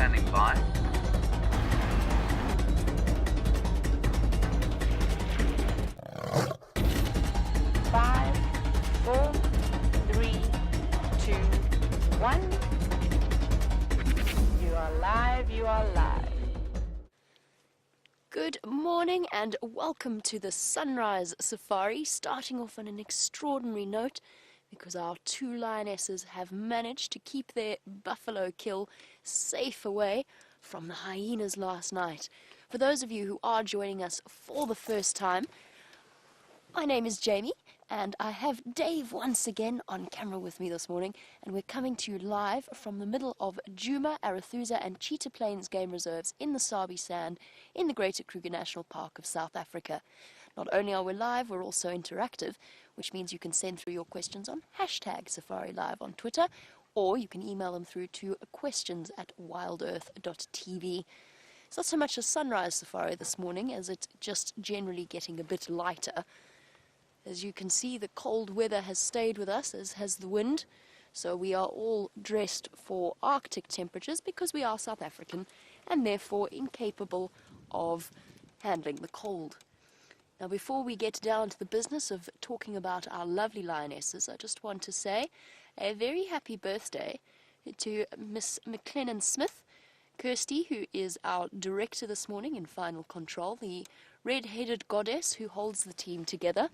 standing by. Five, four, three, two, one. You are live, you are live. Good morning and welcome to the Sunrise Safari, starting off on an extraordinary note because our two lionesses have managed to keep their buffalo kill safe away from the hyenas last night. For those of you who are joining us for the first time, my name is Jamie, and I have Dave once again on camera with me this morning, and we're coming to you live from the middle of Djuma, Arathusa and Cheetah Plains Game Reserves in the Sabi Sand in the Greater Kruger National Park of South Africa. Not only are we live, we're also interactive, which means you can send through your questions on #SafariLive on Twitter, or you can email them through to questions@wildearth.tv. It's not so much a sunrise safari this morning as it's just generally getting a bit lighter. As you can see, the cold weather has stayed with us, as has the wind, so we are all dressed for Arctic temperatures because we are South African and therefore incapable of handling the cold. Now, before we get down to the business of talking about our lovely lionesses, I just want to say a very happy birthday to Miss McLennan Smith, Kirsty, who is our director this morning in Final Control, the red-headed goddess who holds the team together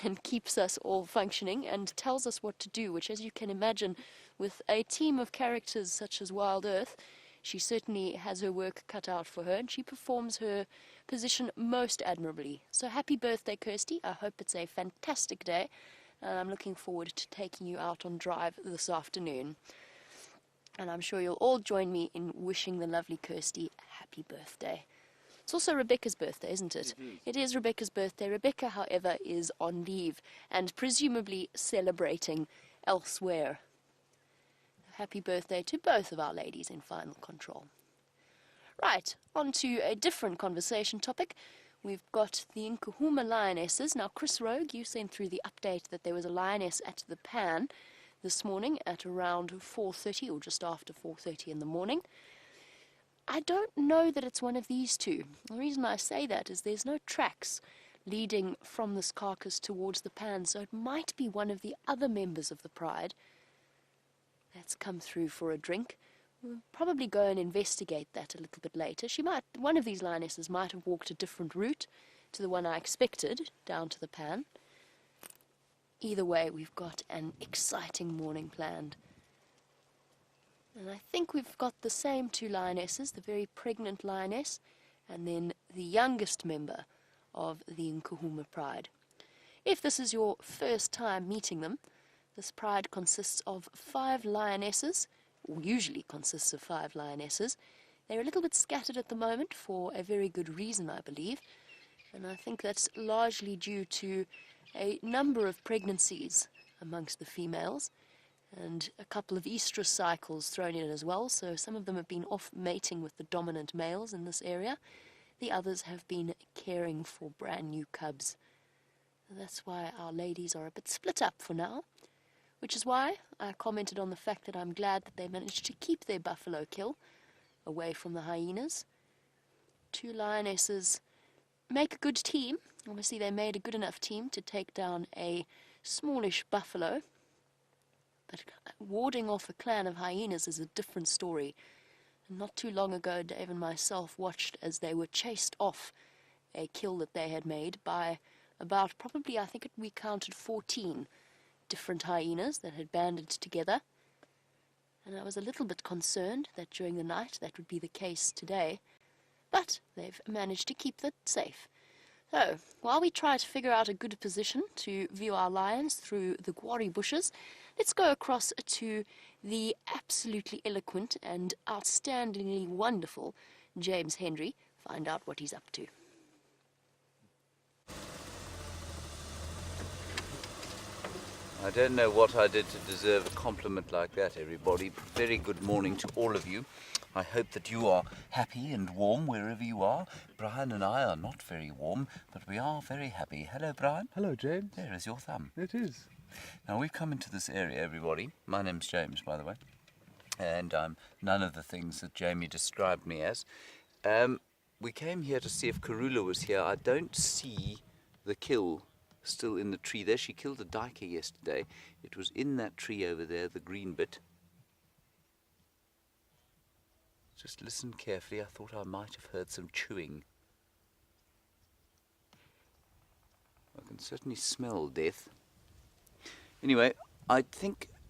and keeps us all functioning and tells us what to do, which, as you can imagine, with a team of characters such as Wild Earth, she certainly has her work cut out for her, and she performs her position most admirably. So happy birthday, Kirsty. I hope it's a fantastic day, and I'm looking forward to taking you out on drive this afternoon. And I'm sure you'll all join me in wishing the lovely Kirsty a happy birthday. It's also Rebecca's birthday, isn't it? It is Rebecca's birthday. Rebecca, however, is on leave and presumably celebrating elsewhere. Happy birthday to both of our ladies in Final Control. Right, on to a different conversation topic. We've got the Nkuhuma lionesses. Now, Chris Rogue, you sent through the update that there was a lioness at the Pan this morning at around 4:30 or just after 4:30 in the morning. I don't know that it's one of these two. The reason I say that is there's no tracks leading from this carcass towards the Pan, so it might be one of the other members of the Pride that's come through for a drink. We'll probably go and investigate that a little bit later. One of these lionesses might have walked a different route to the one I expected, down to the Pan. Either way, we've got an exciting morning planned. And I think we've got the same two lionesses, the very pregnant lioness, and then the youngest member of the Nkuhuma Pride. If this is your first time meeting them, this pride consists of 5 lionesses, or usually consists of 5 lionesses. They're a little bit scattered at the moment for a very good reason, I believe, and I think that's largely due to a number of pregnancies amongst the females, and a couple of estrus cycles thrown in as well, so some of them have been off mating with the dominant males in this area. The others have been caring for brand new cubs. That's why our ladies are a bit split up for now, which is why I commented on the fact that I'm glad that they managed to keep their buffalo kill away from the hyenas. 2 lionesses make a good team. Obviously they made a good enough team to take down a smallish buffalo, but warding off a clan of hyenas is a different story. And not too long ago, Dave and myself watched as they were chased off a kill that they had made by about probably, I think we counted 14 different hyenas that had banded together. And I was a little bit concerned that during the night that would be the case today. But they've managed to keep that safe. So, while we try to figure out a good position to view our lions through the Gwari bushes, let's go across to the absolutely eloquent and outstandingly wonderful James Henry, find out what he's up to. I don't know what I did to deserve a compliment like that, everybody. Very good morning to all of you. I hope that you are happy and warm wherever you are. Brian and I are not very warm, but we are very happy. Hello, Brian. Hello, James. There is your thumb. It is. Now, we've come into this area, everybody. My name's James, by the way. and I'm none of the things that Jamie described me as. We came here to see if Karula was here. I don't see the kill still in the tree there. She killed a duiker yesterday. It was in that tree over there, the green bit. Just listen carefully. I thought I might have heard some chewing. I can certainly smell death. Anyway,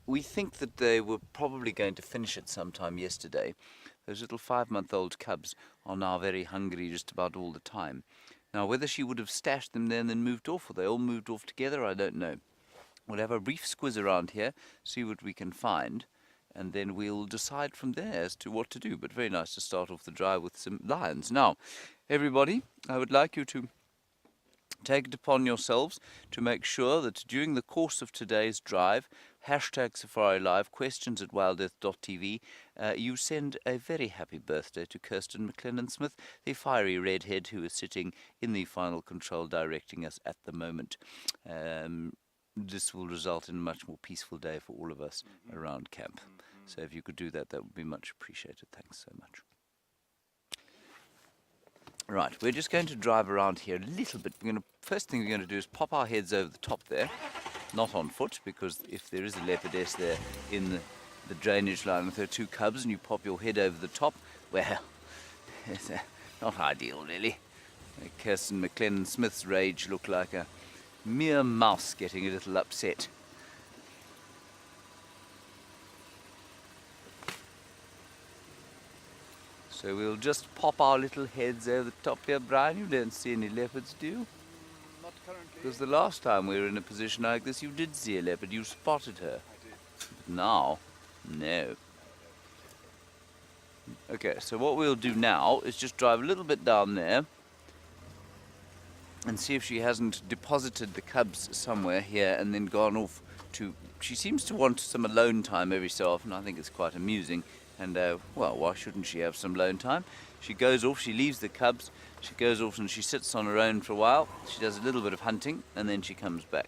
we think that they were probably going to finish it sometime yesterday. Those little 5-month-old cubs are now very hungry just about all the time. Now, whether she would have stashed them there and then moved off, or they all moved off together, I don't know. We'll have a brief squiz around here, see what we can find, and then we'll decide from there as to what to do. But very nice to start off the drive with some lions. Now, everybody, I would like you to take it upon yourselves to make sure that during the course of today's drive, #SafariLive, questions@wildearth.tv, you send a very happy birthday to Kirsten McLennan-Smith, the fiery redhead who is sitting in the final control directing us at the moment. This will result in a much more peaceful day for all of us around camp. So if you could do that, that would be much appreciated. Thanks so much. Right, we're just going to drive around here a little bit. First thing we're going to do is pop our heads over the top there, not on foot, because if there is a leopardess there in the drainage line with her 2 cubs and you pop your head over the top, well, it's not ideal really. Kirsten McLennan-Smith's rage looked like a mere mouse getting a little upset. So we'll just pop our little heads over the top here. Brian, you don't see any leopards, do you? Not currently. Because the last time we were in a position like this, you did see a leopard. You spotted her. I did. But now, no. Okay, so what we'll do now is just drive a little bit down there and see if she hasn't deposited the cubs somewhere here and then gone off to... She seems to want some alone time every so often. I think it's quite amusing. And, well, why shouldn't she have some alone time? She goes off, she leaves the cubs, she goes off and she sits on her own for a while. She does a little bit of hunting, and then she comes back.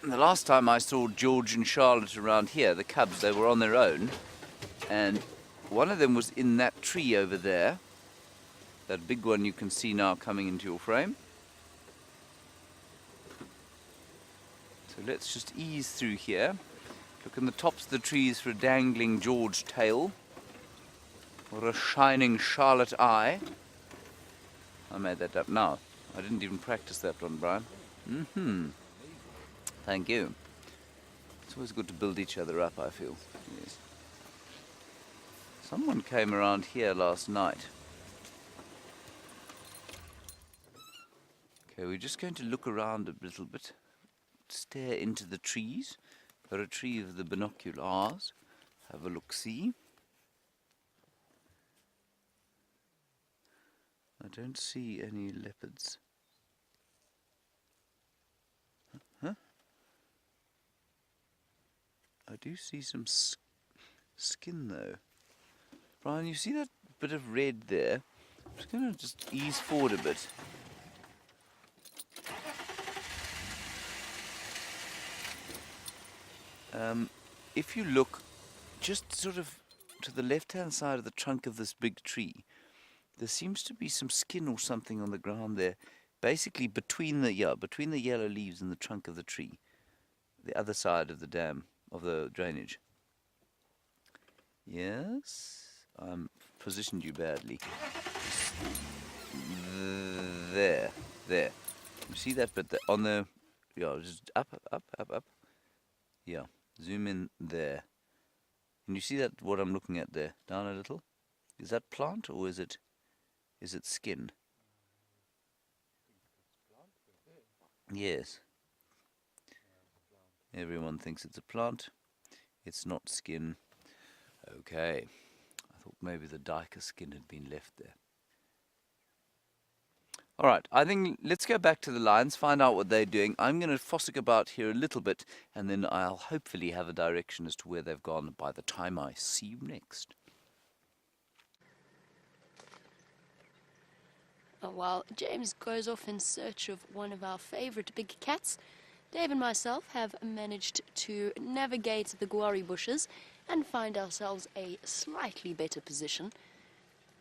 And the last time I saw George and Charlotte around here, the cubs, they were on their own. And one of them was in that tree over there. That big one you can see now coming into your frame. So let's just ease through here. Look in the tops of the trees for a dangling George tail or a shining Charlotte eye. I made that up now. I didn't even practice that one, Brian. Thank you. It's always good to build each other up, I feel. Yes. Someone came around here last night. Okay, we're just going to look around a little bit, stare into the trees. Retrieve the binoculars, have a look-see. I don't see any leopards. Huh? I do see some skin though. Brian, you see that bit of red there? I'm just going to ease forward a bit. If you look just sort of to the left-hand side of the trunk of this big tree, there seems to be some skin or something on the ground there, basically between the yellow leaves and the trunk of the tree, the other side of the dam, of the drainage. Yes, I'm positioned you badly. There. You see that bit there? On the, yeah, just up. Yeah. Zoom in there. Can you see that, what I'm looking at there? Down a little? Is that plant or is it skin? Yes. Everyone thinks it's a plant. It's not skin. Okay. I thought maybe the duiker skin had been left there. All right, I think let's go back to the lions, find out what they're doing. I'm going to fossick about here a little bit, and then I'll hopefully have a direction as to where they've gone by the time I see you next. While James goes off in search of one of our favourite big cats, Dave and myself have managed to navigate the guari bushes and find ourselves a slightly better position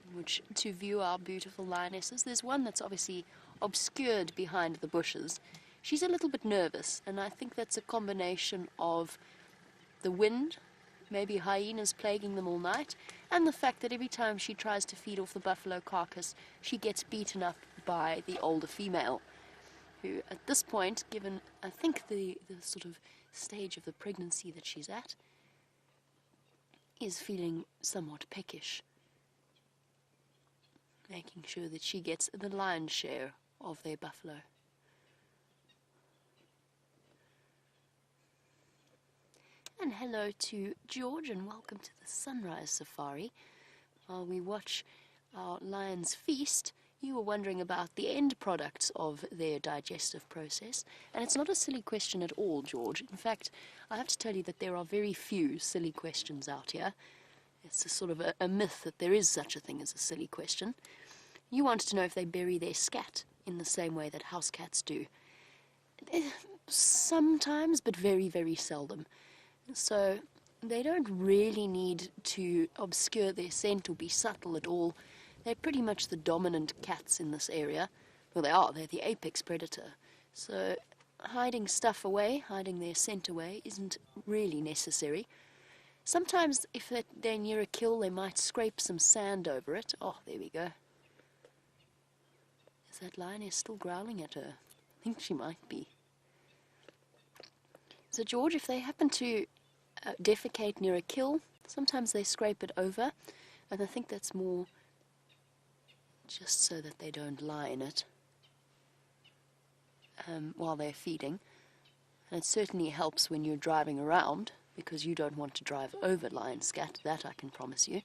in which to view our beautiful lionesses. There's one that's obviously obscured behind the bushes. She's a little bit nervous, and I think that's a combination of the wind, maybe hyenas plaguing them all night, and the fact that every time she tries to feed off the buffalo carcass, she gets beaten up by the older female, who at this point, given I think the sort of stage of the pregnancy that she's at, is feeling somewhat peckish, making sure that she gets the lion's share of their buffalo. And hello to George, and welcome to the Sunrise Safari. While we watch our lions feast, you were wondering about the end products of their digestive process, and it's not a silly question at all, George. In fact, I have to tell you that there are very few silly questions out here. It's a sort of a myth that there is such a thing as a silly question. You wanted to know if they bury their scat in the same way that house cats do. Sometimes, but very, very seldom. So they don't really need to obscure their scent or be subtle at all. They're pretty much the dominant cats in this area. Well, they are. They're the apex predator. So hiding stuff away, hiding their scent away, isn't really necessary. Sometimes, if they're near a kill, they might scrape some sand over it. Oh, there we go. Is that lioness still growling at her? I think she might be. So, George, if they happen to defecate near a kill, sometimes they scrape it over, and I think that's more just so that they don't lie in it while they're feeding. And it certainly helps when you're driving around, because you don't want to drive over lion scat, that I can promise you.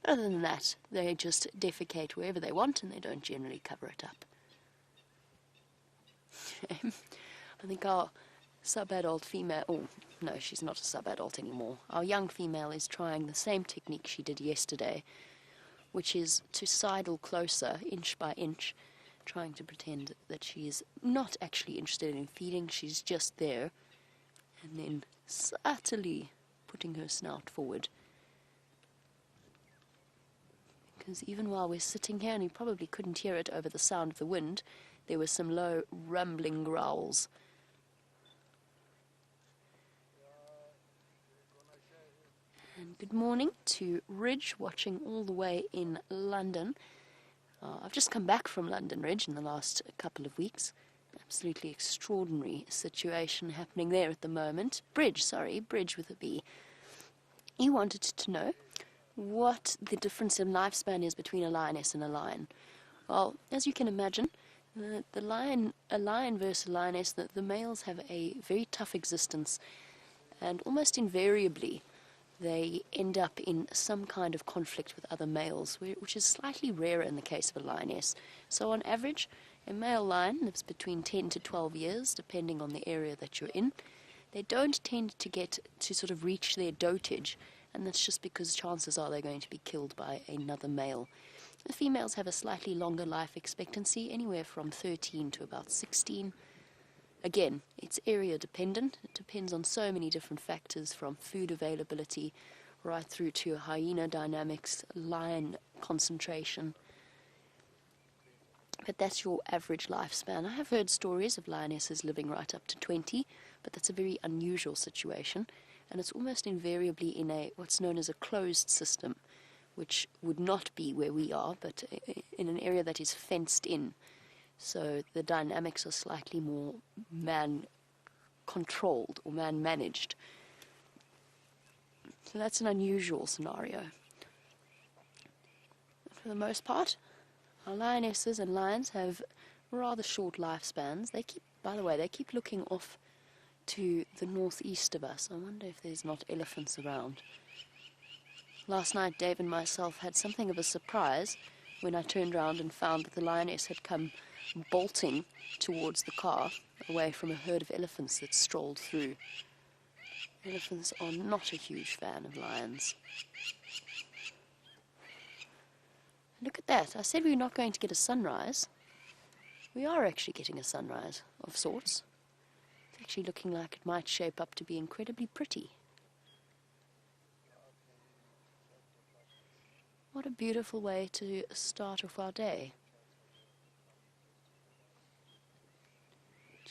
Other than that, they just defecate wherever they want, and they don't generally cover it up. I think our sub-adult female, oh no, she's not a sub-adult anymore. Our young female is trying the same technique she did yesterday, which is to sidle closer, inch by inch, trying to pretend that she is not actually interested in feeding, she's just there, and then subtly putting her snout forward. Because even while we're sitting here, and you probably couldn't hear it over the sound of the wind, there were some low rumbling growls. And good morning to Ridge, watching all the way in London. I've just come back from London, Ridge, in the last couple of weeks. Absolutely extraordinary situation happening there at the moment. Bridge with a B. You wanted to know what the difference in lifespan is between a lioness and a lion. Well, as you can imagine, a lion versus a lioness, the males have a very tough existence, and almost invariably they end up in some kind of conflict with other males, which is slightly rarer in the case of a lioness. So on average, a male lion lives between 10 to 12 years, depending on the area that you're in. They don't tend to get to sort of reach their dotage, and that's just because chances are they're going to be killed by another male. The females have a slightly longer life expectancy, anywhere from 13 to about 16. Again, it's area dependent. It depends on so many different factors, from food availability right through to hyena dynamics, lion concentration. But that's your average lifespan. I have heard stories of lionesses living right up to 20, but that's a very unusual situation, and it's almost invariably in what's known as a closed system, which would not be where we are, but in an area that is fenced in. So the dynamics are slightly more man-controlled or man-managed. So that's an unusual scenario. For the most part, our lionesses and lions have rather short lifespans. By the way, they keep looking off to the northeast of us. I wonder if there's not elephants around. Last night, Dave and myself had something of a surprise when I turned around and found that the lioness had come bolting towards the car, away from a herd of elephants that strolled through. Elephants are not a huge fan of lions. Look at that. I said we were not going to get a sunrise. We are actually getting a sunrise, of sorts. It's actually looking like it might shape up to be incredibly pretty. What a beautiful way to start off our day.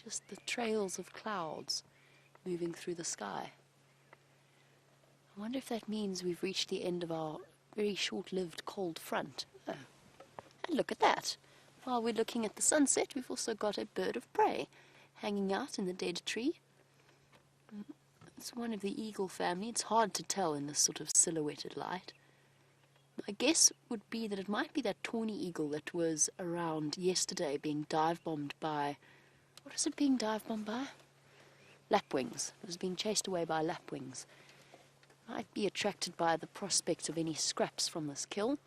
Just the trails of clouds moving through the sky. I wonder if that means we've reached the end of our very short-lived cold front. Oh. And look at that. While we're looking at the sunset, we've also got a bird of prey hanging out in the dead tree. It's one of the eagle family. It's hard to tell in this sort of silhouetted light. My guess would be that it might be that tawny eagle that was around yesterday being dive-bombed by... What is it being dive-bombed by? Lapwings. It was being chased away by lapwings. Might be attracted by the prospect of any scraps from this kill.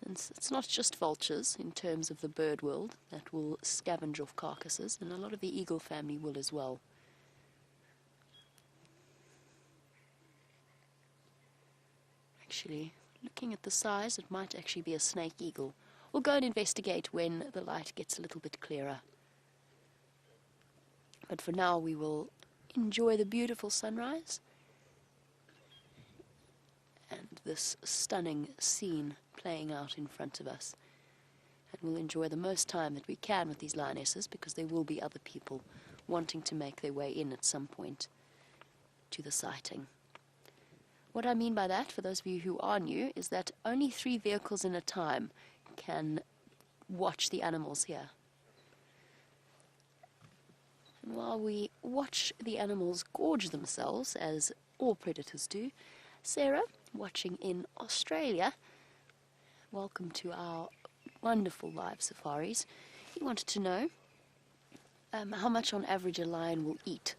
And it's not just vultures in terms of the bird world that will scavenge off carcasses, and a lot of the eagle family will as well. Actually, looking at the size, it might actually be a snake eagle. We'll go and investigate when the light gets a little bit clearer. But for now, we will enjoy the beautiful sunrise and this stunning scene playing out in front of us. And we'll enjoy the most time that we can with these lionesses, because there will be other people wanting to make their way in at some point to the sighting. What I mean by that, for those of you who are new, is that only 3 vehicles in a time can watch the animals here. And while we watch the animals gorge themselves, as all predators do, Sarah, watching in Australia, welcome to our wonderful live safaris. He wanted to know how much on average a lion will eat.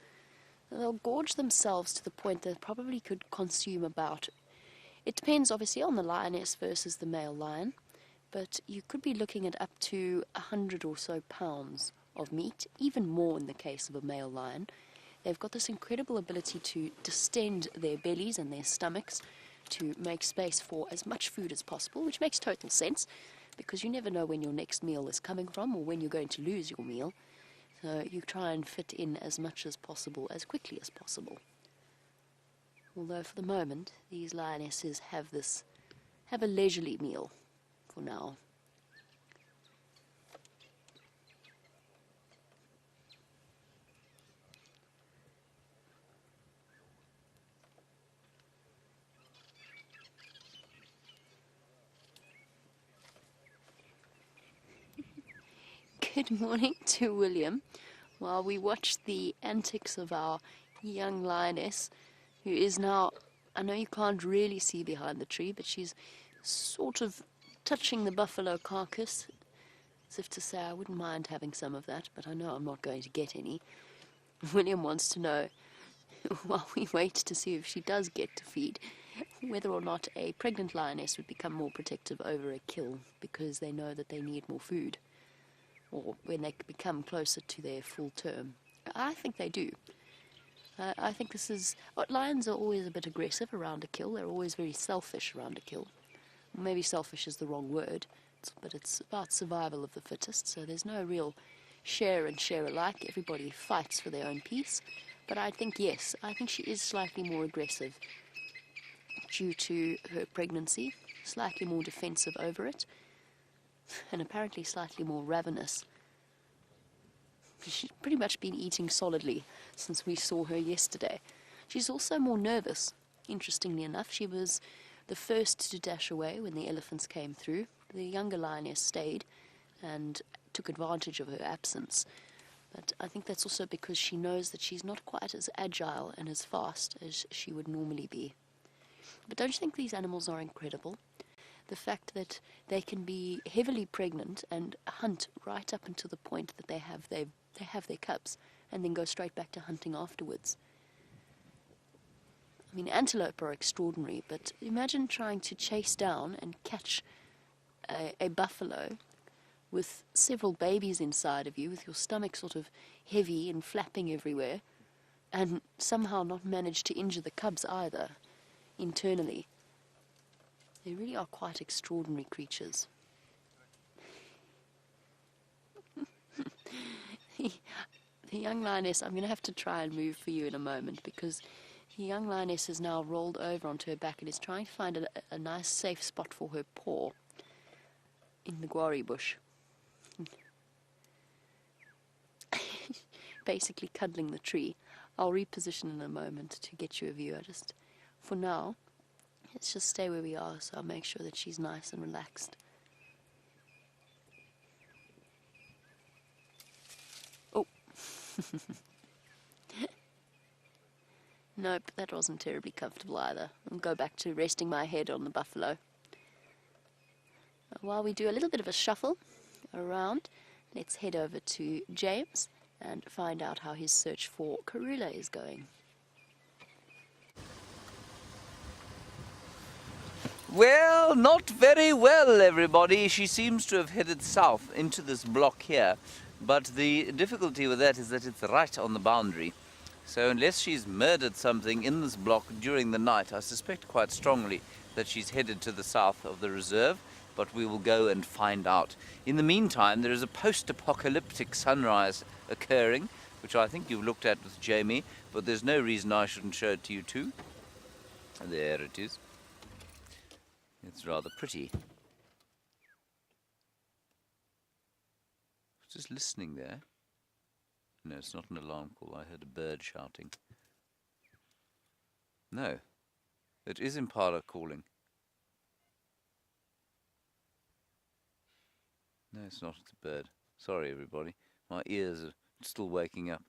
They'll gorge themselves to the point that probably could consume about... It depends obviously on the lioness versus the male lion, but you could be looking at up to 100 or so pounds of meat, even more in the case of a male lion. They've got this incredible ability to distend their bellies and their stomachs to make space for as much food as possible, which makes total sense, because you never know when your next meal is coming from or when you're going to lose your meal. So you try and fit in as much as possible, as quickly as possible. Although for the moment, these lionesses have a leisurely meal for now. Good morning to William, while we watch the antics of our young lioness, who is now, I know you can't really see behind the tree, but she's sort of touching the buffalo carcass, as if to say, I wouldn't mind having some of that, but I know I'm not going to get any. William wants to know, while we wait to see if she does get to feed, whether or not a pregnant lioness would become more protective over a kill because they know that they need more food, or when they become closer to their full term. I think they do. I think this is... lions are always a bit aggressive around a kill. They're always very selfish around a kill. Maybe selfish is the wrong word, but it's about survival of the fittest, so there's no real share and share alike. Everybody fights for their own peace. But I think, yes, I think she is slightly more aggressive due to her pregnancy, slightly more defensive over it, and apparently slightly more ravenous. She's pretty much been eating solidly since we saw her yesterday. She's also more nervous, interestingly enough. She was the first to dash away when the elephants came through. The younger lioness stayed and took advantage of her absence. But I think that's also because she knows that she's not quite as agile and as fast as she would normally be. But don't you think these animals are incredible? The fact that they can be heavily pregnant and hunt right up until the point that they have their cubs, and then go straight back to hunting afterwards. I mean, antelope are extraordinary, but imagine trying to chase down and catch a buffalo with several babies inside of you, with your stomach sort of heavy and flapping everywhere, and somehow not manage to injure the cubs either, internally. They really are quite extraordinary creatures. The young lioness, I'm going to have to try and move for you in a moment because the young lioness has now rolled over onto her back and is trying to find a nice safe spot for her paw in the guarri bush. Basically cuddling the tree. I'll reposition in a moment to get you a view. For now, let's just stay where we are, so I'll make sure that she's nice and relaxed. Oh. Nope, that wasn't terribly comfortable either. I'll go back to resting my head on the buffalo. While we do a little bit of a shuffle around, let's head over to James and find out how his search for Karula is going. Well, not very well, everybody. She seems to have headed south into this block here. But the difficulty with that is that it's right on the boundary. So unless she's murdered something in this block during the night, I suspect quite strongly that she's headed to the south of the reserve. But we will go and find out. In the meantime, there is a post-apocalyptic sunrise occurring, which I think you've looked at with Jamie, but there's no reason I shouldn't show it to you too. There it is. It's rather pretty. Just listening there. No, it's not an alarm call. I heard a bird shouting. No, it is Impala calling. No, it's not. It's a bird. Sorry, everybody. My ears are still waking up.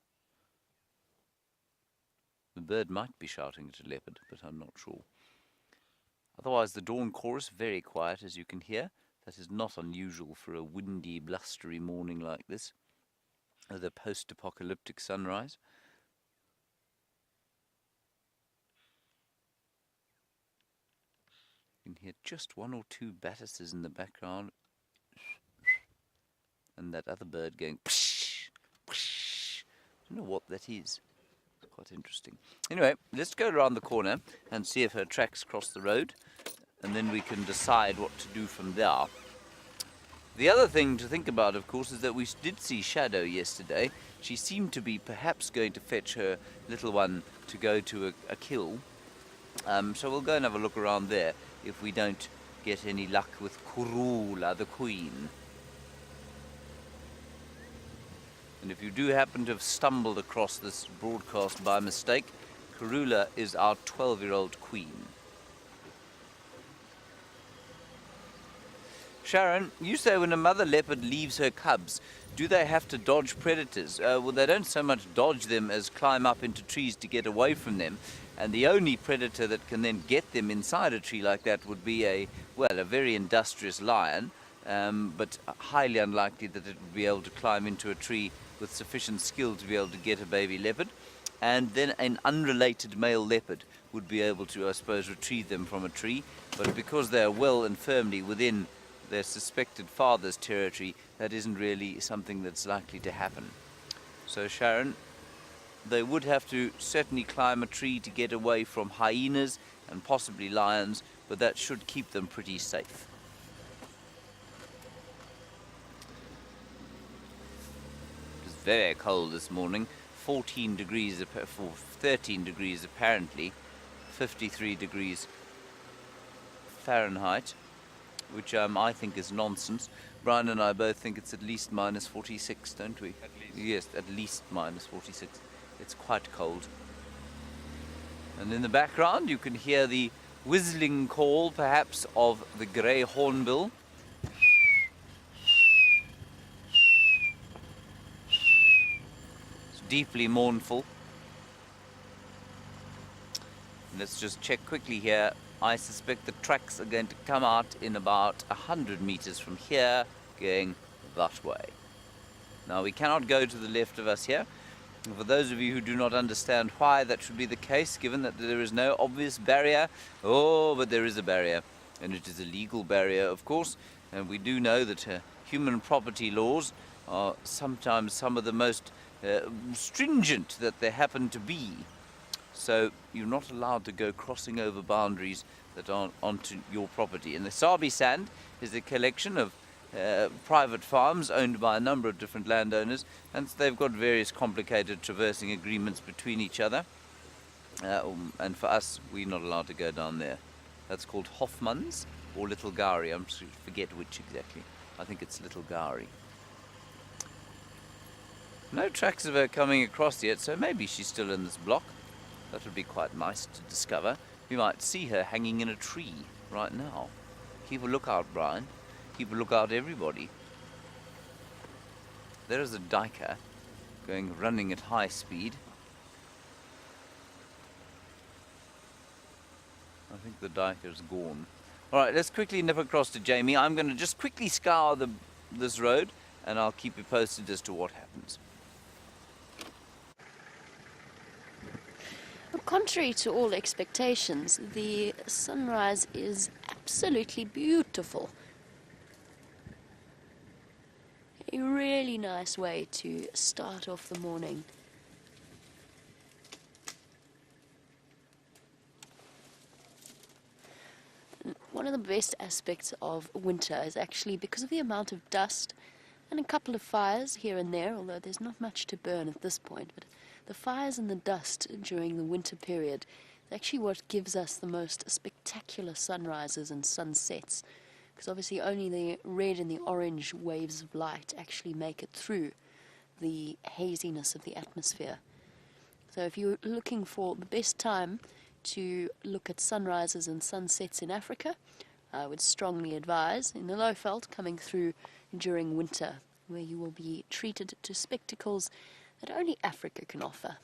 The bird might be shouting at a leopard, but I'm not sure. Otherwise, the dawn chorus, very quiet, as you can hear. That is not unusual for a windy, blustery morning like this. The post-apocalyptic sunrise. You can hear just one or two battises in the background. And that other bird going psh, psh. I don't know what that is. It's quite interesting. Anyway, let's go around the corner and see if her tracks cross the road, and then we can decide what to do from there. The other thing to think about, of course, is that we did see Shadow yesterday. She seemed to be perhaps going to fetch her little one to go to a kill. So we'll go and have a look around there if we don't get any luck with Karula, the queen. And if you do happen to have stumbled across this broadcast by mistake, Karula is our 12-year-old queen. Sharon, you say when a mother leopard leaves her cubs, do they have to dodge predators? Well, they don't so much dodge them as climb up into trees to get away from them. And the only predator that can then get them inside a tree like that would be a very industrious lion, but highly unlikely that it would be able to climb into a tree with sufficient skill to be able to get a baby leopard. And then an unrelated male leopard would be able to, I suppose, retrieve them from a tree. But because they are well and firmly within their suspected father's territory, that isn't really something that's likely to happen. So Sharon, they would have to certainly climb a tree to get away from hyenas and possibly lions, but that should keep them pretty safe. It was very cold this morning, 13 degrees apparently, 53 degrees Fahrenheit, which I think is nonsense. Brian and I both think it's at least minus 46, don't we? At least. Yes, at least minus 46. It's quite cold. And in the background you can hear the whistling call, perhaps, of the grey hornbill. It's deeply mournful. Let's just check quickly here. I suspect the tracks are going to come out in about 100 meters from here, going that way. Now, we cannot go to the left of us here. And for those of you who do not understand why that should be the case, given that there is no obvious barrier, but there is a barrier, and it is a legal barrier, of course, and we do know that human property laws are sometimes some of the most stringent that they happen to be. So you're not allowed to go crossing over boundaries that aren't onto your property. And the Sabi sand is a collection of private farms owned by a number of different landowners, and they've got various complicated traversing agreements between each other. And for us, we're not allowed to go down there. That's called Hofmann's or Little Gowrie. I forget which exactly. I think it's Little Gowrie. No tracks of her coming across yet, so maybe she's still in this block. That would be quite nice to discover. We might see her hanging in a tree right now. Keep a lookout, Brian. Keep a lookout, everybody. There is a duiker running at high speed. I think the duiker's gone. All right, let's quickly nip across to Jamie. I'm going to just quickly scour this road, and I'll keep you posted as to what happens. Contrary to all expectations, the sunrise is absolutely beautiful. A really nice way to start off the morning. One of the best aspects of winter is actually because of the amount of dust and a couple of fires here and there, although there's not much to burn at this point, but the fires and the dust during the winter period is actually what gives us the most spectacular sunrises and sunsets, because obviously only the red and the orange waves of light actually make it through the haziness of the atmosphere. So if you're looking for the best time to look at sunrises and sunsets in Africa, I would strongly advise in the Lowveld coming through during winter, where you will be treated to spectacles that only Africa can offer.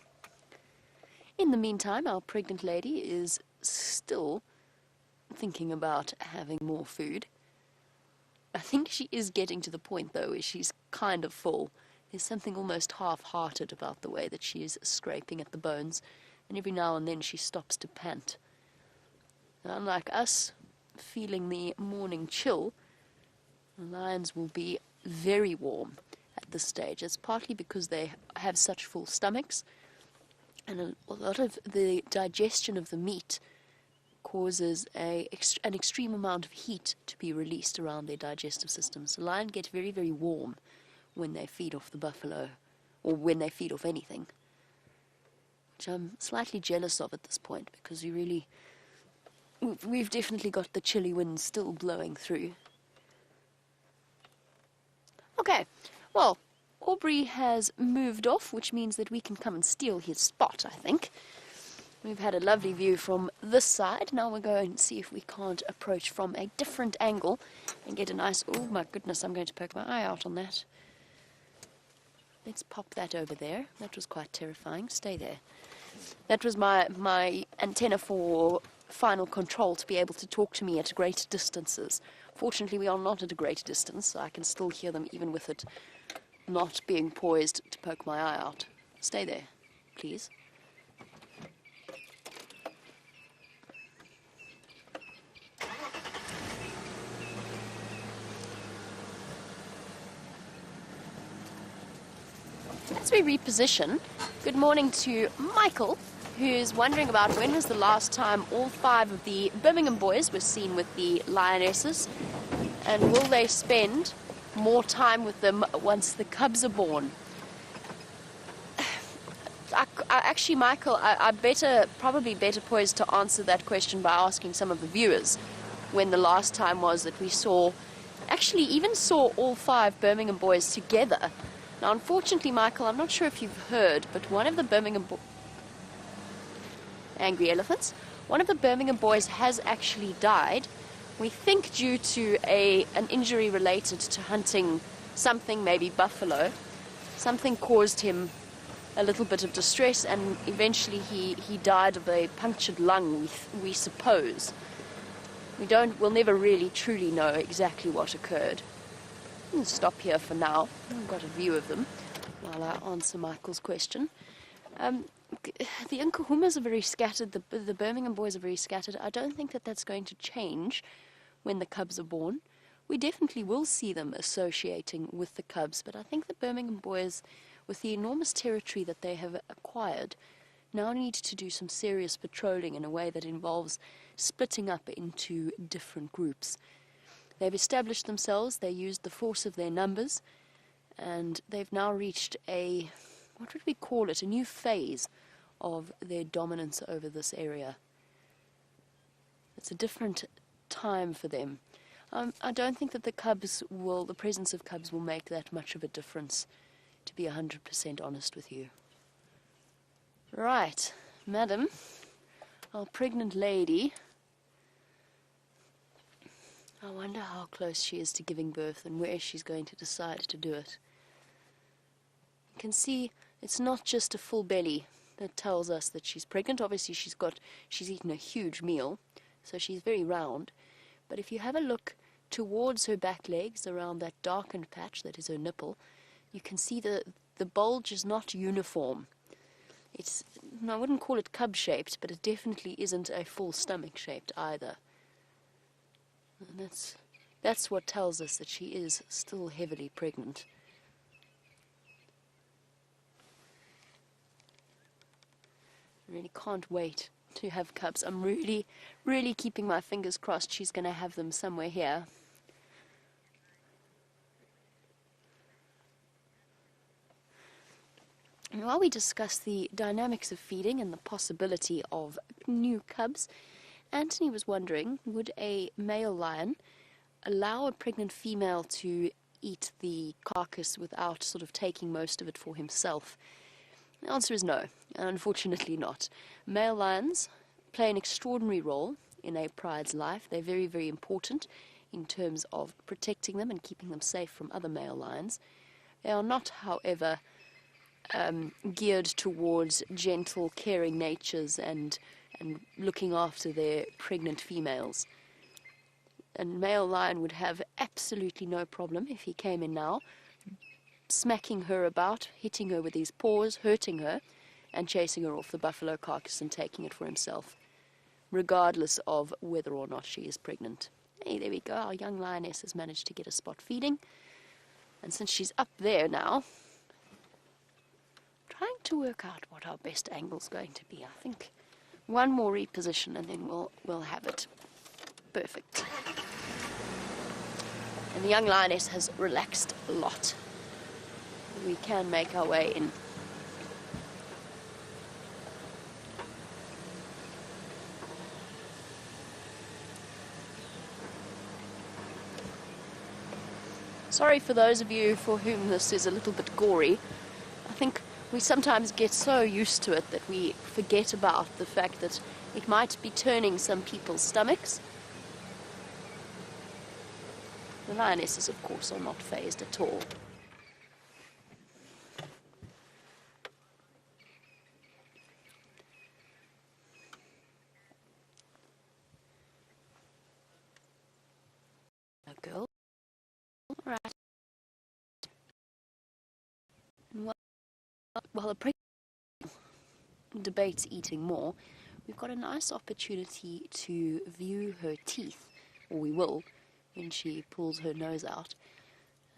In the meantime, our pregnant lady is still thinking about having more food. I think she is getting to the point, though, where she's kind of full. There's something almost half-hearted about the way that she is scraping at the bones, and every now and then she stops to pant. And unlike us, feeling the morning chill, the lions will be very warm at this stage. It's partly because they have such full stomachs, and a lot of the digestion of the meat causes an extreme amount of heat to be released around their digestive systems. So lions get very, very warm when they feed off the buffalo, or when they feed off anything, which I'm slightly jealous of at this point, because we've definitely got the chilly winds still blowing through. Okay, well, Aubrey has moved off, which means that we can come and steal his spot, I think. We've had a lovely view from this side. Now we're going to see if we can't approach from a different angle and get a nice... Oh my goodness, I'm going to poke my eye out on that. Let's pop that over there. That was quite terrifying. Stay there. That was my antenna for final control, to be able to talk to me at great distances. Fortunately, we are not at a great distance, so I can still hear them even with it not being poised to poke my eye out. Stay there, please. As we reposition, good morning to Michael, who's wondering about when was the last time all 5 of the Birmingham boys were seen with the lionesses, and will they spend more time with them once the cubs are born? Actually, Michael, I probably better poised to answer that question by asking some of the viewers when the last time was that we even saw all 5 Birmingham boys together. Now, unfortunately, Michael, I'm not sure if you've heard, but one of the Birmingham angry elephants, one of the Birmingham boys has actually died. We think due to an injury related to hunting something, maybe buffalo. Something caused him a little bit of distress, and eventually he died of a punctured lung, we suppose. We'll never really truly know exactly what occurred. I'll stop here for now. I've got a view of them while I answer Michael's question. The Nkuhumas are very scattered. The Birmingham boys are very scattered. I don't think that that's going to change when the cubs are born. We definitely will see them associating with the cubs, but I think the Birmingham boys, with the enormous territory that they have acquired, now need to do some serious patrolling in a way that involves splitting up into different groups. They've established themselves, they used the force of their numbers, and they've now reached a, what would we call it, a new phase of their dominance over this area. It's a different time for them. I don't think that the presence of cubs will make that much of a difference, to be 100% honest with you. Right, madam, our pregnant lady. I wonder how close she is to giving birth and where she's going to decide to do it. You can see it's not just a full belly that tells us that she's pregnant. Obviously she's eaten a huge meal, so she's very round. But if you have a look towards her back legs, around that darkened patch that is her nipple, you can see the bulge is not uniform. I wouldn't call it cub-shaped, but it definitely isn't a full stomach-shaped either. And that's what tells us that she is still heavily pregnant. I really can't wait to have cubs. I'm really, really keeping my fingers crossed she's going to have them somewhere here. And while we discuss the dynamics of feeding and the possibility of new cubs, Anthony was wondering, would a male lion allow a pregnant female to eat the carcass without sort of taking most of it for himself? The answer is no, unfortunately not. Male lions play an extraordinary role in a pride's life. They're very, very important in terms of protecting them and keeping them safe from other male lions. They are not, however, geared towards gentle, caring natures and looking after their pregnant females. A male lion would have absolutely no problem if he came in now, smacking her about, hitting her with his paws, hurting her, and chasing her off the buffalo carcass and taking it for himself, regardless of whether or not she is pregnant. Hey, there we go, our young lioness has managed to get a spot feeding, and since she's up there now, trying to work out what our best angle's going to be. I think one more reposition and then we'll have it perfect. And the young lioness has relaxed a lot. We can make our way in. Sorry for those of you for whom this is a little bit gory. I think we sometimes get so used to it that we forget about the fact that it might be turning some people's stomachs. The lionesses, of course, are not fazed at all. A girl. All right. While the pregnant debates eating more, we've got a nice opportunity to view her teeth, or we will, when she pulls her nose out.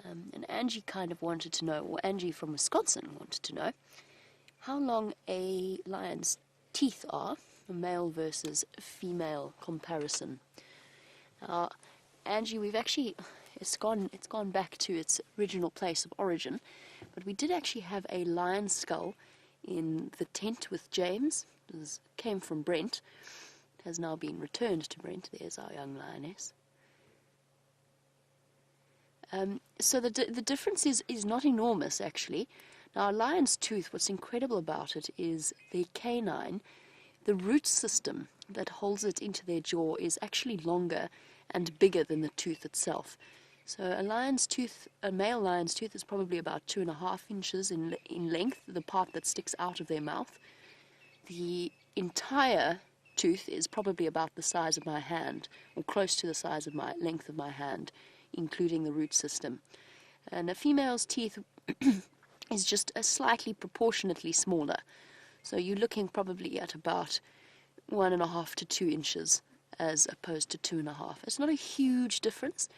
And Angie kind of wanted to know, or Angie from Wisconsin wanted to know, how long a lion's teeth are, a male versus female comparison. Angie, it's gone back to its original place of origin, but we did actually have a lion skull in the tent with James. It came from Brent. It has now been returned to Brent. There's our young lioness. So the difference is not enormous, actually. Now, a lion's tooth, what's incredible about it is the canine, the root system that holds it into their jaw is actually longer and bigger than the tooth itself. So a male lion's tooth is probably about 2.5 inches in length, the part that sticks out of their mouth. The entire tooth is probably about the size of my hand, or close to the size of length of my hand, including the root system. And a female's teeth is just slightly proportionately smaller. So you're looking probably at about 1.5 to 2 inches as opposed to 2.5. It's not a huge difference,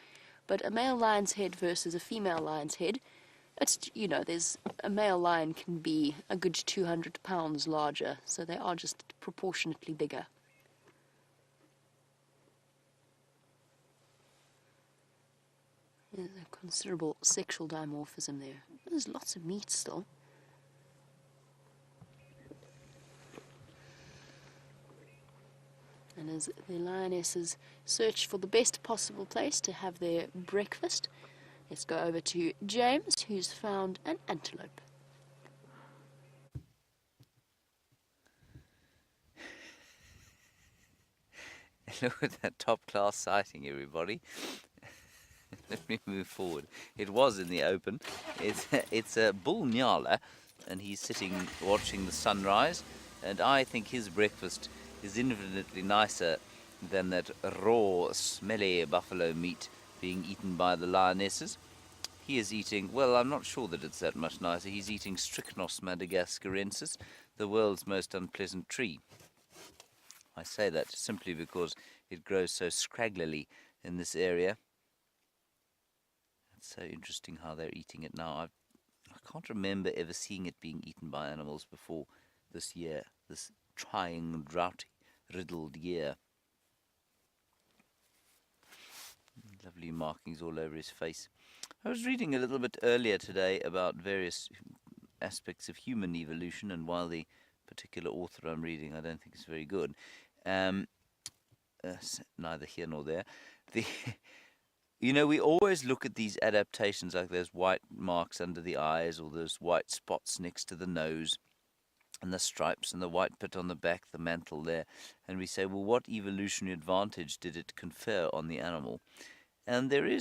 but a male lion's head versus a female lion's head, there's a male lion can be a good 200 pounds larger, so they are just proportionately bigger. There's a considerable sexual dimorphism there. There's lots of meat still. And as the lionesses search for the best possible place to have their breakfast, let's go over to James, who's found an antelope. Look at that top-class sighting, everybody. Let me move forward. It was in the open. It's a bull nyala, and he's sitting watching the sunrise. And I think his breakfast is infinitely nicer than that raw, smelly buffalo meat being eaten by the lionesses. He is eating, well, I'm not sure that it's that much nicer. He's eating Strychnos madagascarensis, the world's most unpleasant tree. I say that simply because it grows so scraggly in this area. It's so interesting how they're eating it now. I can't remember ever seeing it being eaten by animals before this year, this trying, drought-riddled year. Lovely markings all over his face. I was reading a little bit earlier today about various aspects of human evolution, and while the particular author I'm reading I don't think is very good, neither here nor there, you know, we always look at these adaptations like those white marks under the eyes or those white spots next to the nose and the stripes and the white bit on the back, the mantle there, and we say, well, what evolutionary advantage did it confer on the animal? And there are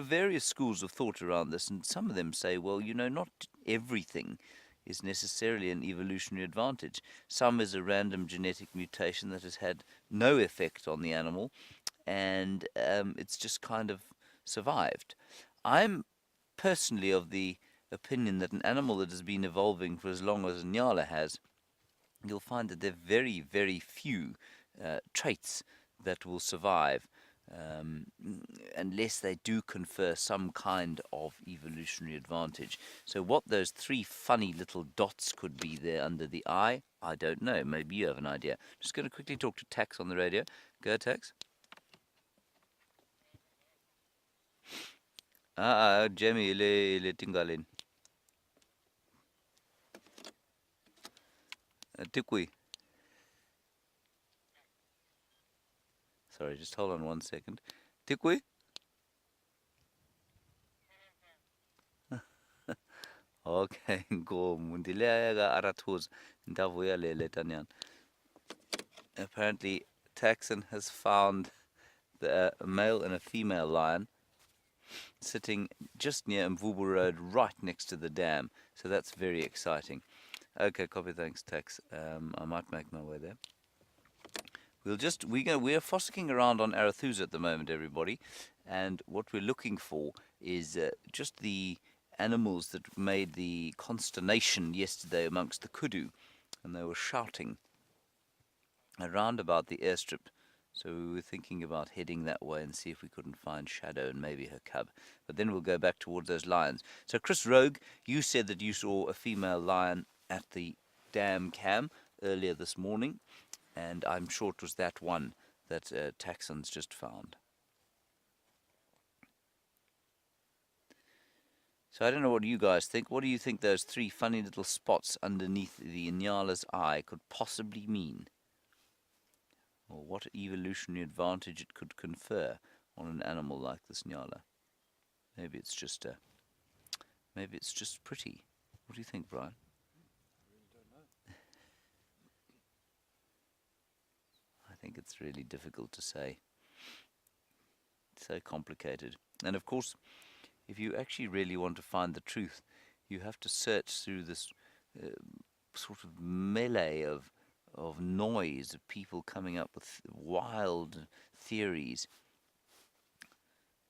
various schools of thought around this, and some of them say, well, you know, not everything is necessarily an evolutionary advantage. Some is a random genetic mutation that has had no effect on the animal, and it's just kind of survived. I'm personally of the opinion that an animal that has been evolving for as long as a nyala has, you'll find that there are very, very few traits that will survive unless they do confer some kind of evolutionary advantage. So what those three funny little dots could be there under the eye, I don't know. Maybe you have an idea. Just going to quickly talk to Tax on the radio. Go, Tax. Jamie, ile tingalin. Tikui. Sorry, just hold on 1 second. Tikui? Okay, go. Mundilega aratus. Ndavuya lele tanyan. Apparently, Taxon has found a male and a female lion sitting just near Mvubu Road, right next to the dam. So that's very exciting. Okay, copy. Thanks, Tax. I might make my way there. We're fossicking around on Arathusa at the moment, everybody, and what we're looking for is just the animals that made the consternation yesterday amongst the kudu, and they were shouting around about the airstrip. So we were thinking about heading that way and see if we couldn't find Shadow and maybe her cub. But then we'll go back towards those lions. So Chris Rogue, you said that you saw a female lion at the dam cam earlier this morning, and I'm sure it was that one that Taxon's just found. So I don't know what you guys think. What do you think those three funny little spots underneath the nyala's eye could possibly mean? Or what evolutionary advantage it could confer on an animal like this nyala? Maybe it's just pretty. What do you think, Brian? I really don't know. I think it's really difficult to say. It's so complicated. And of course, if you actually really want to find the truth, you have to search through this sort of melee of noise, of people coming up with wild theories,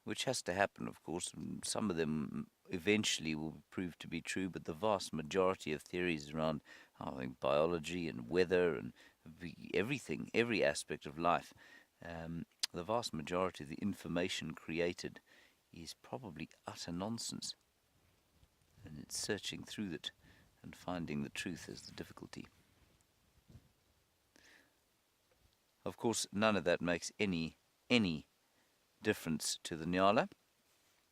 which has to happen, of course. Some of them eventually will prove to be true, but the vast majority of theories around, I think, biology and weather and everything, every aspect of life, the vast majority of the information created is probably utter nonsense. And it's searching through it and finding the truth is the difficulty. Of course, none of that makes any difference to the Nyala.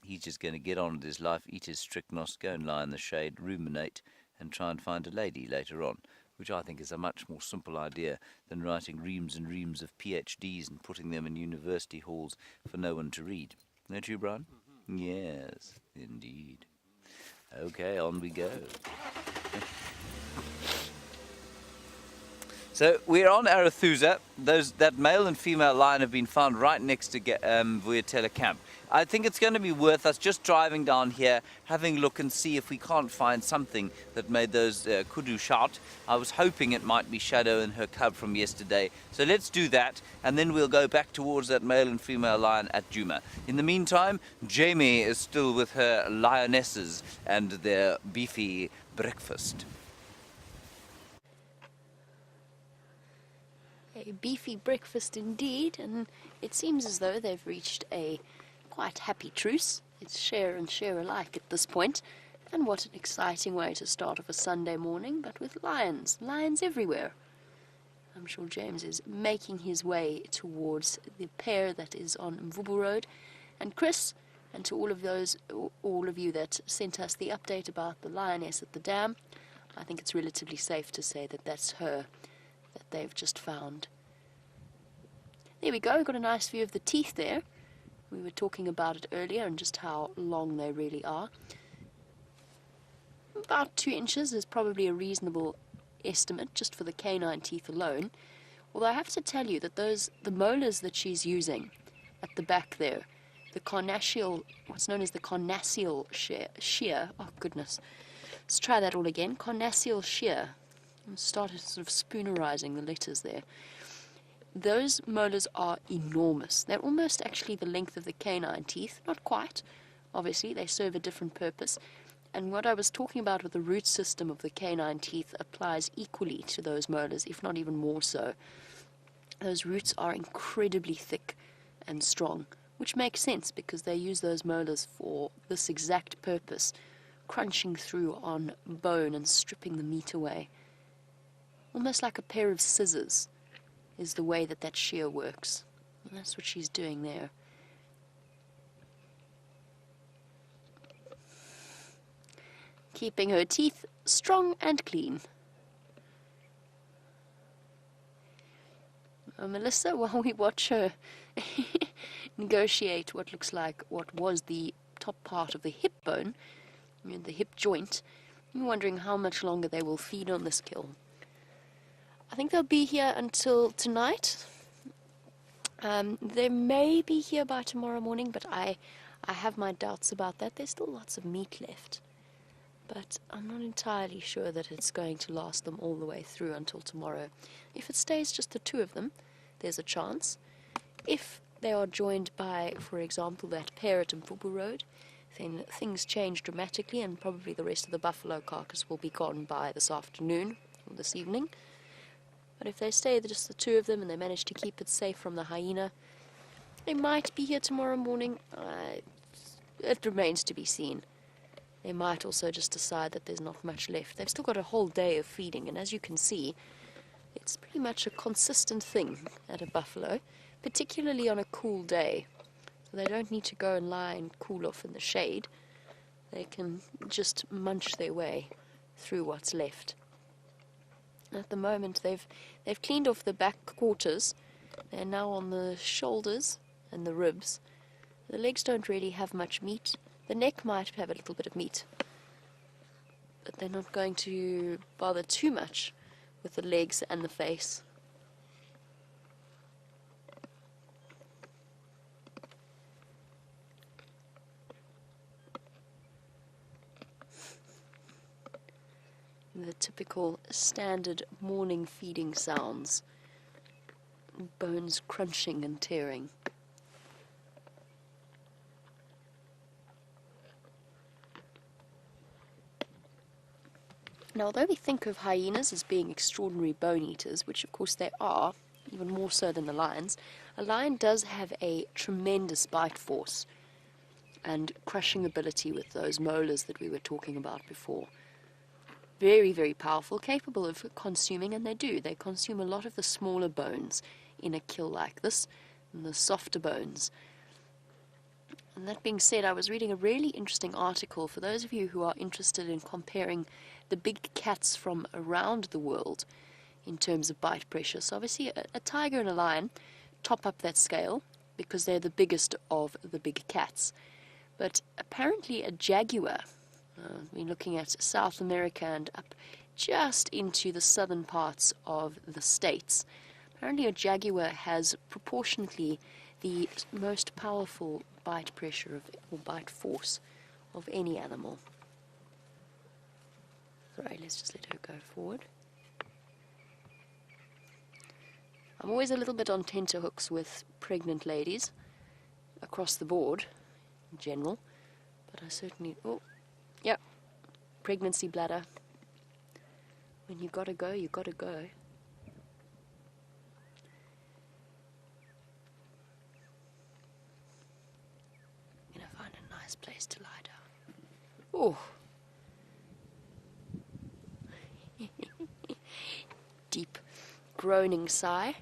He's just going to get on with his life, eat his strychnos, go and lie in the shade, ruminate, and try and find a lady later on, which I think is a much more simple idea than writing reams and reams of PhDs and putting them in university halls for no one to read. Don't you, Brian? Yes, indeed. Okay, on we go. So we're on Arathusa. That male and female lion have been found right next to Vuyatela camp. I think it's going to be worth us just driving down here, having a look and see if we can't find something that made those kudu shout. I was hoping it might be Shadow and her cub from yesterday. So let's do that, and then we'll go back towards that male and female lion at Juma. In the meantime, Jamie is still with her lionesses and their beefy breakfast. A beefy breakfast indeed, and it seems as though they've reached a quite happy truce. It's share and share alike at this point, and what an exciting way to start off a Sunday morning, but with lions everywhere. I'm sure James is making his way towards the pair that is on Mvubu Road, and Chris, and to all of you that sent us the update about the lioness at the dam, I think it's relatively safe to say that that's her that they've just found. There we go, we've got a nice view of the teeth there. We were talking about it earlier and just how long they really are. About 2 inches is probably a reasonable estimate just for the canine teeth alone. Although I have to tell you that the molars that she's using at the back there, the carnassial, what's known as the carnassial shear, oh goodness, let's try that all again, carnassial shear. I started sort of spoonerizing the letters there. Those molars are enormous. They're almost actually the length of the canine teeth. Not quite. Obviously, they serve a different purpose. And what I was talking about with the root system of the canine teeth applies equally to those molars, if not even more so. Those roots are incredibly thick and strong, which makes sense because they use those molars for this exact purpose, crunching through on bone and stripping the meat away. Almost like a pair of scissors is the way that shear works. And that's what she's doing there. Keeping her teeth strong and clean. Melissa, while we watch her negotiate what looks like what was the top part of the hip bone, the hip joint, you're wondering how much longer they will feed on this kill. I think they'll be here until tonight. They may be here by tomorrow morning, but I have my doubts about that. There's still lots of meat left. But I'm not entirely sure that it's going to last them all the way through until tomorrow. If it stays just the two of them, there's a chance. If they are joined by, for example, that pair at Mvubu Road, then things change dramatically and probably the rest of the buffalo carcass will be gone by this afternoon or this evening. But if they stay just the two of them and they manage to keep it safe from the hyena, they might be here tomorrow morning. It remains to be seen. They might also just decide that there's not much left. They've still got a whole day of feeding, and as you can see, it's pretty much a consistent thing at a buffalo, particularly on a cool day. So they don't need to go and lie and cool off in the shade. They can just munch their way through what's left. At the moment, they've cleaned off the back quarters. They're now on the shoulders and the ribs. The legs don't really have much meat. The neck might have a little bit of meat, but they're not going to bother too much with the legs and the face. The typical standard morning feeding sounds, bones crunching and tearing. Now, although we think of hyenas as being extraordinary bone eaters, which of course they are, even more so than the lions, a lion does have a tremendous bite force and crushing ability with those molars that we were talking about before. Very, very powerful, capable of consuming, and they consume a lot of the smaller bones in a kill like this, and the softer bones. And that being said, I was reading a really interesting article for those of you who are interested in comparing the big cats from around the world in terms of bite pressure. So obviously a tiger and a lion top up that scale because they're the biggest of the big cats. But apparently a jaguar, we're looking at South America and up just into the southern parts of the States. Apparently a jaguar has proportionately the most powerful bite pressure or bite force of any animal. Sorry, let's just let her go forward. I'm always a little bit on tenterhooks with pregnant ladies across the board in general, but I certainly, yeah, pregnancy bladder. When you gotta go, you gotta go. Find a nice place to lie down. Oh. Deep groaning sigh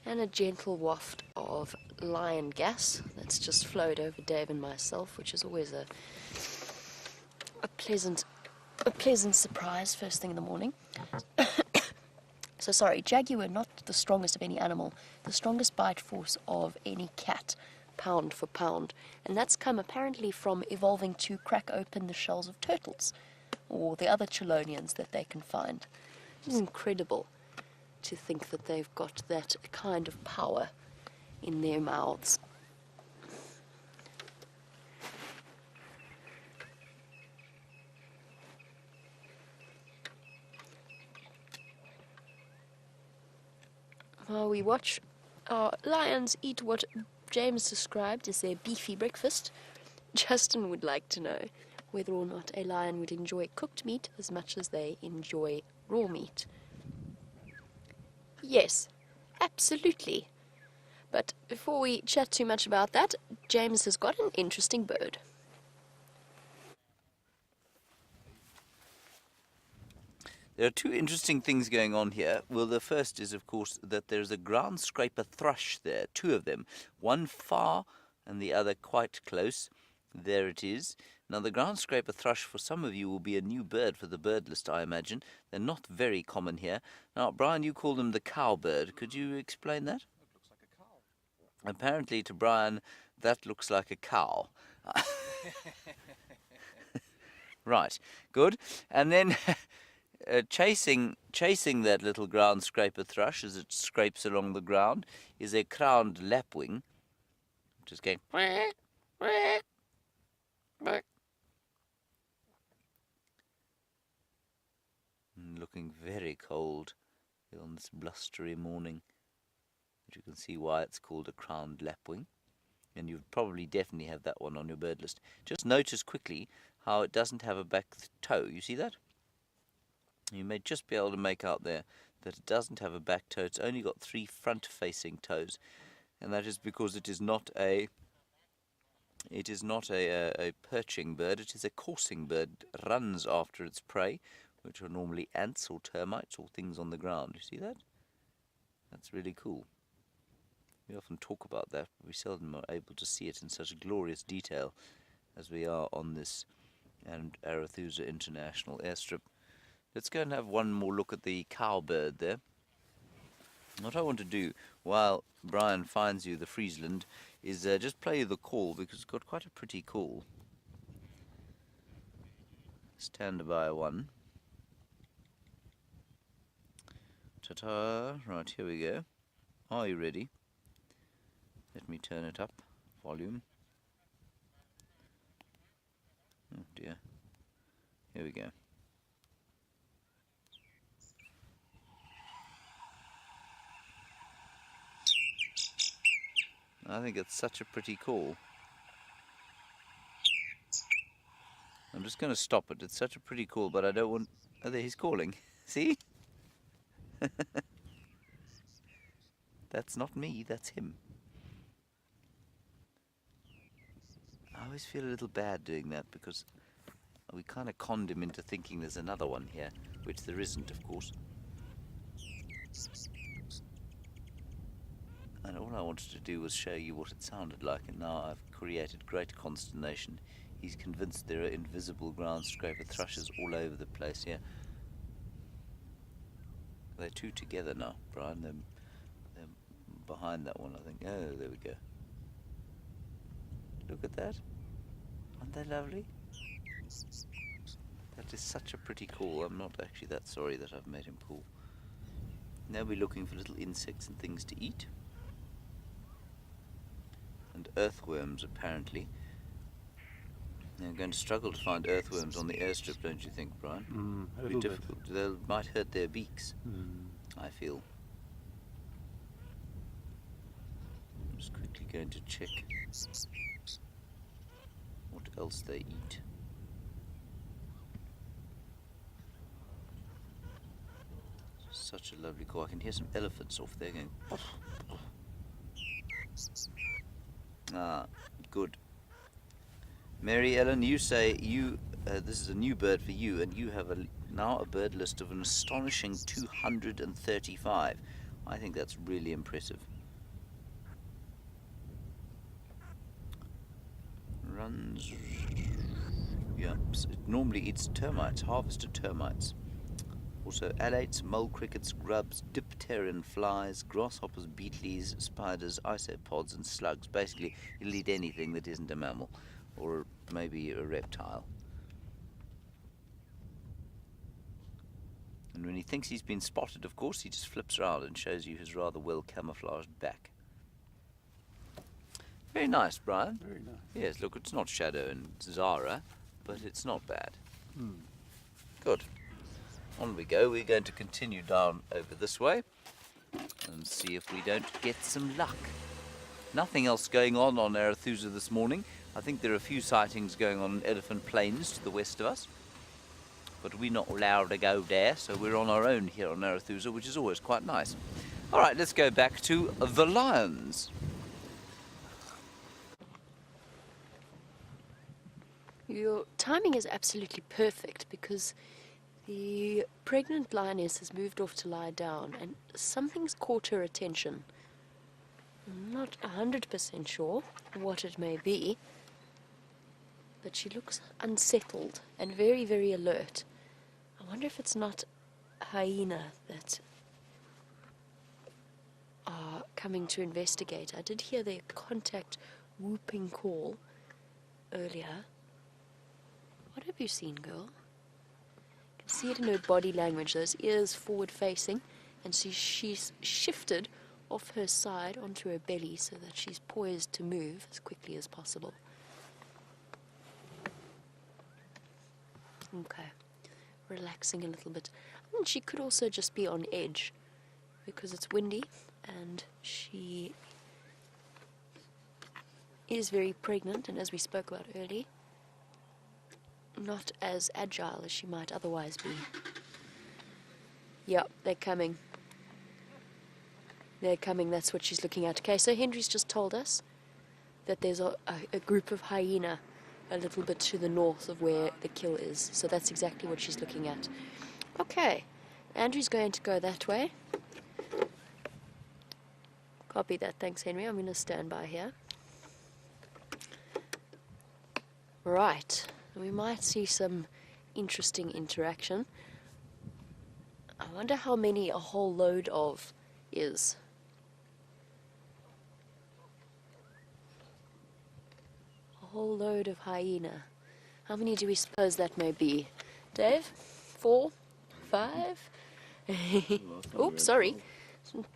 and a gentle waft of lion gas that's just flowed over Dave and myself, which is always a pleasant surprise first thing in the morning. So sorry, jaguar, not the strongest of any animal, the strongest bite force of any cat, pound for pound, and that's come apparently from evolving to crack open the shells of turtles or the other chelonians that they can find. It is incredible to think that they've got that kind of power in their mouths. While we watch our lions eat what James described as their beefy breakfast, Justin would like to know whether or not a lion would enjoy cooked meat as much as they enjoy raw meat. Yes, absolutely. But before we chat too much about that, James has got an interesting bird. There are two interesting things going on here. Well, the first is, of course, that there's a ground scraper thrush there, two of them, one far and the other quite close. There it is. Now, the ground scraper thrush for some of you will be a new bird for the bird list, I imagine. They're not very common here. Now, Brian, you call them the cowbird. Could you explain that? It looks like a cow. Apparently, to Brian, that looks like a cow. Right, good. And then chasing that little ground scraper thrush as it scrapes along the ground is a crowned lapwing, which is going quack, quack, quack. Looking very cold on this blustery morning. But you can see why it's called a crowned lapwing. And you probably definitely have that one on your bird list. Just notice quickly how it doesn't have a back toe. You see that? You may just be able to make out there that it doesn't have a back toe. It's only got 3 front-facing toes, and that is because it is not a perching bird. It is a coursing bird. It runs after its prey, which are normally ants or termites or things on the ground. You see that? That's really cool. We often talk about that, but we seldom are able to see it in such glorious detail as we are on this and Arethusa International Airstrip. Let's go and have one more look at the cowbird there. What I want to do while Brian finds you the Friesland is just play you the call, because it's got quite a pretty call. Stand by one. Ta-ta. Right, here we go. Are you ready? Let me turn it up. Volume. Oh dear. Here we go. I think it's such a pretty call. I'm just going to stop it. It's such a pretty call, but I don't want... Oh, there he's calling. See? That's not me, that's him. I always feel a little bad doing that, because we kind of conned him into thinking there's another one here, which there isn't, of course. And all I wanted to do was show you what it sounded like, and now I've created great consternation. He's convinced there are invisible ground scraper thrushes all over the place here. They're two together now, Brian. They're behind that one, I think. Oh, there we go. Look at that. Aren't they lovely? That is such a pretty call. I'm not actually that sorry that I've made him call. Now we're looking for little insects and things to eat. And earthworms, apparently. They're going to struggle to find earthworms on the airstrip, don't you think, Brian? A It'll be little difficult. They might hurt their beaks, I feel. I'm just quickly going to check what else they eat. Such a lovely call. I can hear some elephants off there going. Ah, good. Mary Ellen, you say this is a new bird for you, and you have now a bird list of an astonishing 235. I think that's really impressive. Runs. Yeah, it normally eats termites, harvested termites. Also alates, mole crickets, grubs, dipteran flies, grasshoppers, beetles, spiders, isopods and slugs. Basically, it'll eat anything that isn't a mammal, or maybe a reptile. And when he thinks he's been spotted, of course, he just flips around and shows you his rather well camouflaged back. Very nice, Brian. Very nice. Yes, look, it's not Shadow and Zara, but it's not bad. Good. On we go. We're going to continue down over this way and see if we don't get some luck. Nothing else going on Arethusa this morning. I think there are a few sightings going on in Elephant Plains to the west of us, but we're not allowed to go there, so we're on our own here on Arethusa, which is always quite nice. All right, let's go back to the lions. Your timing is absolutely perfect because the pregnant lioness has moved off to lie down and something's caught her attention. I'm not 100% sure what it may be, but she looks unsettled and very, very alert. I wonder if it's not a hyena that are coming to investigate. I did hear their contact whooping call earlier. What have you seen, girl? See it in her body language, those ears forward facing, and she's shifted off her side onto her belly so that she's poised to move as quickly as possible. Okay, relaxing a little bit. And she could also just be on edge because it's windy and she is very pregnant, and as we spoke about earlier, not as agile as she might otherwise be. Yep, they're coming. They're coming, that's what she's looking at. Okay, so Henry's just told us that there's a group of hyena a little bit to the north of where the kill is. So that's exactly what she's looking at. Okay, Andrew's going to go that way. Copy that, thanks Henry. I'm going to stand by here. Right. We might see some interesting interaction. I wonder how many a whole load of is. A whole load of hyena. How many do we suppose that may be? Dave? 4? 5? Oops, sorry.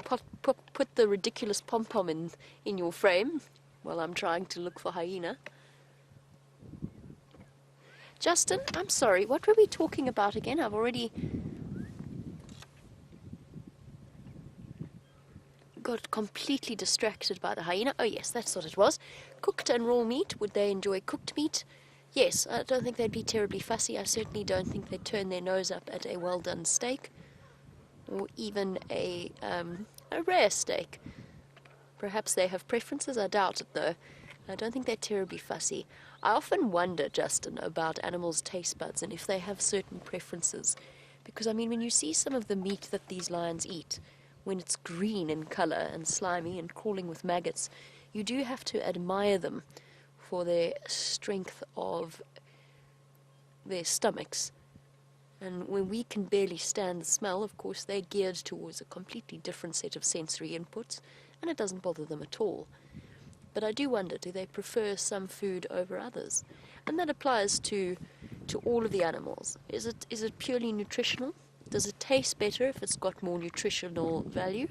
Put the ridiculous pom-pom in your frame while I'm trying to look for hyena. Justin, I'm sorry, what were we talking about again? I've already got completely distracted by the hyena. Oh yes, that's what it was. Cooked and raw meat. Would they enjoy cooked meat? Yes, I don't think they'd be terribly fussy. I certainly don't think they'd turn their nose up at a well-done steak, or even a rare steak. Perhaps they have preferences, I doubt it though. I don't think they're terribly fussy. I often wonder, Justin, about animals' taste buds and if they have certain preferences. Because, I mean, when you see some of the meat that these lions eat, when it's green in colour and slimy and crawling with maggots, you do have to admire them for their strength of their stomachs. And when we can barely stand the smell, of course, they're geared towards a completely different set of sensory inputs, and it doesn't bother them at all. But I do wonder, do they prefer some food over others? And that applies to all of the animals. Is it purely nutritional? Does it taste better if it's got more nutritional value?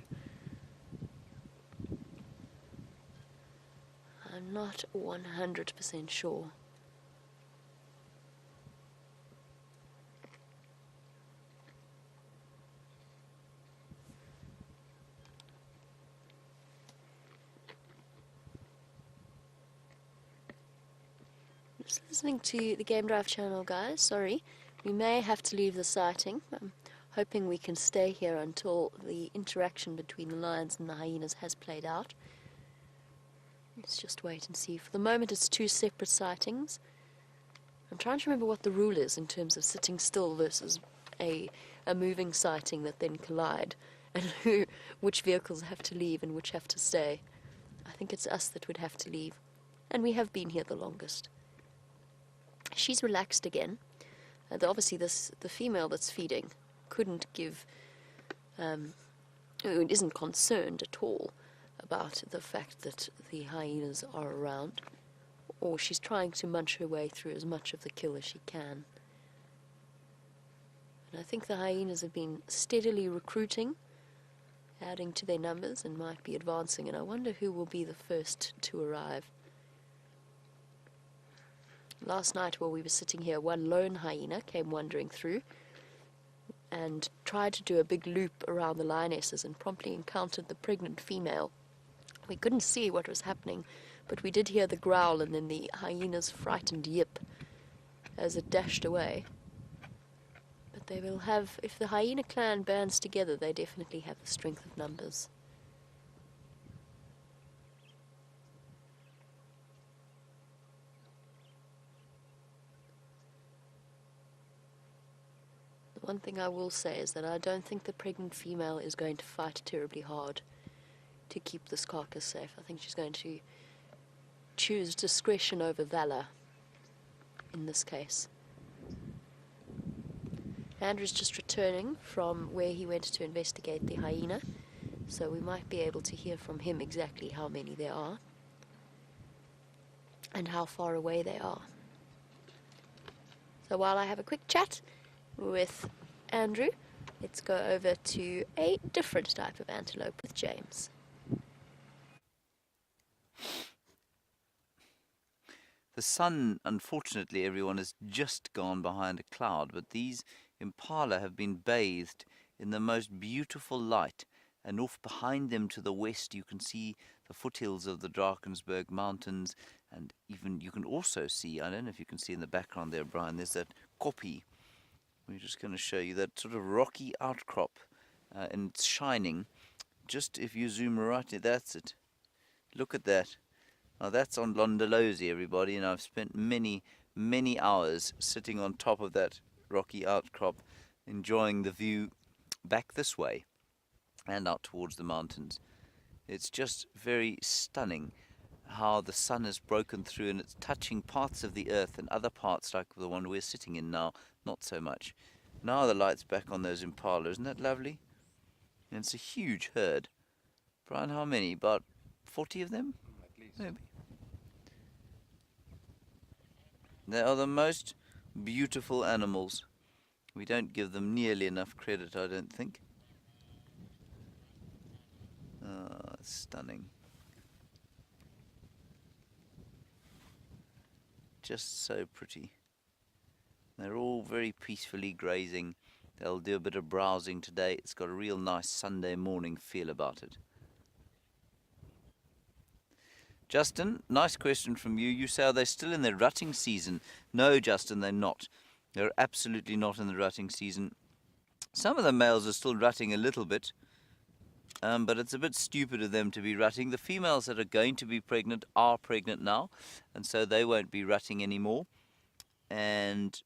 I'm not 100% sure. Just listening to the Game Drive channel, guys. Sorry, we may have to leave the sighting. I'm hoping we can stay here until the interaction between the lions and the hyenas has played out. Let's just wait and see. For the moment, it's two separate sightings. I'm trying to remember what the rule is in terms of sitting still versus a moving sighting that then collide, and which vehicles have to leave and which have to stay. I think it's us that would have to leave, and we have been here the longest. She's relaxed again. Obviously, the female that's feeding couldn't give, isn't concerned at all about the fact that the hyenas are around, or she's trying to munch her way through as much of the kill as she can. And I think the hyenas have been steadily recruiting, adding to their numbers, and might be advancing, and I wonder who will be the first to arrive. Last night while we were sitting here, one lone hyena came wandering through and tried to do a big loop around the lionesses and promptly encountered the pregnant female. We couldn't see what was happening, but we did hear the growl and then the hyena's frightened yip as it dashed away. But they will have, if the hyena clan bands together, they definitely have the strength of numbers. One thing I will say is that I don't think the pregnant female is going to fight terribly hard to keep this carcass safe. I think she's going to choose discretion over valor in this case. Andrew's just returning from where he went to investigate the hyena, so we might be able to hear from him exactly how many there are and how far away they are. So while I have a quick chat with Andrew, let's go over to a different type of antelope with James. The sun, unfortunately, everyone, has just gone behind a cloud, but these impala have been bathed in the most beautiful light, and off behind them to the west you can see the foothills of the Drakensberg Mountains, and even you can also see, I don't know if you can see in the background there, Brian, there's that kopje. We're just going to show you that sort of rocky outcrop, and it's shining. Just if you zoom right in, that's it. Look at that. Now that's on Londolozi, everybody, and I've spent many, many hours sitting on top of that rocky outcrop, enjoying the view back this way and out towards the mountains. It's just very stunning how the sun has broken through and it's touching parts of the earth, and other parts, like the one we're sitting in now, not so much. Now the light's back on those impala. Isn't that lovely? And it's a huge herd. Brian, how many? About 40 of them? At least. Maybe. They are the most beautiful animals. We don't give them nearly enough credit, I don't think. Ah, stunning. Just so pretty. They're all very peacefully grazing. They'll do a bit of browsing today. It's got a real nice Sunday morning feel about it. Justin, nice question from you. You say, are they still in their rutting season? No, Justin, they're not. They're absolutely not in the rutting season. Some of the males are still rutting a little bit, but it's a bit stupid of them to be rutting. The females that are going to be pregnant are pregnant now, and so they won't be rutting anymore. And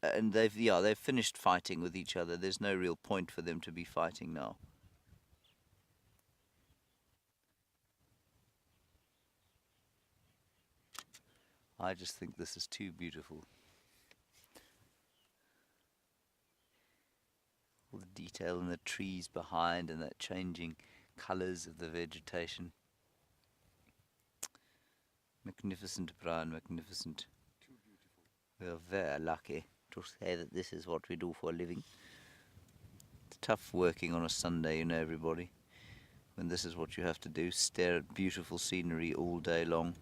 they've finished fighting with each other. There's no real point for them to be fighting now. I just think this is too beautiful. All the detail in the trees behind and that changing colours of the vegetation. Magnificent, Brian, magnificent. Too beautiful. We are very lucky to say that this is what we do for a living. It's tough working on a Sunday, you know, everybody. When this is what you have to do, stare at beautiful scenery all day long.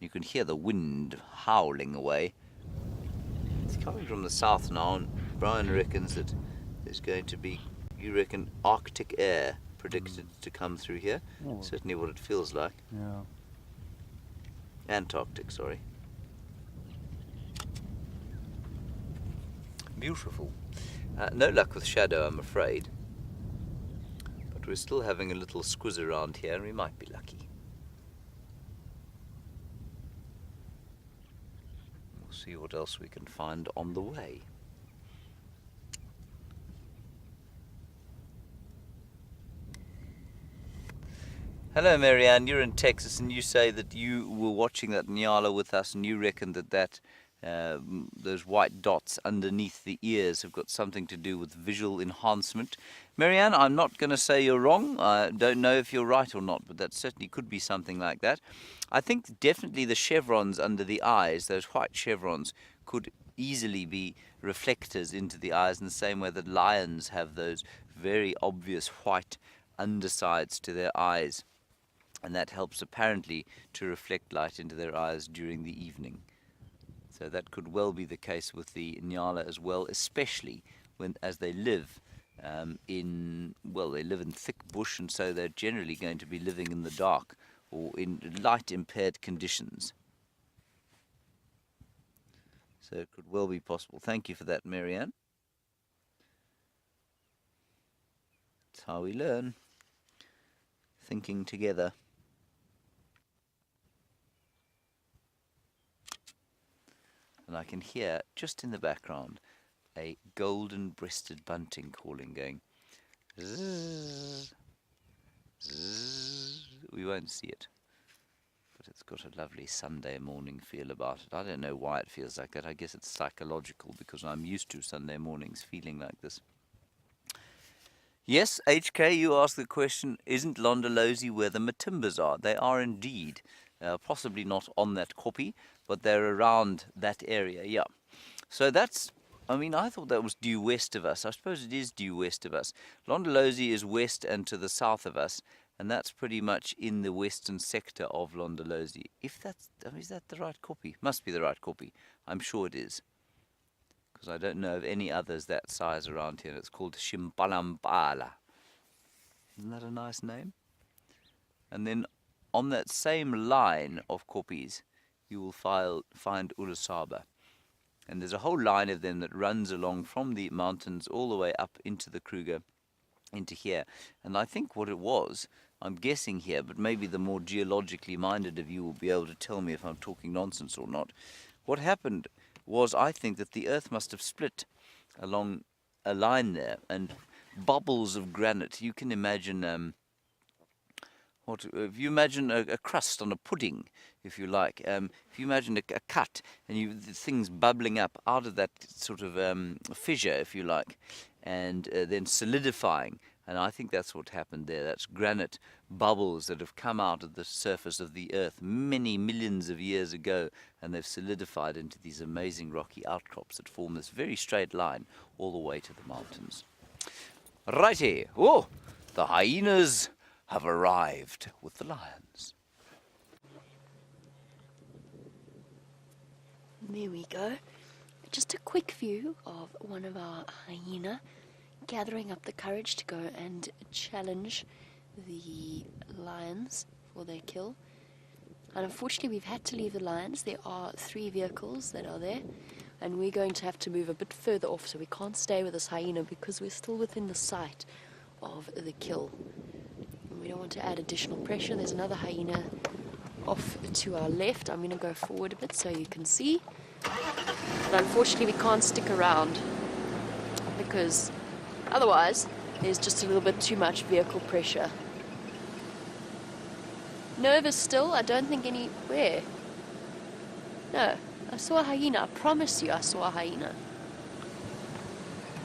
You can hear the wind howling away. It's coming from the south now, and Brian reckons that there's going to be, you reckon, Arctic air predicted to come through here. Oh. Certainly what it feels like. Yeah. Antarctic, sorry. Beautiful. No luck with shadow, I'm afraid. But we're still having a little squiz around here, and we might be lucky. We'll see what else we can find on the way. Hello, Marianne. You're in Texas, and you say that you were watching that nyala with us, and you reckon that those white dots underneath the ears have got something to do with visual enhancement. Marianne, I'm not going to say you're wrong. I don't know if you're right or not, but that certainly could be something like that. I think definitely the chevrons under the eyes, those white chevrons, could easily be reflectors into the eyes in the same way that lions have those very obvious white undersides to their eyes. And that helps apparently to reflect light into their eyes during the evening. So that could well be the case with the nyala as well, especially when as they live they live in thick bush, and so they're generally going to be living in the dark or in light impaired conditions. So it could well be possible. Thank you for that, Marianne. That's how we learn. Thinking together. And I can hear, just in the background, a golden-breasted bunting calling, going zzz, zzz. We won't see it, but it's got a lovely Sunday morning feel about it. I don't know why it feels like that. I guess it's psychological, because I'm used to Sunday mornings feeling like this. Yes, HK, you asked the question, isn't Londolozi where the Matimbas are? They are indeed. Possibly not on that copy, but they're around that area, yeah. So that's, I mean, I thought that was due west of us. I suppose it is due west of us. Londolozi is west and to the south of us, and that's pretty much in the western sector of Londolozi. If that's, I mean, is that the right copy? Must be the right copy. I'm sure it is, because I don't know of any others that size around here. It's called Shimpalambala. Isn't that a nice name? And then on that same line of koppies, you will find Ulusaba. And there's a whole line of them that runs along from the mountains all the way up into the Kruger, into here. And I think what it was, I'm guessing here, but maybe the more geologically minded of you will be able to tell me if I'm talking nonsense or not. What happened was, I think that the earth must have split along a line there, and bubbles of granite. You can imagine if you imagine a crust on a pudding, if you like, if you imagine a cut and the things bubbling up out of that sort of fissure, if you like, and then solidifying. And I think that's what happened there. That's granite bubbles that have come out of the surface of the earth many millions of years ago, and they've solidified into these amazing rocky outcrops that form this very straight line all the way to the mountains. Righty. Oh, the hyenas have arrived with the lions. There we go. Just a quick view of one of our hyena gathering up the courage to go and challenge the lions for their kill. And unfortunately we've had to leave the lions. There are 3 vehicles that are there, and we're going to have to move a bit further off, so we can't stay with this hyena because we're still within the sight of the kill. We don't want to add additional pressure. There's another hyena off to our left. I'm going to go forward a bit so you can see. But unfortunately we can't stick around because otherwise there's just a little bit too much vehicle pressure. Nervous still? I don't think any... Where? No, I saw a hyena. I promise you I saw a hyena.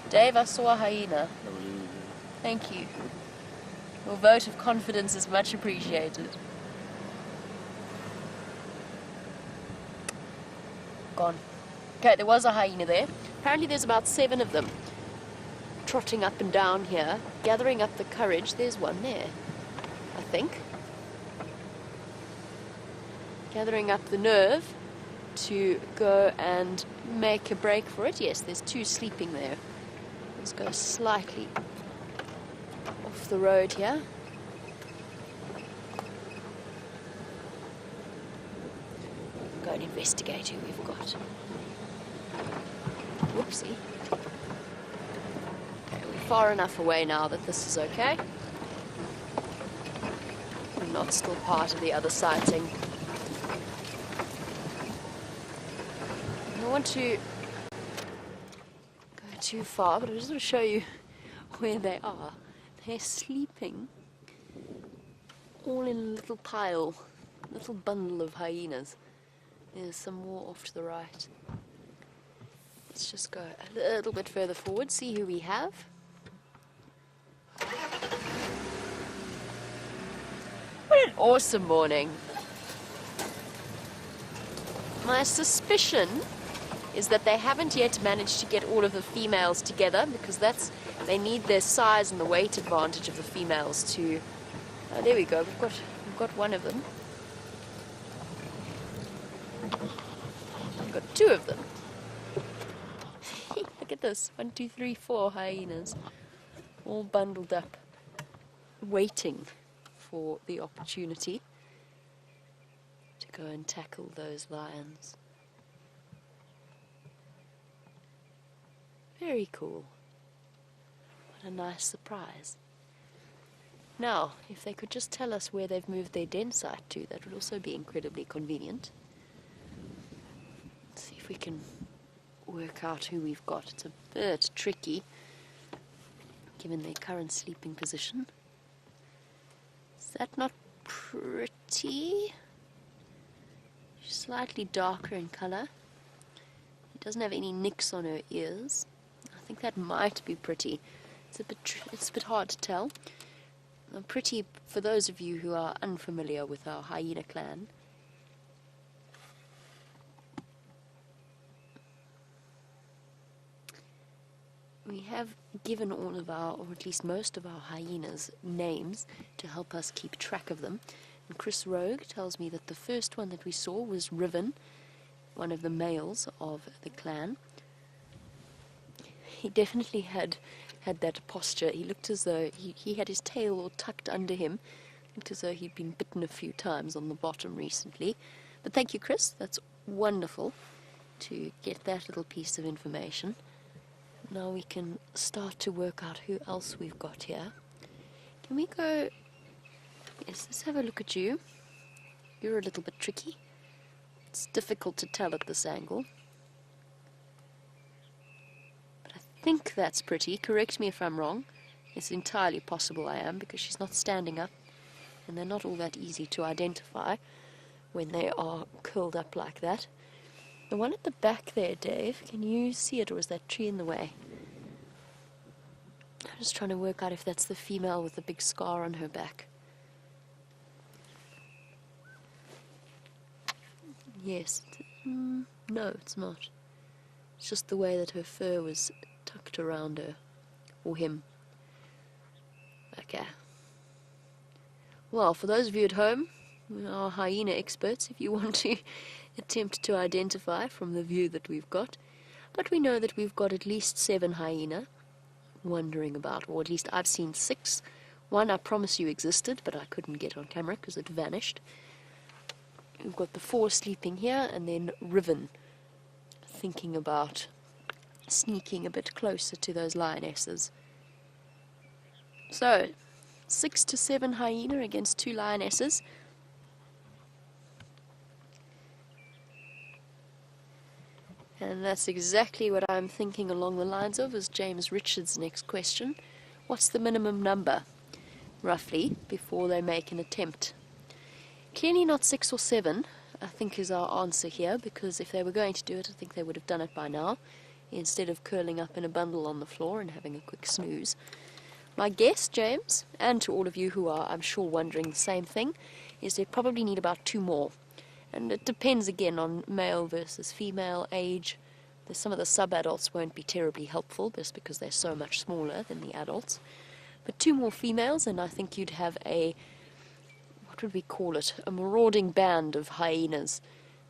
Dave, I saw a hyena. Thank you. Your vote of confidence is much appreciated. Gone. Okay, there was a hyena there. Apparently there's about 7 of them trotting up and down here, gathering up the courage. There's one there, I think. Gathering up the nerve to go and make a break for it. Yes, there's 2 sleeping there. Let's go slightly off the road here. Go and investigate who we've got. Whoopsie. Okay, we're far enough away now that this is okay. We're not still part of the other sighting. I don't want to go too far, but I just want to show you where they are. They're sleeping all in a little pile, a little bundle of hyenas. There's some more off to the right. Let's just go a little bit further forward, see who we have. What an awesome morning. My suspicion is that they haven't yet managed to get all of the females together, because they need their size and the weight advantage of the females to... Oh, there we go, we've got one of them. We've got 2 of them. Look at this, 1, 2, 3, 4 hyenas, all bundled up, waiting for the opportunity to go and tackle those lions. Very cool. What a nice surprise. Now, if they could just tell us where they've moved their den site to, that would also be incredibly convenient. Let's see if we can work out who we've got. It's a bit tricky, given their current sleeping position. Is that not pretty? She's slightly darker in colour. It doesn't have any nicks on her ears. I think that might be pretty. It's a bit hard to tell. Pretty, for those of you who are unfamiliar with our hyena clan, we have given all of our, or at least most of our hyenas, names to help us keep track of them. And Chris Rogue tells me that the first one that we saw was Riven, one of the males of the clan. He definitely had that posture. He looked as though he had his tail all tucked under him. Looked as though he'd been bitten a few times on the bottom recently. But thank you, Chris. That's wonderful to get that little piece of information. Now we can start to work out who else we've got here. Can we go... Yes, let's have a look at you. You're a little bit tricky. It's difficult to tell at this angle. I think that's pretty. Correct me if I'm wrong. It's entirely possible I am, because she's not standing up, and they're not all that easy to identify when they are curled up like that. The one at the back there, Dave, can you see it, or is that tree in the way? I'm just trying to work out if that's the female with the big scar on her back. Yes. No, it's not. It's just the way that her fur was tucked around her, or him. Okay. Well, for those of you at home, we are hyena experts if you want to attempt to identify from the view that we've got. But we know that we've got at least 7 hyena wandering about, or at least I've seen 6. One I promise you existed, but I couldn't get on camera because it vanished. We've got the 4 sleeping here, and then Riven thinking about sneaking a bit closer to those lionesses. So, 6 to 7 hyena against 2 lionesses. And that's exactly what I'm thinking along the lines of as James Richards' next question. What's the minimum number, roughly, before they make an attempt? Clearly not 6 or 7, I think is our answer here, because if they were going to do it, I think they would have done it by now, instead of curling up in a bundle on the floor and having a quick snooze. My guess, James, and to all of you who are, I'm sure, wondering the same thing, is they probably need about 2 more. And it depends again on male versus female age. Some of the sub-adults won't be terribly helpful just because they're so much smaller than the adults. But 2 more females, and I think you'd have a, what would we call it, a marauding band of hyenas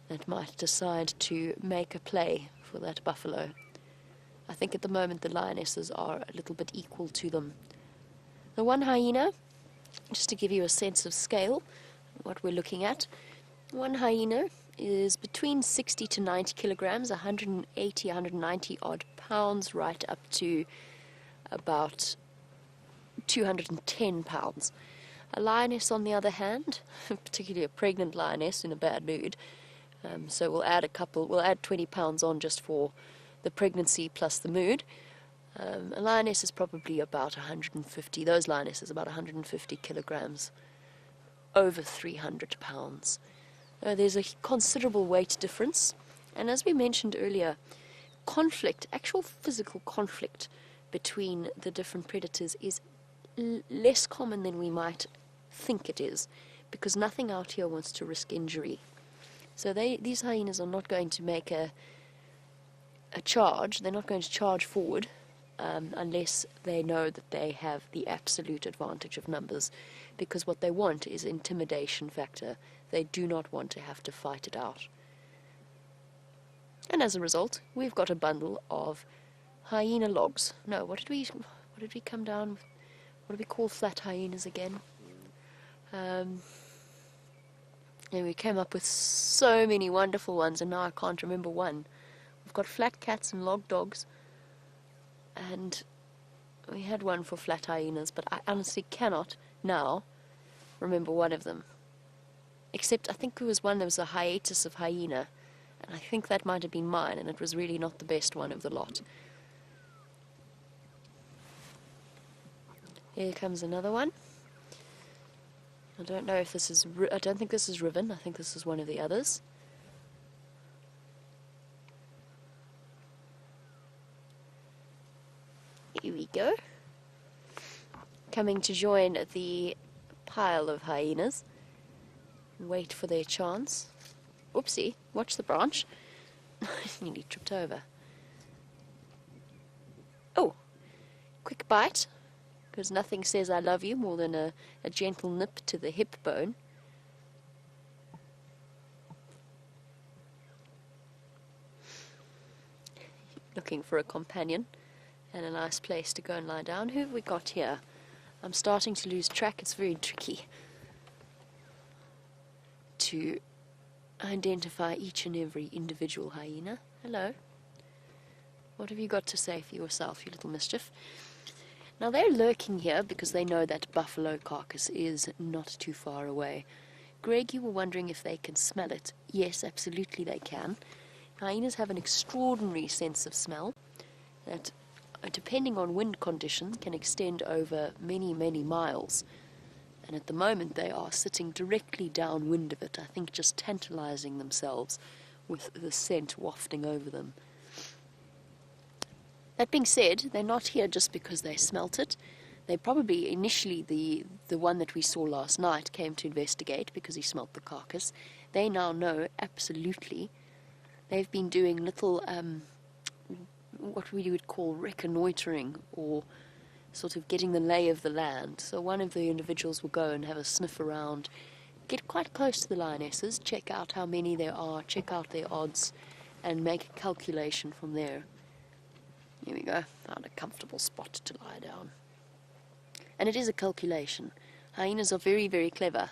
that might decide to make a play for that buffalo. I think at the moment the lionesses are a little bit equal to them. The one hyena, just to give you a sense of scale, what we're looking at, one hyena is between 60 to 90 kilograms, 180, 190 odd pounds, right up to about 210 pounds. A lioness, on the other hand, particularly a pregnant lioness in a bad mood, so we'll add 20 pounds on just for the pregnancy plus the mood. A lioness is probably about 150, those lionesses about 150 kilograms, over 300 pounds. There's a considerable weight difference, and as we mentioned earlier, conflict, actual physical conflict between the different predators is less common than we might think it is, because nothing out here wants to risk injury. So these hyenas are not going to make a charge, they're not going to charge forward unless they know that they have the absolute advantage of numbers, because what they want is intimidation factor. They do not want to have to fight it out. And as a result, we've got a bundle of hyena logs. No, what did we come down with? What do we call flat hyenas again? And we came up with so many wonderful ones, and now I can't remember one. We've got flat cats and log dogs, and we had one for flat hyenas, but I honestly cannot now remember one of them. Except I think there was one that was a hiatus of hyena, and I think that might have been mine, and it was really not the best one of the lot. Here comes another one. I don't know if this is, I don't think this is Riven, I think this is one of the others. Here we go. Coming to join the pile of hyenas. Wait for their chance. Oopsie, watch the branch. I nearly tripped over. Oh, quick bite, because nothing says I love you more than a gentle nip to the hip bone. Looking for a companion and a nice place to go and lie down. Who have we got here? I'm starting to lose track. It's very tricky to identify each and every individual hyena. Hello. What have you got to say for yourself, you little mischief? Now they're lurking here because they know that buffalo carcass is not too far away. Greg, you were wondering if they can smell it. Yes, absolutely they can. Hyenas have an extraordinary sense of smell that, depending on wind condition, can extend over many, many miles. And at the moment they are sitting directly downwind of it, I think just tantalizing themselves with the scent wafting over them. That being said, they're not here just because they smelt it. They probably, initially, the one that we saw last night came to investigate because he smelt the carcass. They now know, absolutely. They've been doing little, what we would call reconnoitering, or sort of getting the lay of the land. So one of the individuals will go and have a sniff around, get quite close to the lionesses, check out how many there are, check out their odds, and make a calculation from there. Here we go, found a comfortable spot to lie down. And it is a calculation. Hyenas are very, very clever.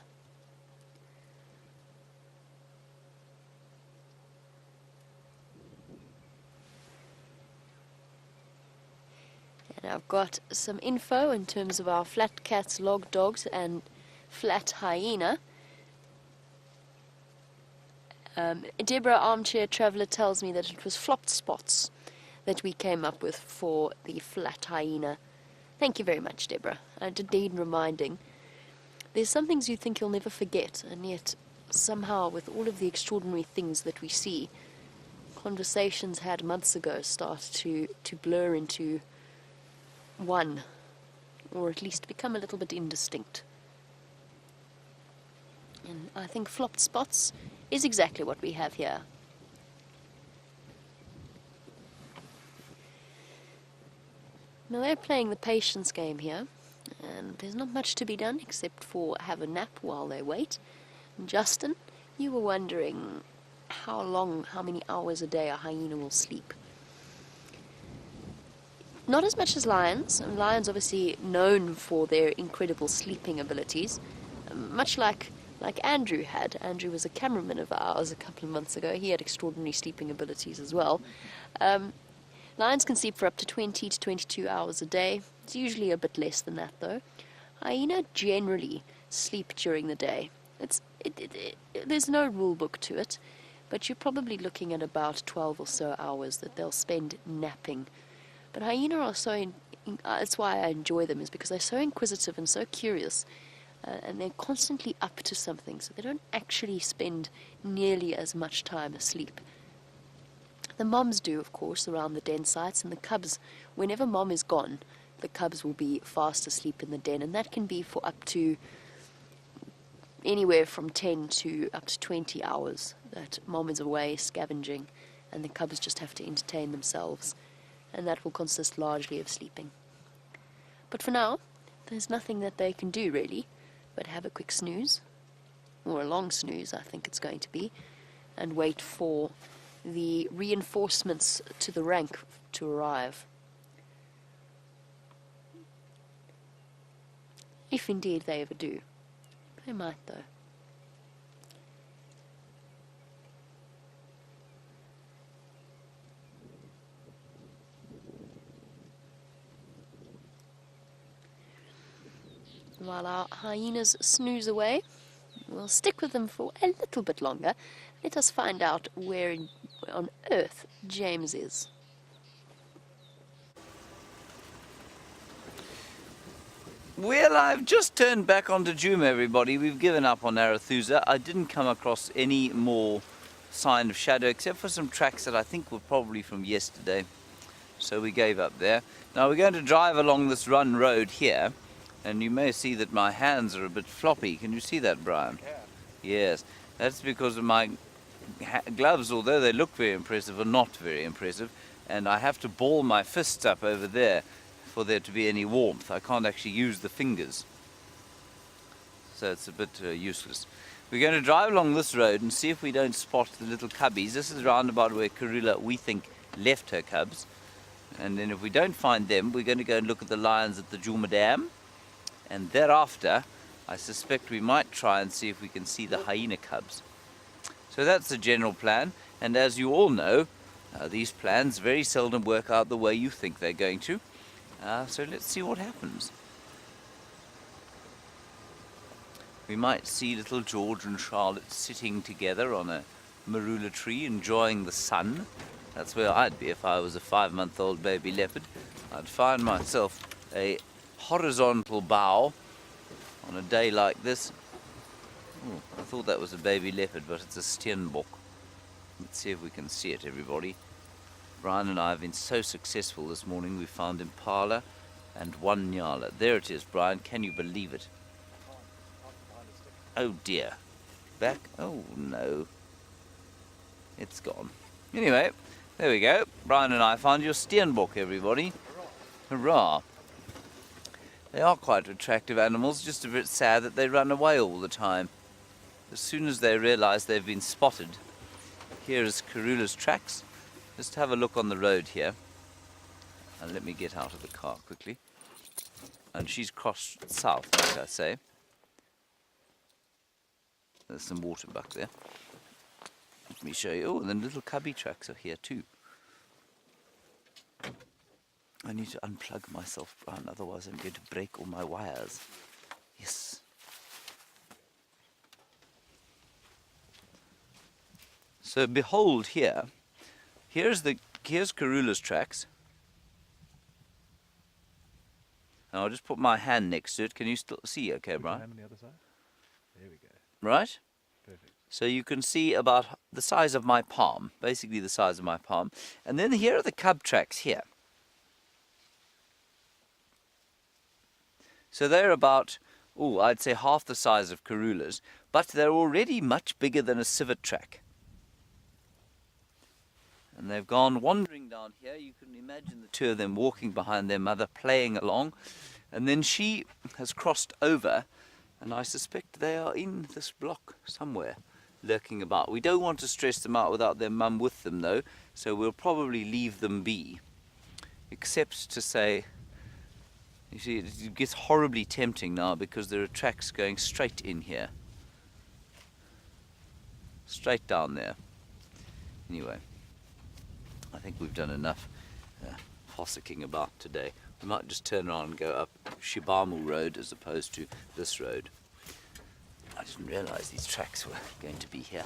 And I've got some info in terms of our flat cats, log dogs, and flat hyena. Deborah, Armchair Traveller, tells me that it was flopped spots that we came up with for the flat hyena. Thank you very much, Deborah. And indeed reminding. There's some things you think you'll never forget, and yet somehow, with all of the extraordinary things that we see, conversations had months ago start to blur into one, or at least become a little bit indistinct. And I think flopped spots is exactly what we have here. Now they're playing the patience game here, and there's not much to be done except for have a nap while they wait. And Justin, you were wondering how many hours a day a hyena will sleep. Not as much as lions. Lions obviously known for their incredible sleeping abilities, much like Andrew had. Andrew was a cameraman of ours a couple of months ago. He had extraordinary sleeping abilities as well. Lions can sleep for up to 20 to 22 hours a day. It's usually a bit less than that, though. Hyena generally sleep during the day. There's no rule book to it, but you're probably looking at about 12 or so hours that they'll spend napping. But hyena are that's why I enjoy them, is because they're so inquisitive and so curious, and they're constantly up to something, so they don't actually spend nearly as much time asleep. The moms do, of course, around the den sites, and the cubs, whenever mom is gone, the cubs will be fast asleep in the den, and that can be for up to anywhere from 10 to up to 20 hours that mom is away scavenging, and the cubs just have to entertain themselves, and that will consist largely of sleeping. But for now, there's nothing that they can do really but have a quick snooze, or a long snooze I think it's going to be, and wait for the reinforcements to the rank to arrive. If indeed they ever do. They might, though. While our hyenas snooze away, we'll stick with them for a little bit longer. Let us find out where on earth James is. Well, I've just turned back onto Djuma, everybody. We've given up on Arathusa. I didn't come across any more sign of shadow, except for some tracks that I think were probably from yesterday. So we gave up there. Now we're going to drive along this run road here, and you may see that my hands are a bit floppy. Can you see that, Brian? Yeah. Yes, that's because of my gloves, although they look very impressive, are not very impressive, and I have to ball my fists up over there for there to be any warmth. I can't actually use the fingers, so it's a bit useless. We're going to drive along this road and see if we don't spot the little cubbies. This is round about where Karula, we think, left her cubs, and then if we don't find them, we're going to go and look at the lions at the Djuma Dam, and thereafter I suspect we might try and see if we can see the hyena cubs. So that's the general plan, and as you all know, these plans very seldom work out the way you think they're going to. So let's see what happens. We might see little George and Charlotte sitting together on a marula tree enjoying the sun. That's where I'd be if I was a 5-month-old baby leopard. I'd find myself a horizontal bough on a day like this. Oh, I thought that was a baby leopard, but it's a steenbok. Let's see if we can see it, everybody. Brian and I have been so successful this morning. We found impala and one nyala. There it is, Brian. Can you believe it? Oh dear. Back? Oh no. It's gone. Anyway, there we go. Brian and I found your steenbok, everybody. Hurrah. They are quite attractive animals, just a bit sad that they run away all the time. As soon as they realize they've been spotted, here is Karula's tracks. Just have a look on the road here. And let me get out of the car quickly. And she's crossed south, like I say. There's some water back there. Let me show you. Oh, and the little cubby tracks are here too. I need to unplug myself, Brian, otherwise I'm going to break all my wires. Yes. So behold here. Here's Karula's tracks. And I'll just put my hand next to it. Can you still see okay, Brian? Hand on the other side. There we go. Right? Perfect. So you can see about the size of my palm, basically the size of my palm. And then here are the cub tracks here. So they're about, I'd say half the size of Karula's, but they're already much bigger than a civet track. And they've gone wandering down here. You can imagine the two of them walking behind their mother, playing along. And then she has crossed over, and I suspect they are in this block somewhere, lurking about. We don't want to stress them out without their mum with them, though, so we'll probably leave them be. Except to say, you see, it gets horribly tempting now because there are tracks going straight in here. Straight down there. Anyway, I think we've done enough fossicking about today. We might just turn around and go up Shibamu Road as opposed to this road. I didn't realize these tracks were going to be here.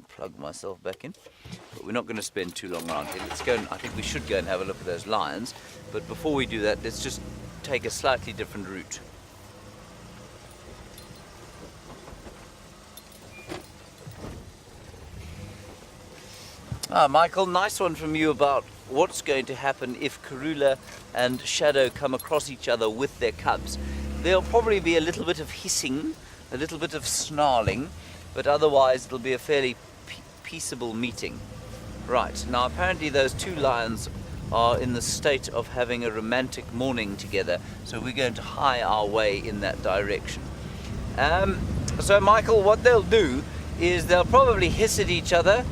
Plug myself back in. But we're not going to spend too long around here. Let's go and, I think we should go and have a look at those lions. But before we do that, let's just take a slightly different route. Michael, nice one from you about what's going to happen if Karula and Shadow come across each other with their cubs. There'll probably be a little bit of hissing, a little bit of snarling, but otherwise it'll be a fairly peaceable meeting. Right, now apparently those two lions are in the state of having a romantic morning together, so we're going to hie our way in that direction. So Michael, what they'll do is they'll probably hiss at each other,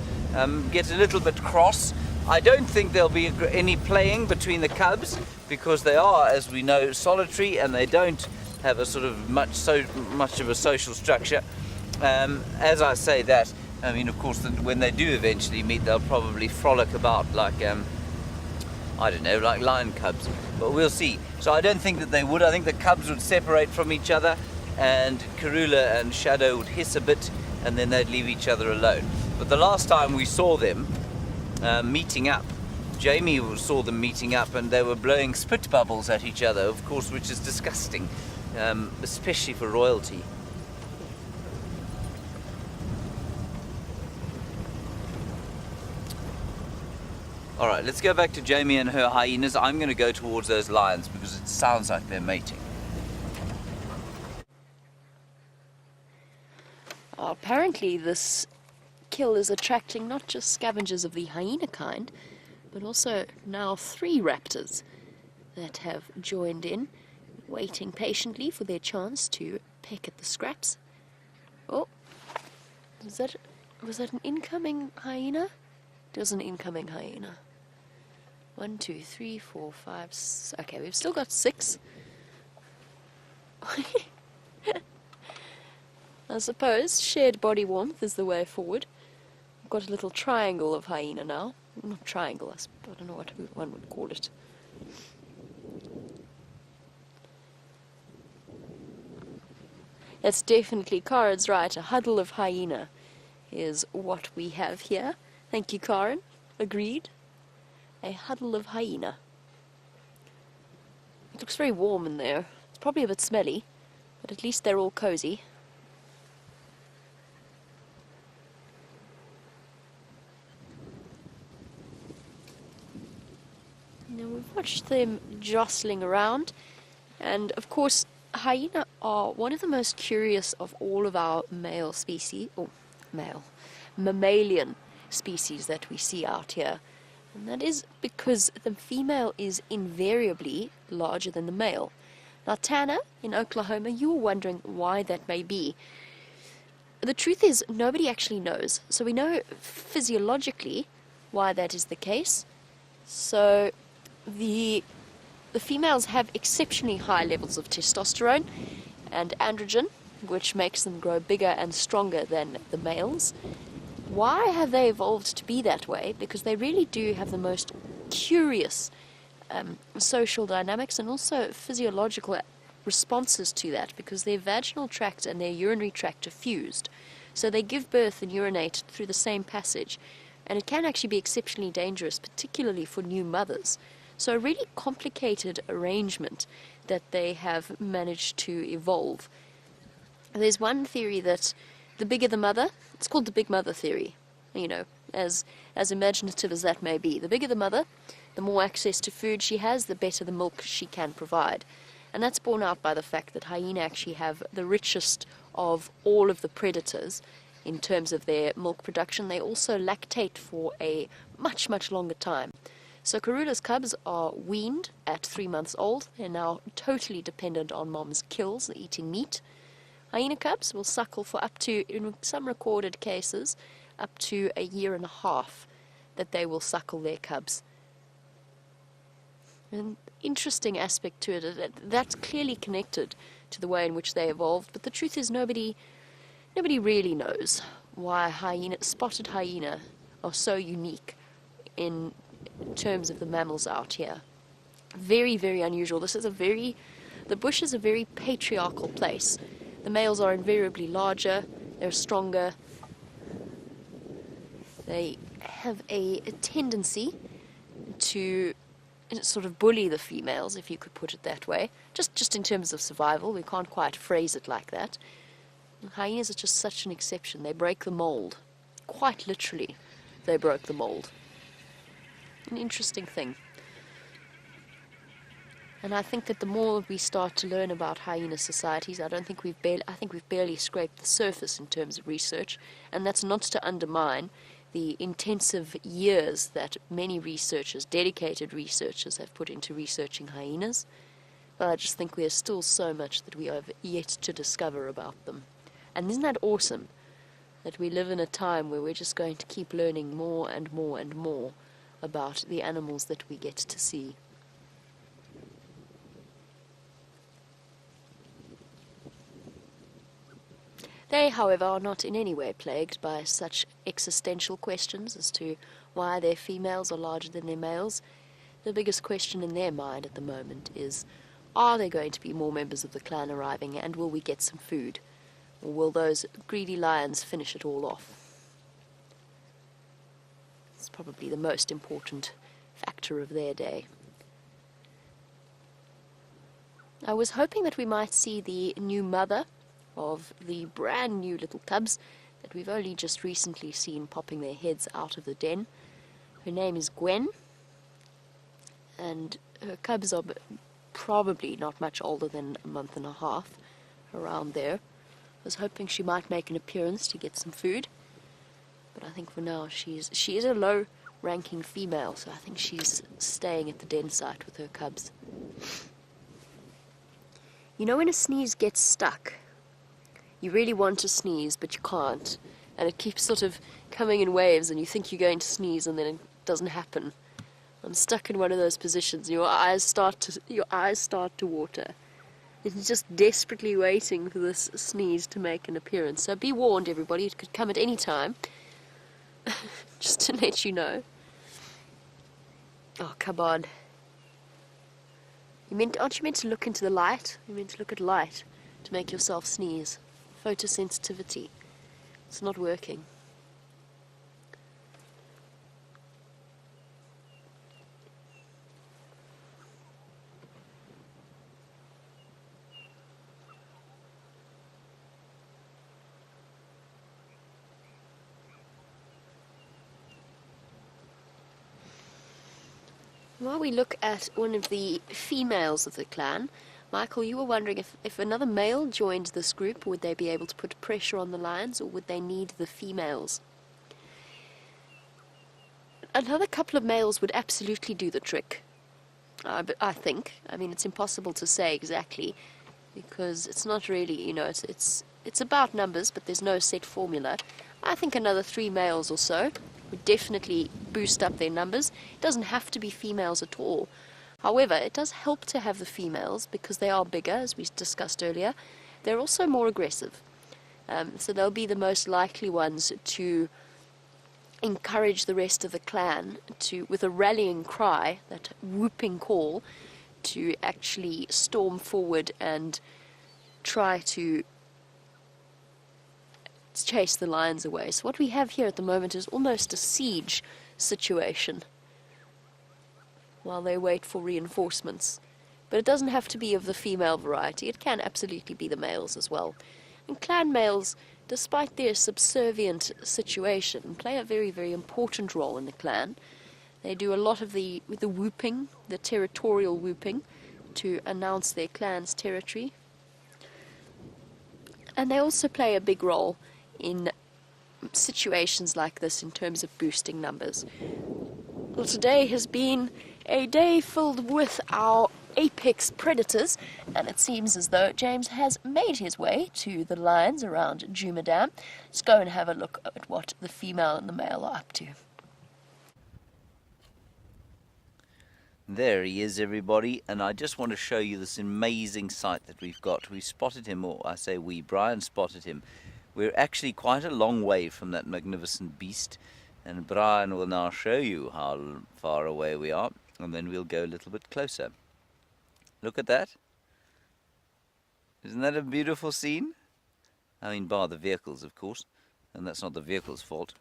get a little bit cross. I don't think there'll be any playing between the cubs because they are, as we know, solitary and they don't have a sort of much of a social structure. As I say that, I mean, of course, when they do eventually meet, they'll probably frolic about like, I don't know, like lion cubs. But we'll see. So I don't think that they would. I think the cubs would separate from each other and Karula and Shadow would hiss a bit and then they'd leave each other alone. But the last time we saw them meeting up, Jamie saw them meeting up and they were blowing spit bubbles at each other, of course, which is disgusting, especially for royalty. Alright, let's go back to Jamie and her hyenas. I'm going to go towards those lions because it sounds like they're mating. Apparently this kill is attracting not just scavengers of the hyena kind, but also now 3 raptors that have joined in, waiting patiently for their chance to peck at the scraps. Oh, was that an incoming hyena? It was an incoming hyena. 1, 2, 3, 4, 5, 6. Okay, we've still got 6. I suppose shared body warmth is the way forward. We've got a little triangle of hyena now. Not triangle, I don't know what one would call it. That's definitely, Karen's right, a huddle of hyena is what we have here. Thank you, Karen. Agreed. A huddle of hyena. It looks very warm in there. It's probably a bit smelly, but at least they're all cozy. Now we've watched them jostling around, and of course hyena are one of the most curious of all of our male species, or mammalian species that we see out here. And that is because the female is invariably larger than the male. Now Tanner, in Oklahoma, you were wondering why that may be. The truth is, nobody actually knows. So we know physiologically why that is the case. So the females have exceptionally high levels of testosterone and androgen, which makes them grow bigger and stronger than the males. Why have they evolved to be that way? Because they really do have the most curious social dynamics and also physiological responses to that, because their vaginal tract and their urinary tract are fused. So they give birth and urinate through the same passage. And it can actually be exceptionally dangerous, particularly for new mothers. So a really complicated arrangement that they have managed to evolve. There's one theory that the bigger the mother, it's called the big mother theory, you know, as imaginative as that may be. The bigger the mother, the more access to food she has, the better the milk she can provide. And that's borne out by the fact that hyena actually have the richest of all of the predators in terms of their milk production. They also lactate for a much, much longer time. So Karula's cubs are weaned at 3 months old. They're now totally dependent on mom's kills, eating meat. Hyena cubs will suckle for up to, in some recorded cases, up to a year and a half that they will suckle their cubs. An interesting aspect to it, that's clearly connected to the way in which they evolved, but the truth is nobody really knows why spotted hyena are so unique in terms of the mammals out here. Very, very unusual. The bush is a very patriarchal place. The males are invariably larger, they're stronger, they have a tendency to sort of bully the females, if you could put it that way, just in terms of survival. We can't quite phrase it like that. Hyenas are just such an exception. They break the mold. Quite literally, they broke the mold. An interesting thing. And I think that the more we start to learn about hyena societies, I think we've barely scraped the surface in terms of research, and that's not to undermine the intensive years that many researchers, dedicated researchers, have put into researching hyenas. But I just think there's still so much that we have yet to discover about them. And isn't that awesome? That we live in a time where we're just going to keep learning more and more and more about the animals that we get to see. They, however, are not in any way plagued by such existential questions as to why their females are larger than their males. The biggest question in their mind at the moment is, are there going to be more members of the clan arriving, and will we get some food? Or will those greedy lions finish it all off? It's probably the most important factor of their day. I was hoping that we might see the new mother of the brand new little cubs that we've only just recently seen popping their heads out of the den. Her name is Gwen, and her cubs are probably not much older than a month and a half, around there. I was hoping she might make an appearance to get some food, but I think for now she is a low-ranking female, so I think she's staying at the den site with her cubs. You know when a sneeze gets stuck? You really want to sneeze, but you can't. And it keeps sort of coming in waves, and you think you're going to sneeze, and then it doesn't happen. I'm stuck in one of those positions. Your eyes start to water. You're just desperately waiting for this sneeze to make an appearance. So be warned, everybody. It could come at any time. Just to let you know. Oh, come on. Aren't you meant to look into the light? You're meant to look at light to make yourself sneeze. Photosensitivity. It's not working. While we look at one of the females of the clan, Michael, you were wondering if another male joined this group, would they be able to put pressure on the lions, or would they need the females? Another couple of males would absolutely do the trick, I think. I mean, it's impossible to say exactly, because it's not really, it's about numbers, but there's no set formula. I think another 3 males or so would definitely boost up their numbers. It doesn't have to be females at all. However, it does help to have the females because they are bigger, as we discussed earlier. They're also more aggressive. So they'll be the most likely ones to encourage the rest of the clan to, with a rallying cry, that whooping call, to actually storm forward and try to chase the lions away. So what we have here at the moment is almost a siege situation while they wait for reinforcements. But it doesn't have to be of the female variety. It can absolutely be the males as well. And clan males, despite their subservient situation, play a very, very important role in the clan. They do a lot of the whooping, the territorial whooping, to announce their clan's territory. And they also play a big role in situations like this in terms of boosting numbers. Well, today has been a day filled with our apex predators, and it seems as though James has made his way to the lions around Djuma Dam. Let's go and have a look at what the female and the male are up to. There he is, everybody, and I just want to show you this amazing sight that we've got. We spotted him, or I say we, Brian spotted him. We're actually quite a long way from that magnificent beast, and Brian will now show you how far away we are, and then we'll go a little bit closer. Look at that. Isn't that a beautiful scene? I mean, bar the vehicles, of course, and that's not the vehicle's fault.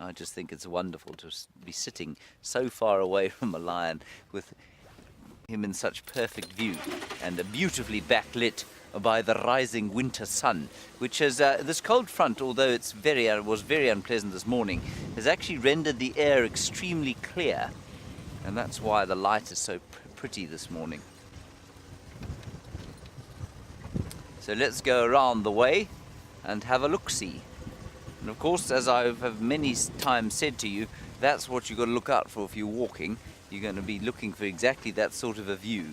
I just think it's wonderful to be sitting so far away from a lion with him in such perfect view and beautifully backlit by the rising winter sun, which has this cold front, although it's was very unpleasant this morning, has actually rendered the air extremely clear, and that's why the light is so pretty this morning. So let's go around the way and have a look-see. And of course, as I have many times said to you, that's what you've got to look out for if you're walking. You're going to be looking for exactly that sort of a view.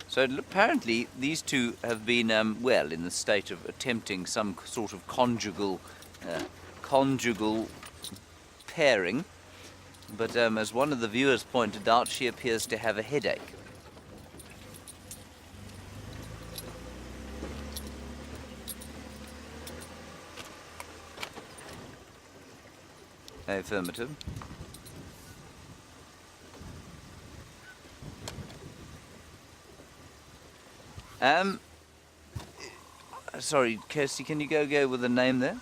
So apparently these two have been, well, in the state of attempting some sort of conjugal pairing. But as one of the viewers pointed out, she appears to have a headache. Affirmative. Sorry, Kirsty, can you go with the name there?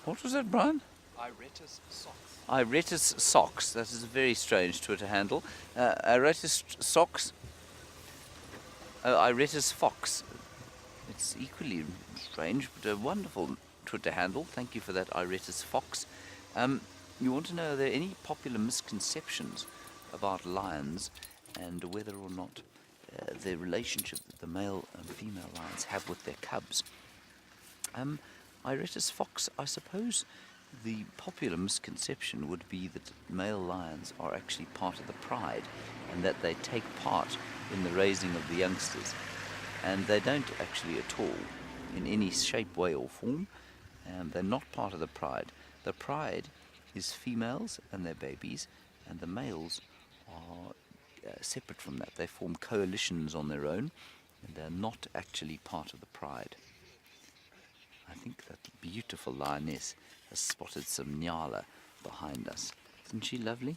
What was that, Brian? Iretus socks. Iretus socks. That is a very strange Twitter handle. Iretus socks. Oh, Iretus fox. It's equally strange, but a wonderful Twitter handle. Thank you for that, Iretus fox. You want to know, are there any popular misconceptions about lions and whether or not the relationship that the male and female lions have with their cubs? Iretus fox, I suppose the popular misconception would be that male lions are actually part of the pride and that they take part in the raising of the youngsters. And they don't actually at all, in any shape, way or form. They're not part of the pride. The pride is females and their babies, and the males are separate from that. They form coalitions on their own, and they're not actually part of the pride. I think that beautiful lioness has spotted some nyala behind us. Isn't she lovely?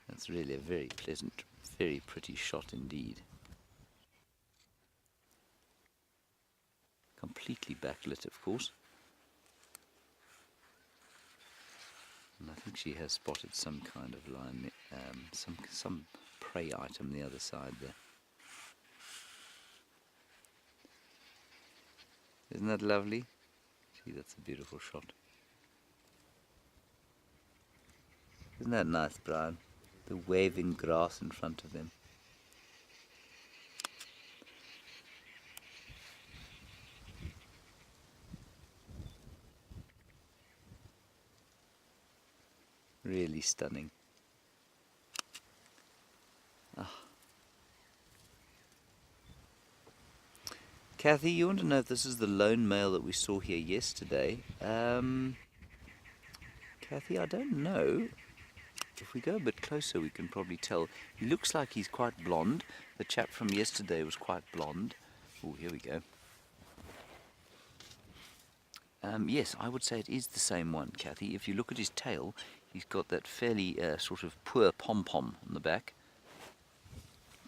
That's really a very pleasant, very pretty shot indeed. Completely backlit, of course. And I think she has spotted some kind of lion, some prey item the other side there. Isn't that lovely? See, that's a beautiful shot. Isn't that nice, Brian? The waving grass in front of them. Really stunning. Kathy, you want to know if this is the lone male that we saw here yesterday? Kathy, I don't know. If we go a bit closer, we can probably tell. He looks like he's quite blonde. The chap from yesterday was quite blonde. Oh, here we go. Yes, I would say it is the same one, Kathy. If you look at his tail, he's got that fairly sort of poor pom-pom on the back.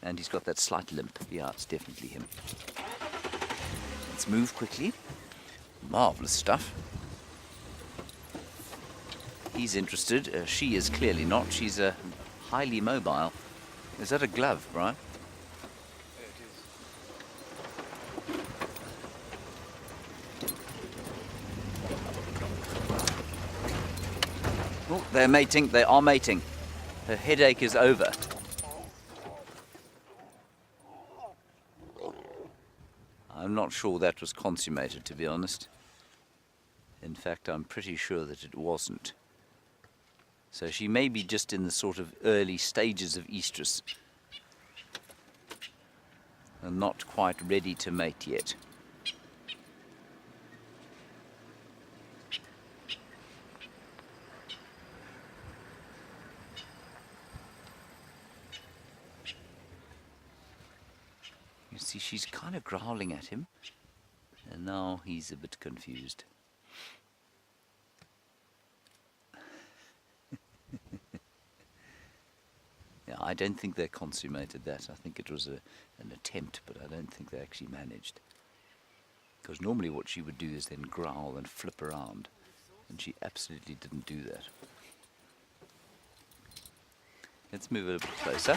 And he's got that slight limp. Yeah, it's definitely him. Let's move quickly. Marvellous stuff. He's interested. She is clearly not. She's highly mobile. Is that a glove, Brian? It is. Oh, they're mating. They are mating. Her headache is over. I'm not sure that was consummated, to be honest. In fact, I'm pretty sure that it wasn't. So she may be just in the sort of early stages of estrus and not quite ready to mate yet. You see, she's kind of growling at him, and now he's a bit confused. Yeah, I don't think they consummated that. I think it was an attempt, but I don't think they actually managed. Because normally what she would do is then growl and flip around, and she absolutely didn't do that. Let's move a bit closer.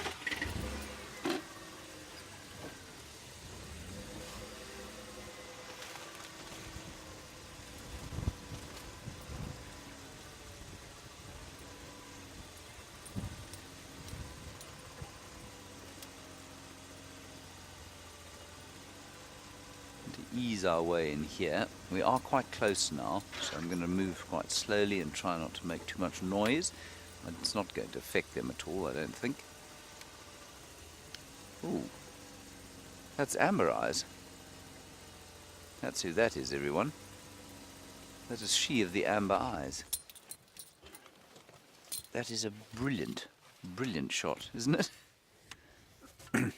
Ease our way in here. We are quite close now, so I'm going to move quite slowly and try not to make too much noise. It's not going to affect them at all, I don't think. Ooh, that's Amber Eyes. That's who that is, everyone. That is she of the amber eyes. That is a brilliant, brilliant shot, isn't it? Now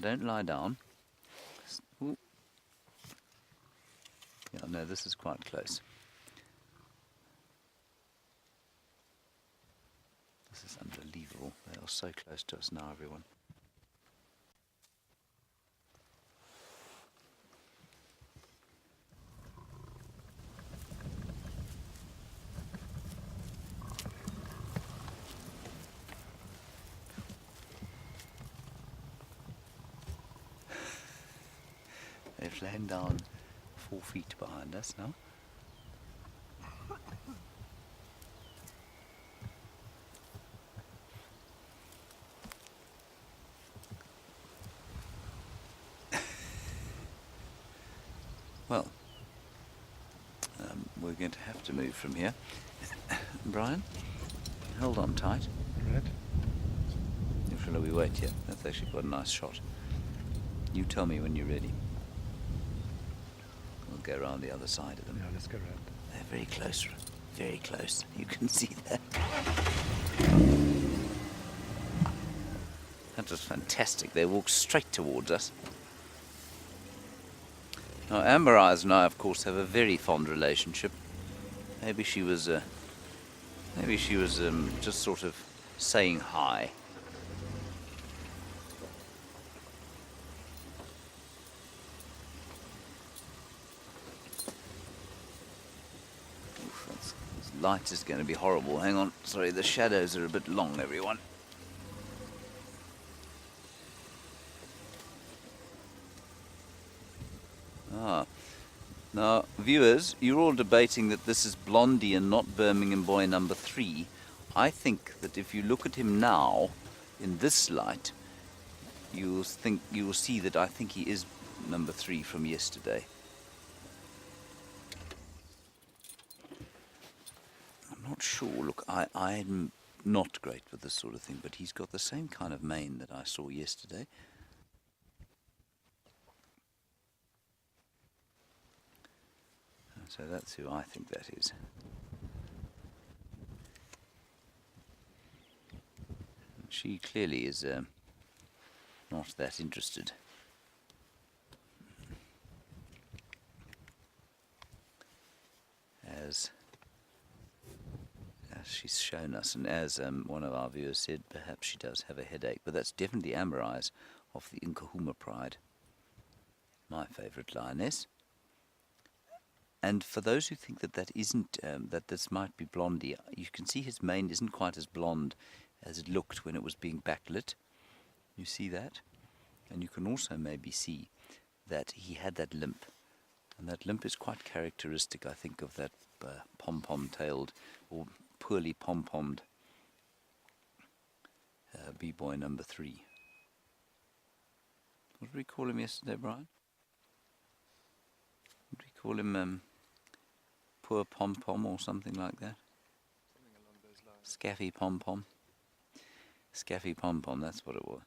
don't lie down. Ooh. Yeah, no, this is quite close. This is unbelievable. They are so close to us now, everyone. They've lain down 4 feet behind us now. Well, we're going to have to move from here. Brian, hold on tight. Right. Or shall we wait here? That's actually quite a nice shot. You tell me when you're ready. We'll go around the other side of them. Yeah, let's go around. They're very close, very close. You can see that. That was fantastic. They walked straight towards us. Now, Amber Eyes and I, of course, have a very fond relationship. Maybe she was just sort of saying hi. This light is going to be horrible. Hang on. Sorry, the shadows are a bit long, everyone. Now, viewers, you're all debating that this is Blondie and not Birmingham Boy number 3. I think that if you look at him now, in this light, you will see that I think he is number 3 from yesterday. I'm not sure. Look, I'm not great with this sort of thing, but he's got the same kind of mane that I saw yesterday. So that's who I think that is. And she clearly is not that interested. As she's shown us, and as one of our viewers said, perhaps she does have a headache, but that's definitely Amber Eyes of the Nkahuma Pride. My favourite lioness. And for those who think that that isn't, that this might be blondie, you can see his mane isn't quite as blonde as it looked when it was being backlit. You see that? And you can also maybe see that he had that limp. And that limp is quite characteristic, I think, of that pom-pom-tailed or poorly pom-pommed B-boy number 3. What did we call him yesterday, Brian? What did we call him? Poor pom-pom or something like that? Something along those lines. Scaffy pom-pom. Scaffy pom-pom, that's what it was.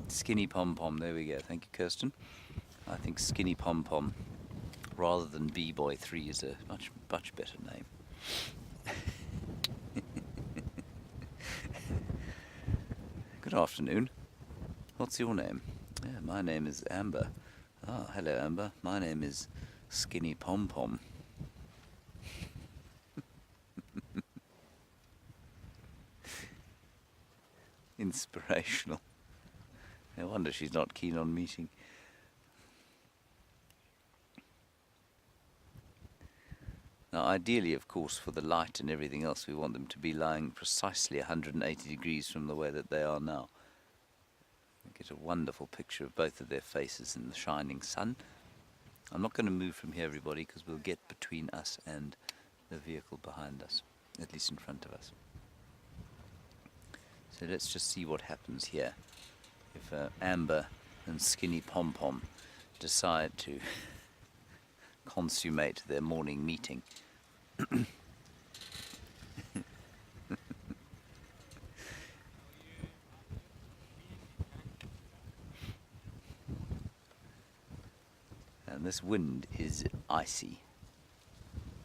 Skinny pom-pom, there we go. Thank you, Kirsten. I think Skinny pom-pom, rather than B-boy 3, is a much better name. Good afternoon. What's your name? Yeah, my name is Amber. Ah, hello, Amber. My name is Skinny Pom-Pom. Inspirational. No wonder she's not keen on meeting. Now, ideally, of course, for the light and everything else, we want them to be lying precisely 180 degrees from the way that they are now. We get a wonderful picture of both of their faces in the shining sun. I'm not going to move from here, everybody, because we'll get between us and the vehicle behind us, at least in front of us. So let's just see what happens here. If Amber and Skinny Pom-Pom decide to consummate their morning meeting. And this wind is icy.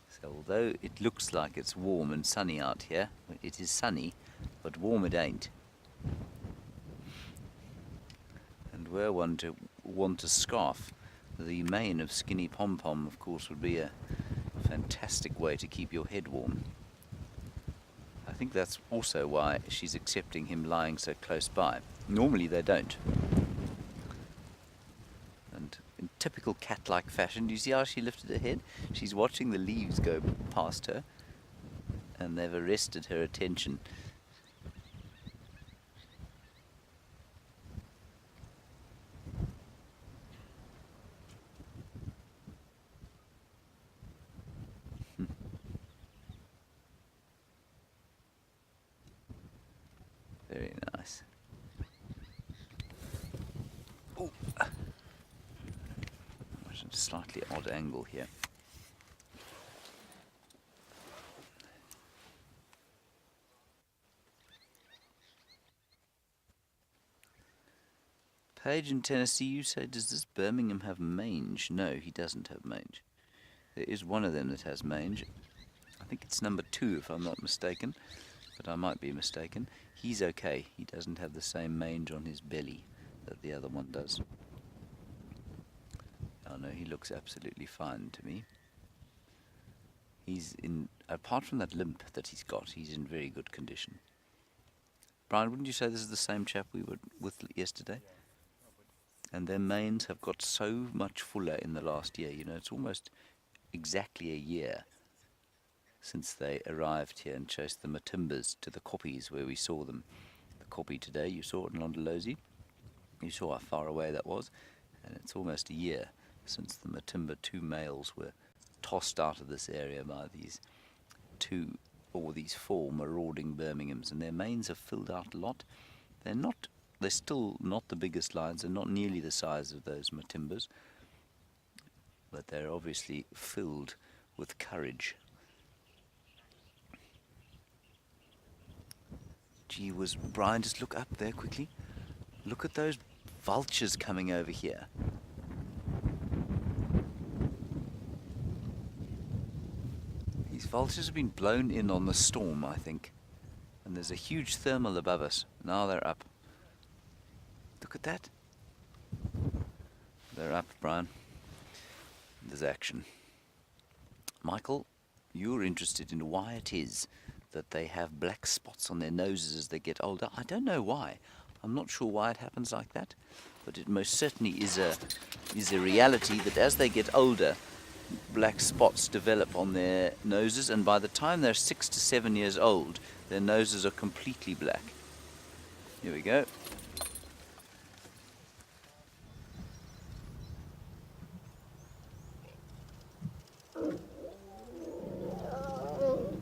So although it looks like it's warm and sunny out here, it is sunny, but warm it ain't. And were one to want a scarf, the mane of Skinny Pom-Pom, of course, would be a fantastic way to keep your head warm. I think that's also why she's accepting him lying so close by. Normally they don't. And in typical cat-like fashion, do you see how she lifted her head? She's watching the leaves go past her, and they've arrested her attention. Very nice. Oh, at a slightly odd angle here. Paige in Tennessee, you say, does this Birmingham have mange? No, he doesn't have mange. There is one of them that has mange. I think it's number 2, if I'm not mistaken, but I might be mistaken. He's okay. He doesn't have the same mange on his belly that the other one does. Oh no, he looks absolutely fine to me. He's in, apart from that limp that he's got, he's in very good condition. Brian, wouldn't you say this is the same chap we were with yesterday? And their manes have got so much fuller in the last year. You know, it's almost exactly a year since they arrived here and chased the Matimbas to the koppies where we saw them. The koppie today, you saw it in Londolozi. You saw how far away that was. And it's almost a year since the Matimba 2 males were tossed out of this area by these 2 or these 4 marauding Birminghams. And their manes have filled out a lot. They're still not the biggest lions. They're not nearly the size of those Matimbas. But they're obviously filled with courage. Gee whiz, Brian, just look up there quickly. Look at those vultures coming over here. These vultures have been blown in on the storm, I think. And there's a huge thermal above us. Now they're up. Look at that. They're up, Brian. There's action. Michael, you're interested in why it is that they have black spots on their noses as they get older. I don't know why. I'm not sure why it happens like that. but it most certainly is a reality that as they get older, black spots develop on their noses, and by the time they're 6 to 7 years old, their noses are completely black. Here we go.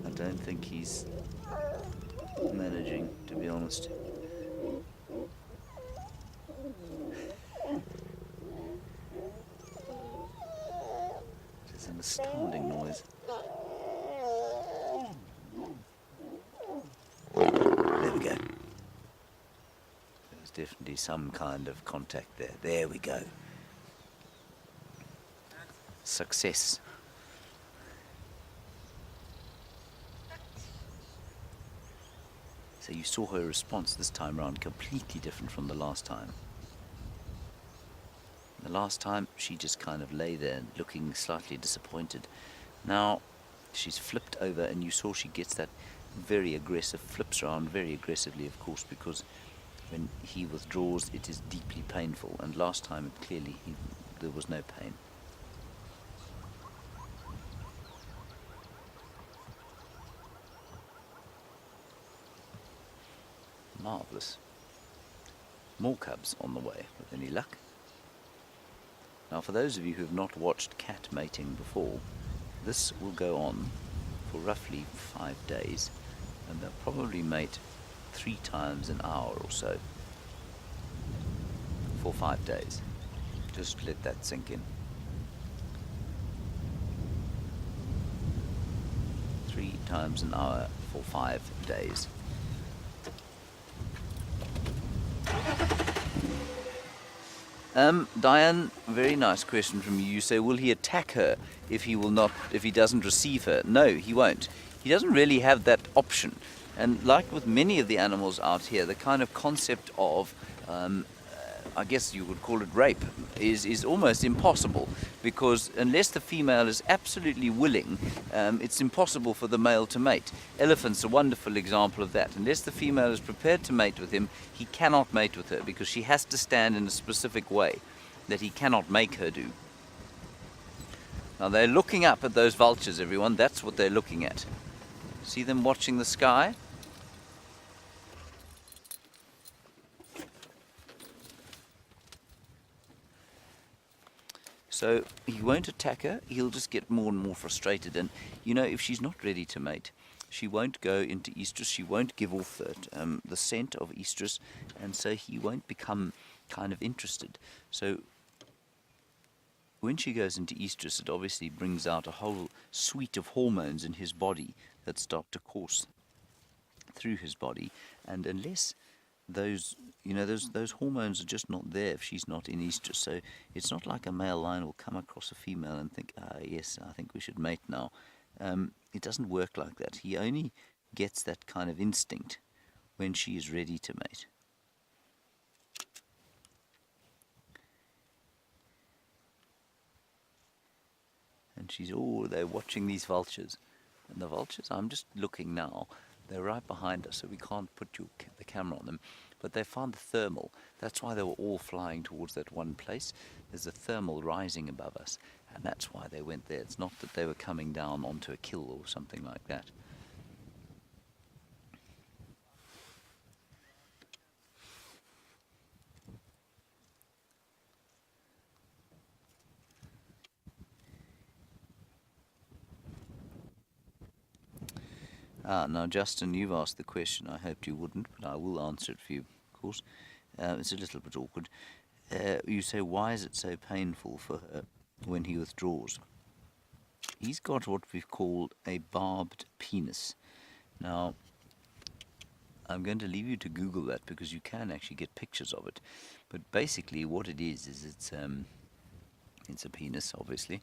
I don't think he's managing, to be honest. It's an astounding noise. There we go. There's definitely some kind of contact there. There we go. Success. So you saw her response this time round completely different from the last time. The last time she just kind of lay there looking slightly disappointed. Now she's flipped over, and you saw she gets that very aggressive, flips around very aggressively, of course, because when he withdraws it is deeply painful, and last time clearly there was no pain. Marvellous. More cubs on the way, with any luck. Now, for those of you who have not watched cat mating before, this will go on for roughly 5 days, and they'll probably mate 3 times an hour or so for 5 days. Just let that sink in. 3 times an hour for 5 days. Diane, very nice question from you. You say, will he attack her if he doesn't receive her? No, he won't. He doesn't really have that option. And like with many of the animals out here, the kind of concept of, I guess you would call it rape, is almost impossible, because unless the female is absolutely willing, it's impossible for the male to mate. Elephant's a wonderful example of that. Unless the female is prepared to mate with him, he cannot mate with her, because she has to stand in a specific way that he cannot make her do. Now they're looking up at those vultures, everyone. That's what they're looking at. See them watching the sky? So he won't attack her, he'll just get more and more frustrated. And, you know, if she's not ready to mate, she won't go into estrus, she won't give off the scent of estrus, and so he won't become kind of interested. So when she goes into estrus, it obviously brings out a whole suite of hormones in his body that start to course through his body. And unless those hormones are just not there if she's not in estrus. So it's not like a male lion will come across a female and think, yes, I think we should mate now. It doesn't work like that. He only gets that kind of instinct when she is ready to mate. And they're watching these vultures. And the vultures, I'm just looking now, they're right behind us, so we can't put the camera on them. But they found the thermal. That's why they were all flying towards that one place. There's a thermal rising above us, and that's why they went there. It's not that they were coming down onto a kill or something like that. Now, Justin, you've asked the question. I hoped you wouldn't, but I will answer it for you, of course. It's a little bit awkward. You say, why is it so painful for her when he withdraws? He's got what we've called a barbed penis. Now, I'm going to leave you to Google that, because you can actually get pictures of it. But basically what it is it's a penis, obviously,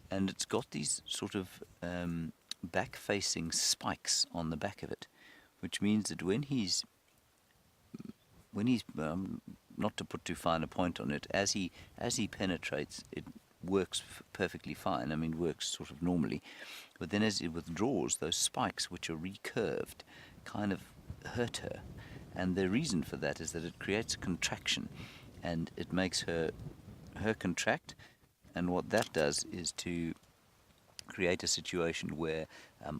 and it's got these sort of back-facing spikes on the back of it, which means that when he's not to put too fine a point on it, as he penetrates, it works perfectly fine. I mean, works sort of normally, but then as it withdraws, those spikes, which are recurved, kind of hurt her, and the reason for that is that it creates a contraction, and it makes her contract, and what that does is to create a situation where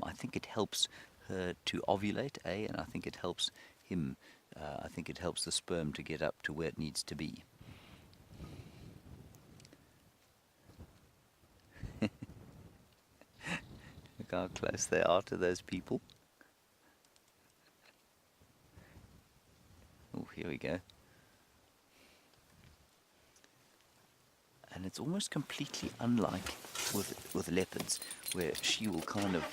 I think it helps her to ovulate, and I think it helps him. I think it helps the sperm to get up to where it needs to be. Look how close they are to those people. Oh, here we go. And it's almost completely unlike with leopards, where she will kind of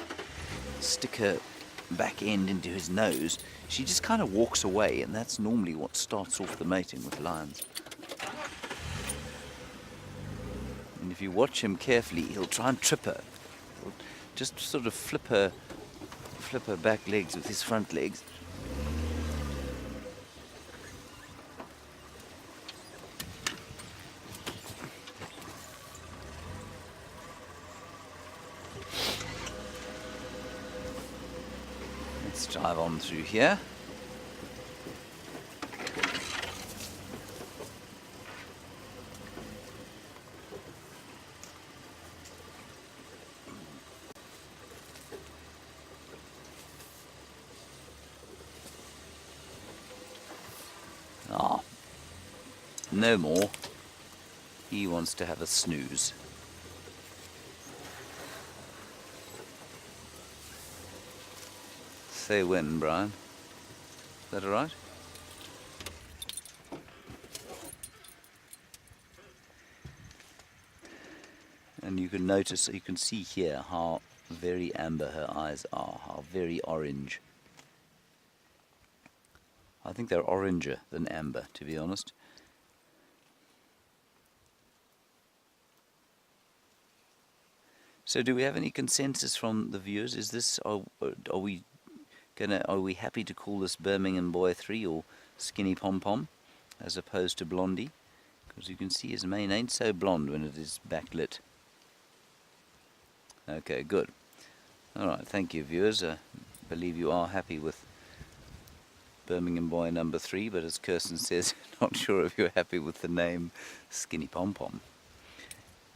stick her back end into his nose. She just kind of walks away, and that's normally what starts off the mating with lions. And if you watch him carefully, he'll try and trip her. He'll just sort of flip her back legs with his front legs. Let's drive on through here. Ah, no more. He wants to have a snooze. Say when, Brian. Is that all right? And you can notice, you can see here how very amber her eyes are, how very orange. I think they're oranger than amber, to be honest. So do we have any consensus from the viewers? Is this, are we happy to call this Birmingham Boy 3 or Skinny Pom Pom as opposed to Blondie? Because you can see his mane ain't so blonde when it is backlit. Okay, good. Alright, thank you viewers. I believe you are happy with Birmingham Boy number 3, but as Kirsten says, not sure if you're happy with the name Skinny Pom Pom.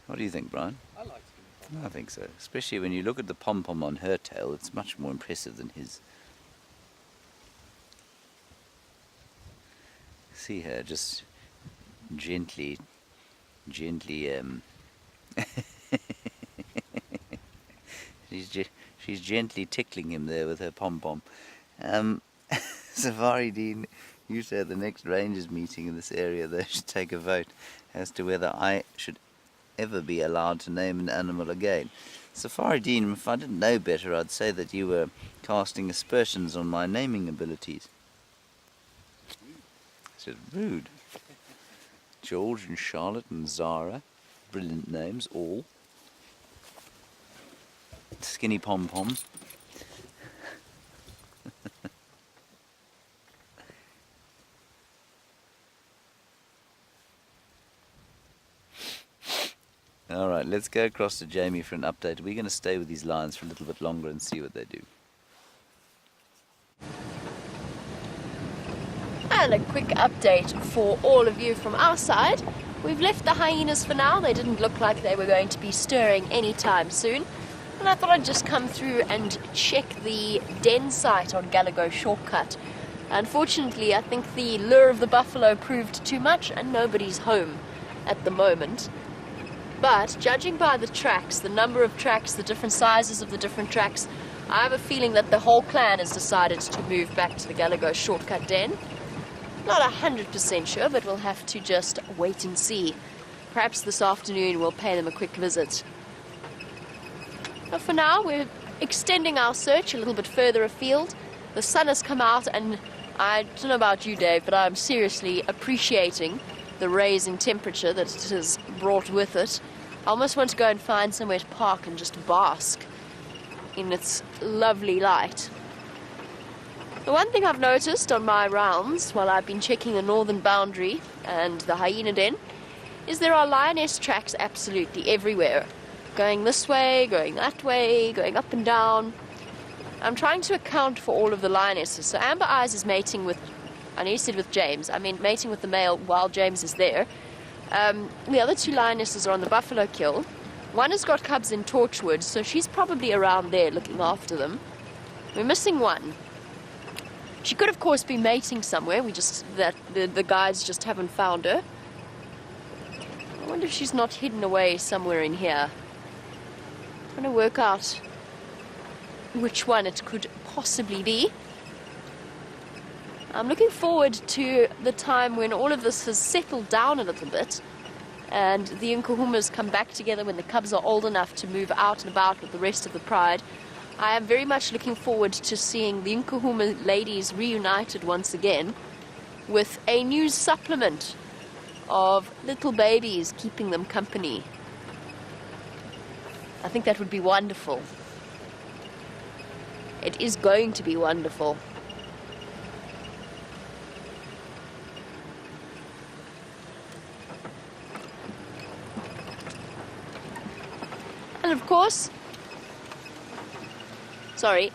What do you think, Brian? I like Skinny Pom. I think so. Especially when you look at the pom-pom on her tail, it's much more impressive than his. See her just gently she's gently tickling him there with her pom-pom. Safari Dean, you say at the next rangers meeting in this area they should take a vote as to whether I should ever be allowed to name an animal again. Safari Dean, if I didn't know better, I'd say that you were casting aspersions on my naming abilities. I said, rude. George and Charlotte and Zara, brilliant names, all. Skinny Pom Pom. Alright, let's go across to Jamie for an update. We're going to stay with these lions for a little bit longer and see what they do. And a quick update for all of you from our side. We've left the hyenas for now. They didn't look like they were going to be stirring anytime soon. And I thought I'd just come through and check the den site on Gallagher Shortcut. Unfortunately, I think the lure of the buffalo proved too much and nobody's home at the moment. But judging by the tracks, the number of tracks, the different sizes of the different tracks, I have a feeling that the whole clan has decided to move back to the Gallagher Shortcut den. Not 100% sure, but we'll have to just wait and see. Perhaps this afternoon we'll pay them a quick visit. But for now, we're extending our search a little bit further afield. The sun has come out, and I don't know about you, Dave, but I'm seriously appreciating the raise in temperature that it has brought with it. I almost want to go and find somewhere to park and just bask in its lovely light. The one thing I've noticed on my rounds while I've been checking the northern boundary and the hyena den is there are lioness tracks absolutely everywhere. Going this way, going that way, going up and down. I'm trying to account for all of the lionesses. So Amber Eyes is mating with I know you said with James. I mean, mating with the male while James is there. The other two lionesses are on the buffalo kill. One has got cubs in Torchwood, so she's probably around there looking after them. We're missing one. She could, of course, be mating somewhere. The guides just haven't found her. I wonder if she's not hidden away somewhere in here. Trying to work out which one it could possibly be. I'm looking forward to the time when all of this has settled down a little bit and the Nkuhumas come back together when the cubs are old enough to move out and about with the rest of the pride. I am very much looking forward to seeing the Nkuhuma ladies reunited once again with a new supplement of little babies keeping them company. I think that would be wonderful. It is going to be wonderful. And of course, sorry,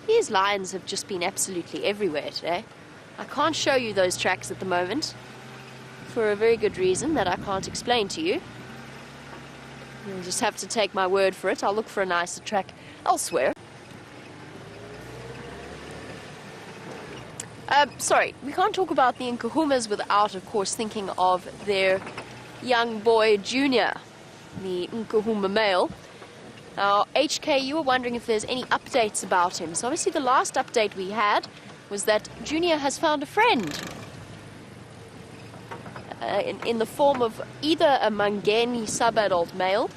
these lions have just been absolutely everywhere today. I can't show you those tracks at the moment for a very good reason that I can't explain to you. You'll just have to take my word for it. I'll look for a nicer track elsewhere. Sorry, we can't talk about the Nkuhumas without, of course, thinking of their young boy, Junior, the Nkuhuma male. Now, HK, you were wondering if there's any updates about him. So obviously the last update we had was that Junior has found a friend. In the form of either a Mangeni sub-adult male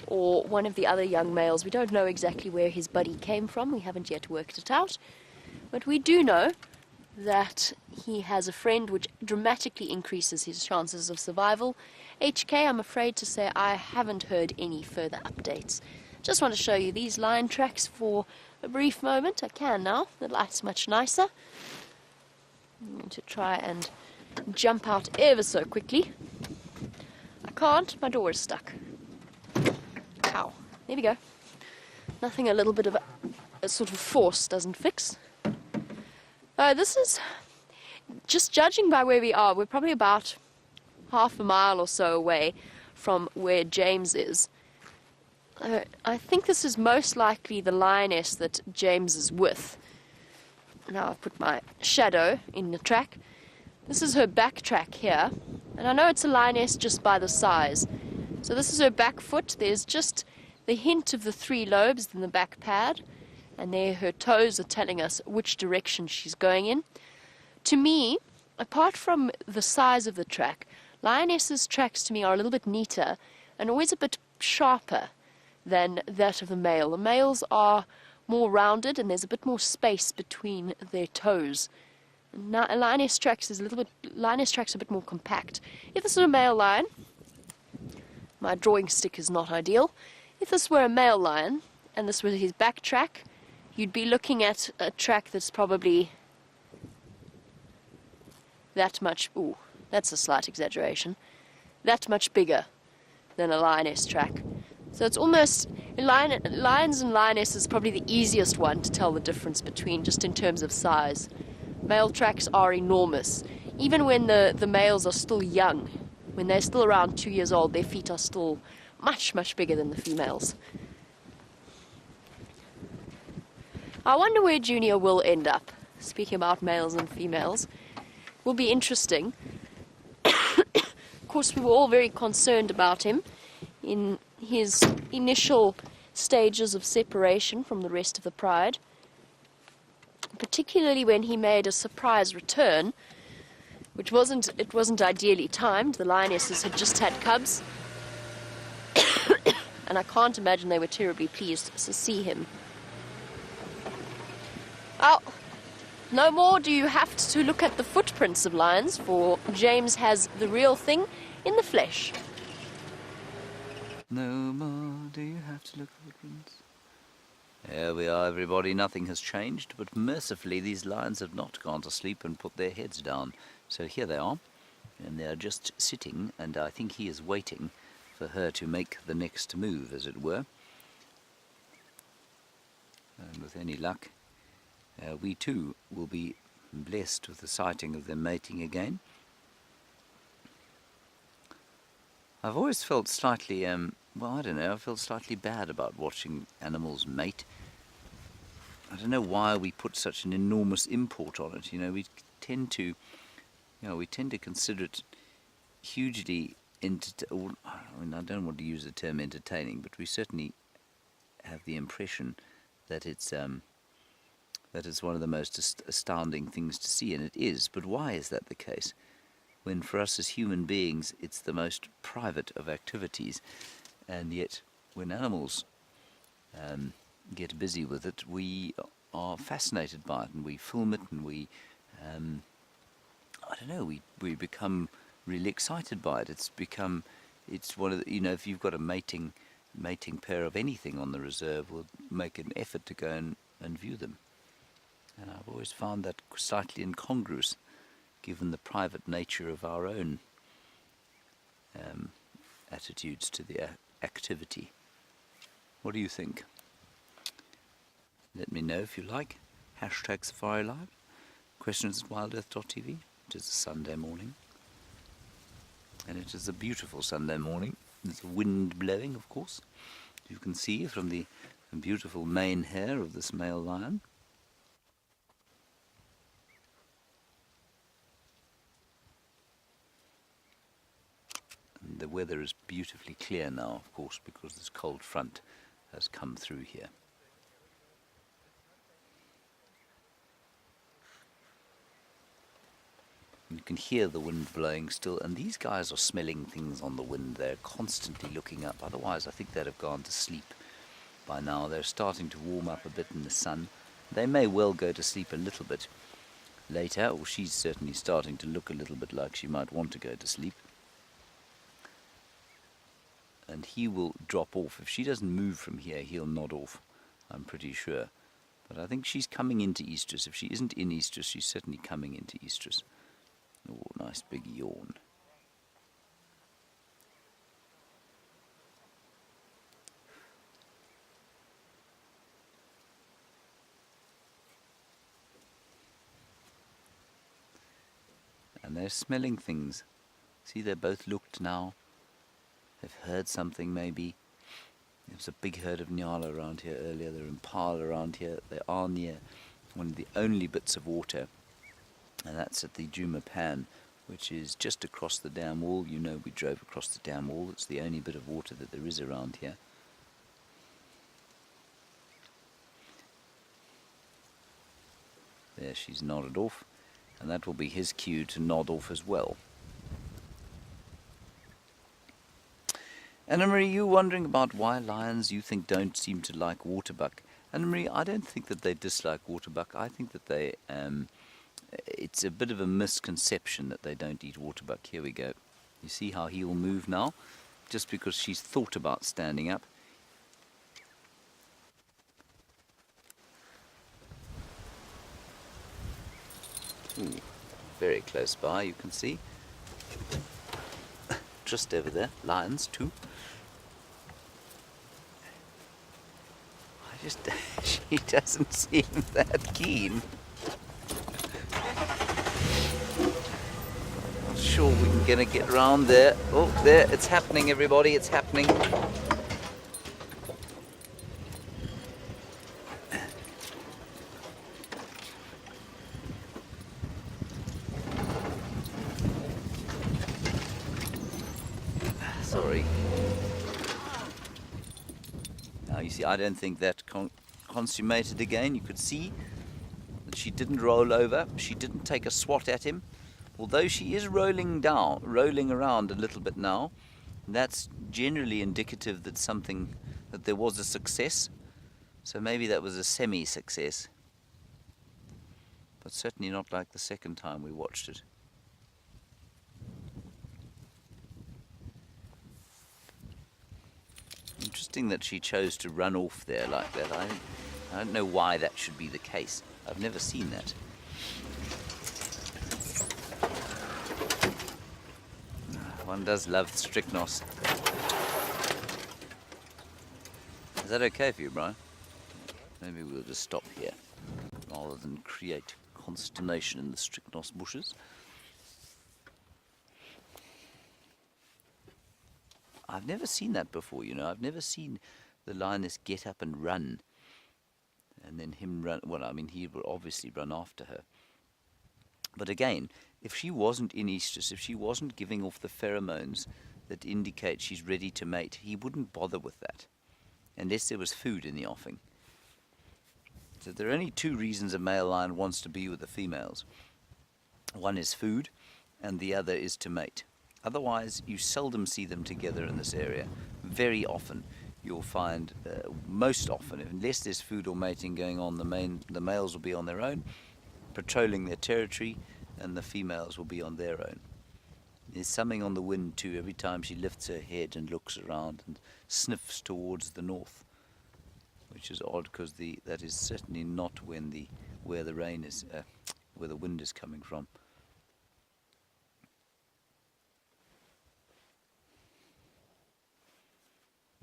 or one of the other young males. We don't know exactly where his buddy came from. We haven't yet worked it out. But we do know that he has a friend which dramatically increases his chances of survival. HK, I'm afraid to say I haven't heard any further updates. Just want to show you these lion tracks for a brief moment. I can now. The light's much nicer. I'm going to try and jump out ever so quickly. I can't. My door is stuck. Ow. There we go. Nothing a little bit of a sort of force doesn't fix. This is, just judging by where we are, we're probably about half a mile or so away from where James is. I think this is most likely the lioness that James is with. Now I've put my shadow in the track. This is her back track here, and I know it's a lioness just by the size. So this is her back foot. There's just the hint of the 3 lobes in the back pad, and there her toes are telling us which direction she's going in. To me, apart from the size of the track, lionesses' tracks to me are a little bit neater and always a bit sharper than that of the male. The males are more rounded and there's a bit more space between their toes. Now, a lioness tracks are a bit more compact. If this is a male lion, my drawing stick is not ideal. If this were a male lion and this was his back track, you'd be looking at a track that's probably that much, ooh, that's a slight exaggeration, that much bigger than a lioness track. So it's almost, lions and lionesses is probably the easiest one to tell the difference between, just in terms of size. Male tracks are enormous. Even when the males are still young, when they're still around 2 years old, their feet are still much, much bigger than the females. I wonder where Junior will end up. Speaking about males and females, will be interesting. Of course, we were all very concerned about him in his initial stages of separation from the rest of the pride, particularly when he made a surprise return, which wasn't ideally timed. The lionesses had just had cubs, and I can't imagine they were terribly pleased to see him. Well, no more do you have to look at the footprints of lions, for James has the real thing in the flesh. No more do you have to look at the footprints. There we are, everybody. Nothing has changed, but mercifully these lions have not gone to sleep and put their heads down. So here they are, and they are just sitting, and I think he is waiting for her to make the next move, as it were. And with any luck, we too will be blessed with the sighting of them mating again. I've always felt slightly, well, I don't know, I felt slightly bad about watching animals mate. I don't know why we put such an enormous import on it. We tend to, consider it hugely I don't want to use the term entertaining, but we certainly have the impression that it's one of the most astounding things to see, and it is. But why is that the case? When for us as human beings it's the most private of activities, and yet when animals get busy with it, we are fascinated by it, and we film it, and we we become really excited by it. It's one of the, if you've got a mating pair of anything on the reserve, we'll make an effort to go and view them. And I've always found that slightly incongruous, given the private nature of our own attitudes to the activity. What do you think? Let me know if you like. #SafariLive. questions@wildearth.tv. It is a Sunday morning. And it is a beautiful Sunday morning. There's a wind blowing, of course. You can see from the beautiful mane hair of this male lion. And the weather is beautifully clear now, of course, because this cold front has come through here. You can hear the wind blowing still, and these guys are smelling things on the wind. They're constantly looking up. Otherwise, I think they'd have gone to sleep by now. They're starting to warm up a bit in the sun. They may well go to sleep a little bit later, or she's certainly starting to look a little bit like she might want to go to sleep. And he will drop off. If she doesn't move from here, he'll nod off, I'm pretty sure. But I think she's coming into estrus. If she isn't in estrus, she's certainly coming into estrus. Oh, nice big yawn. And they're smelling things. See, they're both looked now. They've heard something maybe. There was a big herd of nyala around here earlier. There are impala around here. They are near one of the only bits of water, and that's at the Djuma Pan, which is just across the dam wall. We drove across the dam wall. It's the only bit of water that there is around here. There, she's nodded off, and that will be his cue to nod off as well. Anna-Marie, you wondering about why lions you think don't seem to like waterbuck. Anna-Marie, I don't think that they dislike waterbuck. I think that they, it's a bit of a misconception that they don't eat waterbuck. Here we go. You see how he will move now? Just because she's thought about standing up. Ooh, very close by, you can see. Just over there, lions too. She doesn't seem that keen. Not sure we're gonna get round there. Oh, there, it's happening, everybody, it's happening. Sorry. Now you see, I don't think that consummated again. You could see that she didn't roll over. She didn't take a swat at him. Although she is rolling around a little bit now. That's generally indicative that there was a success. So maybe that was a semi-success. But certainly not like the second time we watched it. Interesting that she chose to run off there like that. I don't know why that should be the case. I've never seen that. One does love strychnos. Is that okay for you, Brian? Maybe we'll just stop here. rather than create consternation in the strychnos bushes. I've never seen that before, you know. I've never seen the lioness get up and run, and then him run. Well, I mean, he will obviously run after her. But again, if she wasn't in estrus, if she wasn't giving off the pheromones that indicate she's ready to mate, he wouldn't bother with that, unless there was food in the offing. So there are only two reasons a male lion wants to be with the females. One is food, and the other is to mate. Otherwise, you seldom see them together in this area. Very often, you'll find, most often, unless there's food or mating going on, the males will be on their own, patrolling their territory, and the females will be on their own. There's something on the wind too, every time she lifts her head and looks around and sniffs towards the north, which is odd because that is certainly not where the rain is, where the wind is coming from.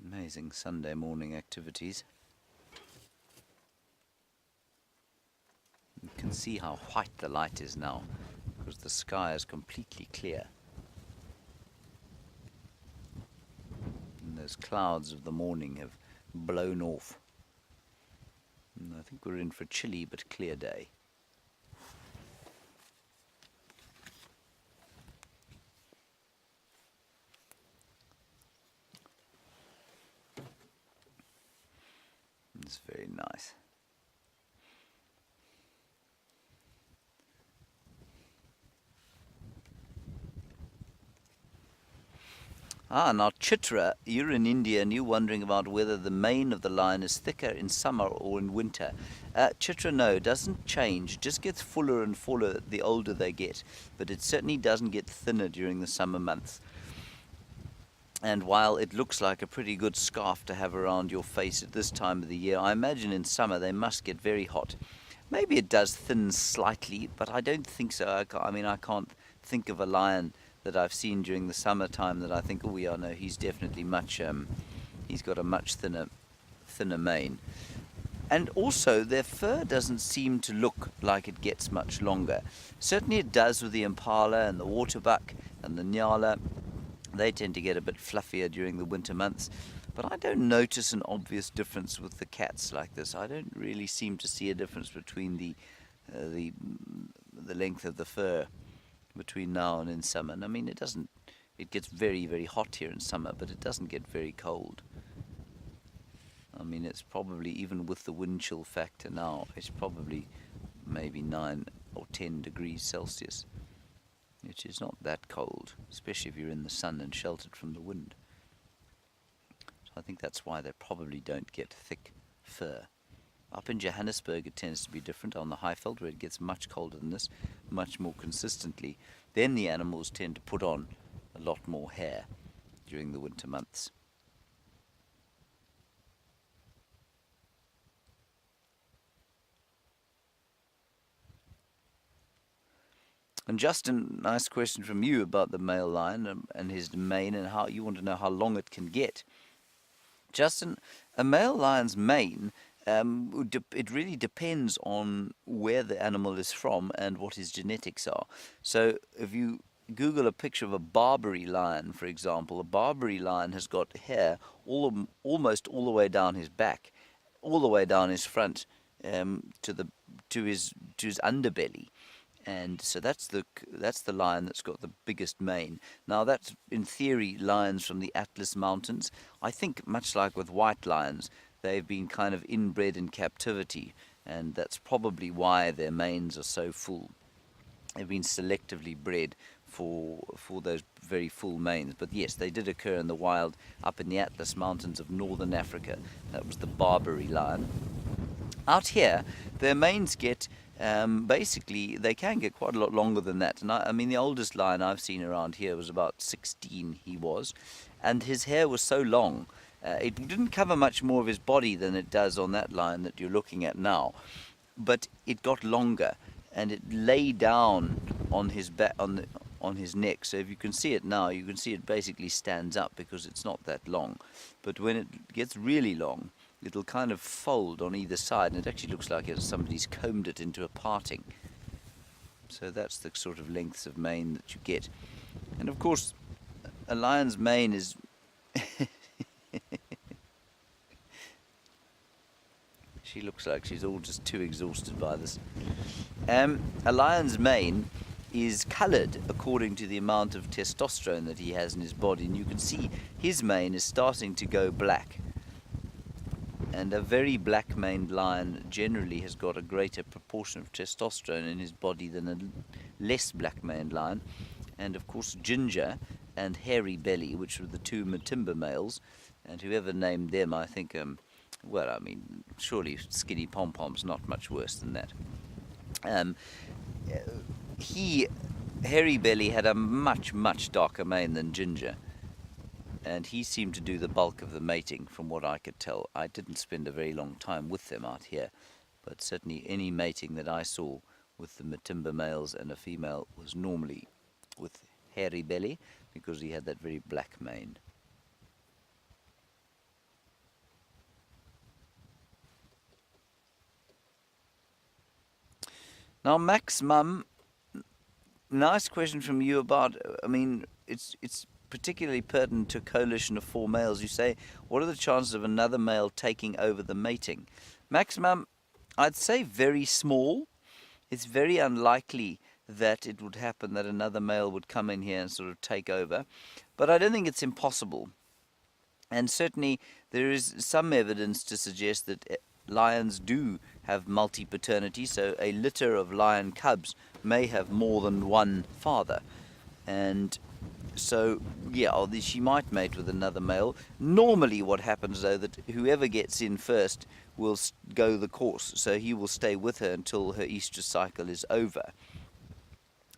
Amazing Sunday morning activities. You can see how white the light is now, because the sky is completely clear. And those clouds of the morning have blown off. And I think we're in for a chilly but clear day. It's very nice. Now Chitra, you're in India and you're wondering about whether the mane of the lion is thicker in summer or in winter. Chitra, no, it doesn't change. It just gets fuller and fuller the older they get. But it certainly doesn't get thinner during the summer months. And while it looks like a pretty good scarf to have around your face at this time of the year, I imagine in summer they must get very hot. Maybe it does thin slightly, but I don't think so. I can't think of a lion that I've seen during the summertime that I think, oh yeah, no, he's definitely much, he's got a much thinner mane. And also, their fur doesn't seem to look like it gets much longer. Certainly it does with the impala and the waterbuck and the nyala. They tend to get a bit fluffier during the winter months. But I don't notice an obvious difference with the cats like this. I don't really seem to see a difference between the length of the fur between now and in summer. And I mean, it gets very, very hot here in summer, but it doesn't get very cold. I mean, it's probably, even with the wind chill factor now, it's probably maybe 9 or 10 degrees Celsius, which is not that cold, especially if you're in the sun and sheltered from the wind. So I think that's why they probably don't get thick fur. Up in Johannesburg, it tends to be different on the Highveld, where it gets much colder than this, much more consistently. Then the animals tend to put on a lot more hair during the winter months. And Justin, nice question from you about the male lion and his mane, and how you want to know how long it can get. Justin, a male lion's mane, it really depends on where the animal is from and what his genetics are. So if you Google a picture of a Barbary lion, for example, a Barbary lion has got hair almost all the way down his back, all the way down his front, to his underbelly. And so that's the lion that's got the biggest mane. Now that's, in theory, lions from the Atlas Mountains. I think much like with white lions, they've been kind of inbred in captivity, and that's probably why their manes are so full. They've been selectively bred for those very full manes. But yes, they did occur in the wild up in the Atlas Mountains of northern Africa. That was the Barbary lion. Out here, their manes get, basically, they can get quite a lot longer than that. And I mean, the oldest lion I've seen around here was about 16, he was. And his hair was so long, it didn't cover much more of his body than it does on that lion that you're looking at now. But it got longer, and it lay down on his back, on his neck. So if you can see it now, you can see it basically stands up because it's not that long. But when it gets really long, it'll kind of fold on either side, and it actually looks like somebody's combed it into a parting. So that's the sort of lengths of mane that you get. And of course, a lion's mane is she looks like she's all just too exhausted by this. A lion's mane is coloured according to the amount of testosterone that he has in his body, and you can see his mane is starting to go black. And a very black-maned lion generally has got a greater proportion of testosterone in his body than a less black-maned lion. And of course Ginger and Hairy Belly, which were the two Matimba males, and whoever named them, I think, well, I mean, surely Skinny Pom-Pom's not much worse than that. Hairy Belly had a much, much darker mane than Ginger, and he seemed to do the bulk of the mating from what I could tell. I didn't spend a very long time with them out here, but certainly any mating that I saw with the Matimba males and a female was normally with Hairy Belly, because he had that very black mane. Now, Max Mum, nice question from you about, I mean, it's particularly pertinent to a coalition of 4 males. You say, what are the chances of another male taking over the mating? Max Mum, I'd say very small. It's very unlikely that it would happen that another male would come in here and sort of take over. But I don't think it's impossible. And certainly there is some evidence to suggest that lions do have multi-paternity, so a litter of lion cubs may have more than one father. And so, yeah, she might mate with another male. Normally what happens, though, that whoever gets in first will go the course, so he will stay with her until her estrus cycle is over.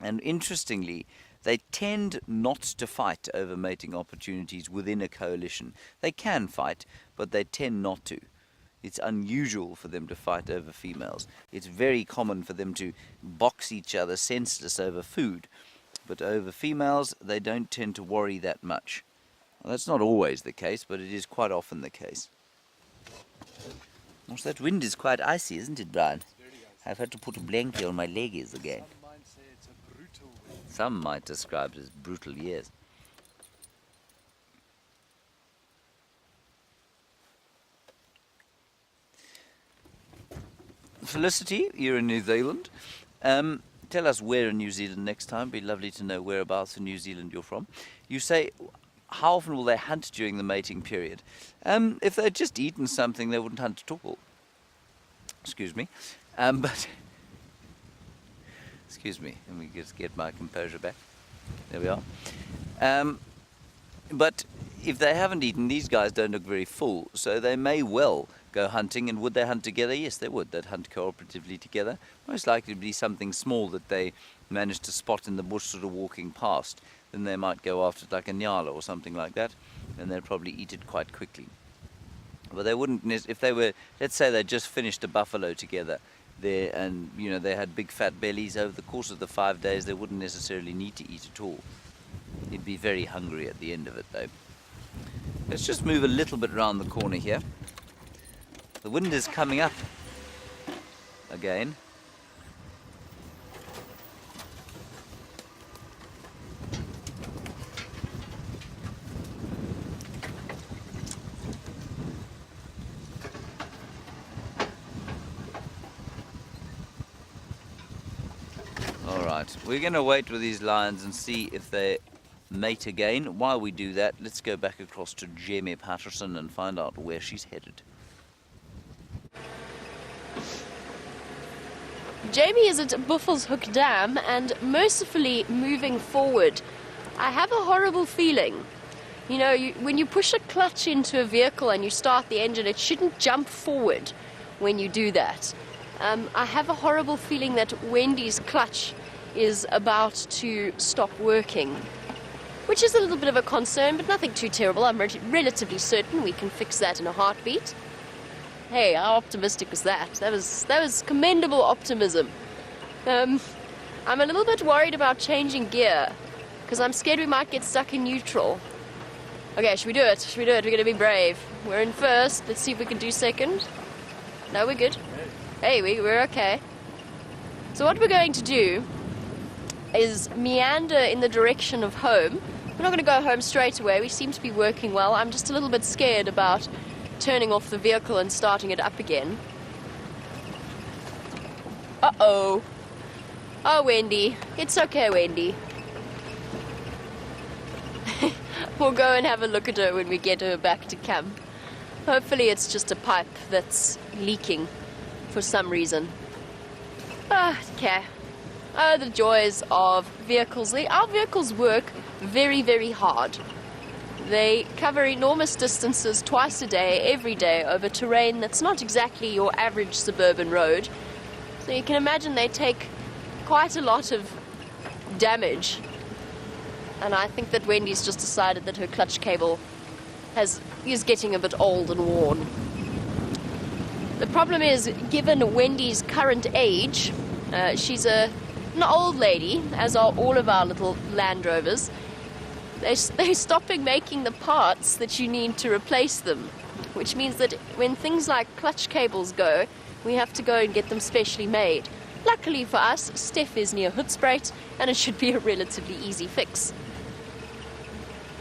And interestingly, they tend not to fight over mating opportunities within a coalition. They can fight, but they tend not to. It's unusual for them to fight over females. It's very common for them to box each other senseless over food. But over females, they don't tend to worry that much. Well, that's not always the case, but it is quite often the case. Also, that wind is quite icy, isn't it, Brian? I've had to put a blanket on my legs again. Some might say it's a brutal wind. Some might describe it as brutal, yes. Felicity, you're in New Zealand. Tell us where in New Zealand next time. It'd be lovely to know whereabouts in New Zealand you're from. You say, how often will they hunt during the mating period? If they'd just eaten something, they wouldn't hunt at all. Excuse me. Excuse me, let me just get my composure back. There we are. But if they haven't eaten, these guys don't look very full, so they may well go hunting. And would they hunt together? Yes, they would. They'd hunt cooperatively together. Most likely to be something small that they managed to spot in the bush sort of walking past. Then they might go after it like a nyala or something like that, and they'd probably eat it quite quickly. But they wouldn't, if they were, let's say they just finished a buffalo together there, and you know they had big fat bellies, over the course of the 5 days they wouldn't necessarily need to eat at all. They'd be very hungry at the end of it though. Let's just move a little bit around the corner here. The wind is coming up again. Alright, we're going to wait with these lions and see if they mate again. While we do that, let's go back across to Jamie Patterson and find out where she's headed. Jamie is at Buffelshoek Dam and mercifully moving forward. I have a horrible feeling. You know, when you push a clutch into a vehicle and you start the engine, it shouldn't jump forward when you do that. I have a horrible feeling that Wendy's clutch is about to stop working, which is a little bit of a concern, but nothing too terrible. I'm relatively certain we can fix that in a heartbeat. Hey, how optimistic was that? That was commendable optimism. I'm a little bit worried about changing gear, because I'm scared we might get stuck in neutral. Okay, should we do it? Should we do it? We're going to be brave. We're in first. Let's see if we can do second. No, we're good. Hey, we're okay. So what we're going to do is meander in the direction of home. We're not going to go home straight away. We seem to be working well. I'm just a little bit scared about turning off the vehicle and starting it up again. Uh-oh. Oh, Wendy. It's okay, Wendy. We'll go and have a look at her when we get her back to camp. Hopefully it's just a pipe that's leaking for some reason. Okay. Oh, the joys of vehicles. Our vehicles work very, very hard. They cover enormous distances twice a day, every day, over terrain that's not exactly your average suburban road. So you can imagine they take quite a lot of damage. And I think that Wendy's just decided that her clutch cable is getting a bit old and worn. The problem is, given Wendy's current age, she's an old lady, as are all of our little Land Rovers. They're stopping making the parts that you need to replace them, which means that when things like clutch cables go, we have to go and get them specially made. Luckily for us, Steph is near Hoedspruit, and it should be a relatively easy fix.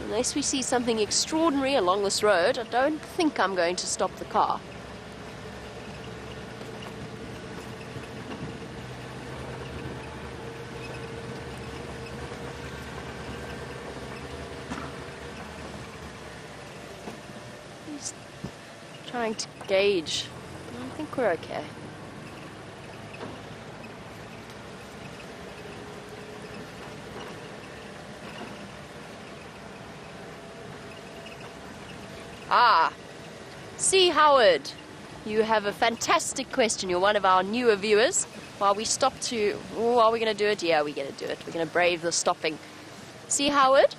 Unless we see something extraordinary along this road, I don't think I'm going to stop the car. Just trying to gauge. I think we're okay. Ah, see, Howard, you have a fantastic question. You're one of our newer viewers. While we stop to... Oh, are we going to do it? Yeah, we're going to do it. We're going to brave the stopping. See, Howard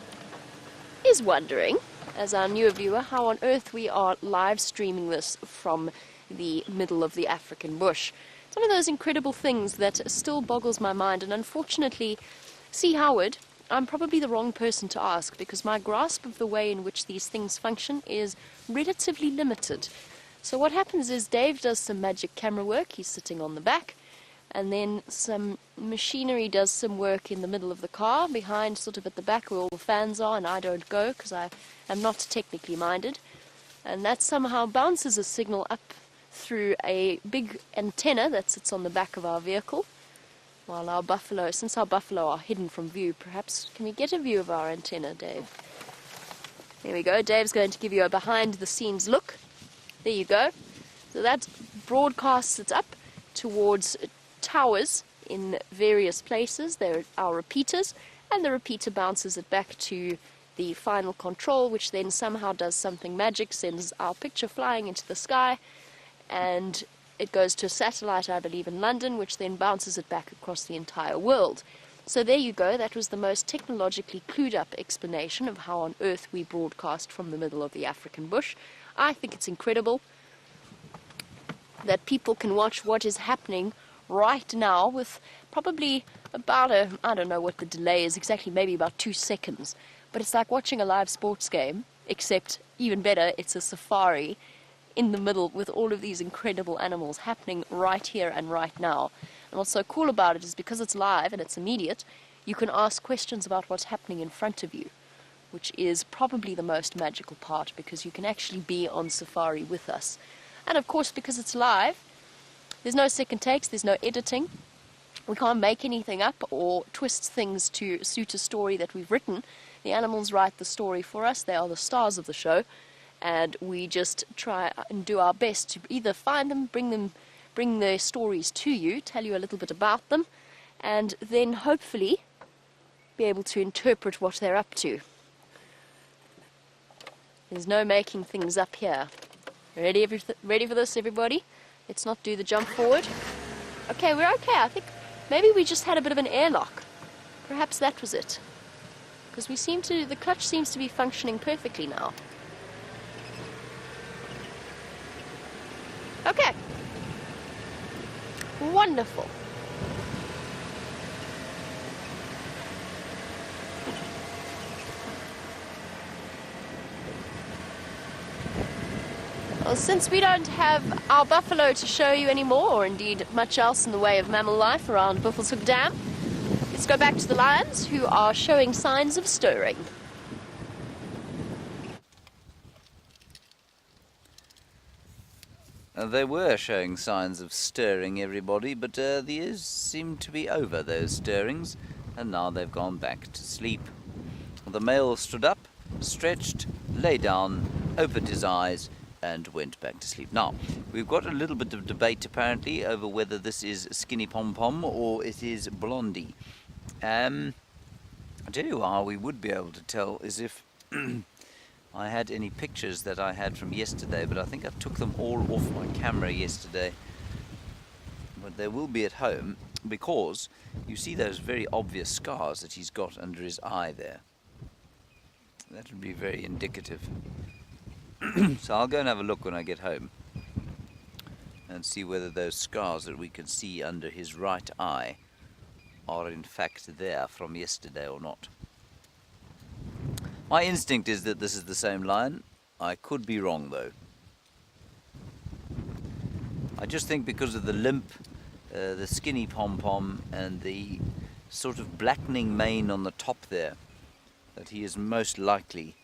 is wondering, as our newer viewer, how on earth we are live streaming this from the middle of the African bush. It's one of those incredible things that still boggles my mind, and unfortunately, see, Howard, I'm probably the wrong person to ask because my grasp of the way in which these things function is relatively limited. So what happens is Dave does some magic camera work, he's sitting on the back, and then some machinery does some work in the middle of the car, behind, sort of at the back where all the fans are, and I don't go because I am not technically minded. And that somehow bounces a signal up through a big antenna that sits on the back of our vehicle. While our buffalo, since our buffalo are hidden from view, perhaps, can we get a view of our antenna, Dave? There we go. Dave's going to give you a behind-the-scenes look. There you go. So that broadcasts it up towards towers in various places. They're our repeaters, and the repeater bounces it back to the final control, which then somehow does something magic, sends our picture flying into the sky, and it goes to a satellite, I believe, in London, which then bounces it back across the entire world. So there you go. That was the most technologically clued-up explanation of how on earth we broadcast from the middle of the African bush. I think it's incredible that people can watch what is happening right now with probably about I don't know what the delay is exactly, maybe about 2 seconds. But it's like watching a live sports game, except even better, it's a safari in the middle with all of these incredible animals happening right here and right now. And what's so cool about it is because it's live and it's immediate, you can ask questions about what's happening in front of you, which is probably the most magical part because you can actually be on safari with us. And of course, because it's live, there's no second takes, there's no editing. We can't make anything up or twist things to suit a story that we've written. The animals write the story for us. They are the stars of the show. And we just try and do our best to either find them, bring their stories to you, tell you a little bit about them, and then hopefully be able to interpret what they're up to. There's no making things up here. Ready for this, everybody? Let's not do the jump forward. Okay, we're okay. I think maybe we just had a bit of an airlock. Perhaps that was it. Because the clutch seems to be functioning perfectly now. Okay. Wonderful. Well, since we don't have our buffalo to show you anymore, or indeed much else in the way of mammal life around Buffelshoek Dam, let's go back to the lions, who are showing signs of stirring. They were showing signs of stirring, everybody, but the years seem to be over those stirrings, and now they've gone back to sleep. The male stood up, stretched, lay down, opened his eyes, and went back to sleep. Now, we've got a little bit of debate, apparently, over whether this is Skinny Pom Pom or it is Blondie. I'll tell you how we would be able to tell is if I had any pictures that I had from yesterday, but I think I took them all off my camera yesterday. But they will be at home, because you see those very obvious scars that he's got under his eye there. That would be very indicative. So I'll go and have a look when I get home and see whether those scars that we can see under his right eye are in fact there from yesterday or not. My instinct is that this is the same lion. I could be wrong, though. I just think because of the limp, the skinny pom-pom, and the sort of blackening mane on the top there, that he is most likely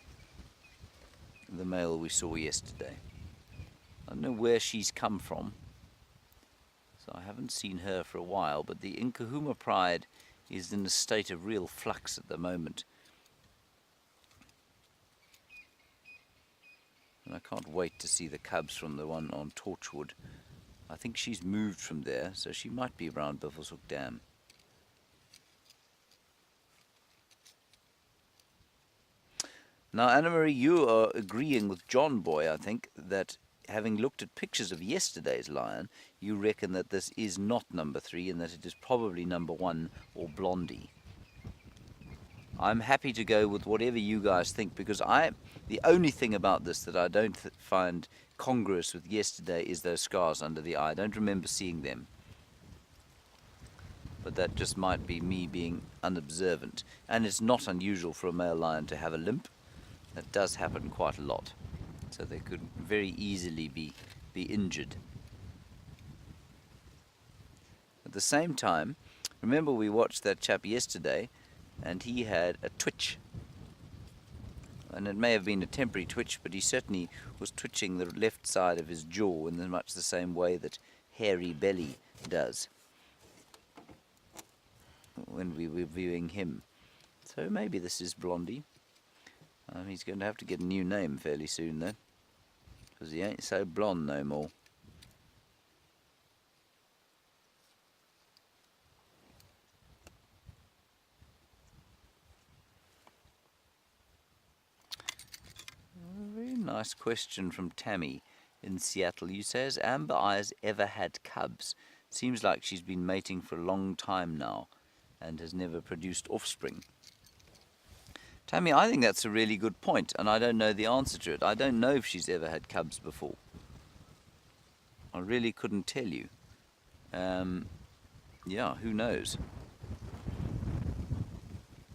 the male we saw yesterday. I don't know where she's come from, so I haven't seen her for a while, but the Nkahuma pride is in a state of real flux at the moment. And I can't wait to see the cubs from the one on Torchwood. I think she's moved from there, so she might be around Buffelshoek Dam. Now, Anna-Marie, you are agreeing with John Boy, I think, that having looked at pictures of yesterday's lion, you reckon that this is not number 3 and that it is probably number 1 or Blondie. I'm happy to go with whatever you guys think, because the only thing about this that I don't find congruous with yesterday is those scars under the eye. I don't remember seeing them. But that just might be me being unobservant. And it's not unusual for a male lion to have a limp. That does happen quite a lot. So they could very easily be injured. At the same time, remember we watched that chap yesterday, and he had a twitch. And it may have been a temporary twitch, but he certainly was twitching the left side of his jaw in much the same way that hairy belly does when we were viewing him. So maybe this is Blondie. He's going to have to get a new name fairly soon, though, because he ain't so blonde no more. A very nice question from Tammy in Seattle. You say, has Amber Eyes ever had cubs? Seems like she's been mating for a long time now and has never produced offspring. Tammy, I think that's a really good point, and I don't know the answer to it. I don't know if she's ever had cubs before. I really couldn't tell you. Yeah, who knows?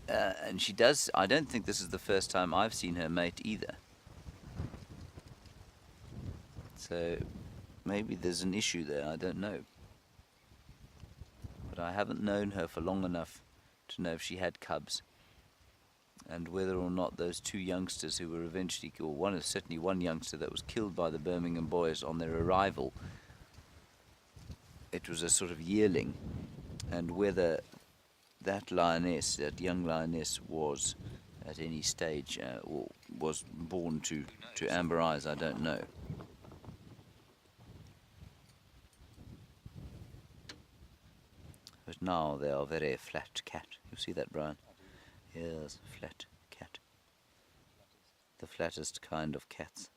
And she does. I don't think this is the first time I've seen her mate either. So maybe there's an issue there, I don't know. But I haven't known her for long enough to know if she had cubs. And whether or not those 2 youngsters who were eventually killed, certainly one youngster that was killed by the Birmingham boys on their arrival, it was a sort of yearling, and whether that lioness, that young lioness, was at any stage or was born to Amber Eyes, I don't know. But now they are very flat cat. You see that, Brian? Yes, flat cat. The flattest kind of cats.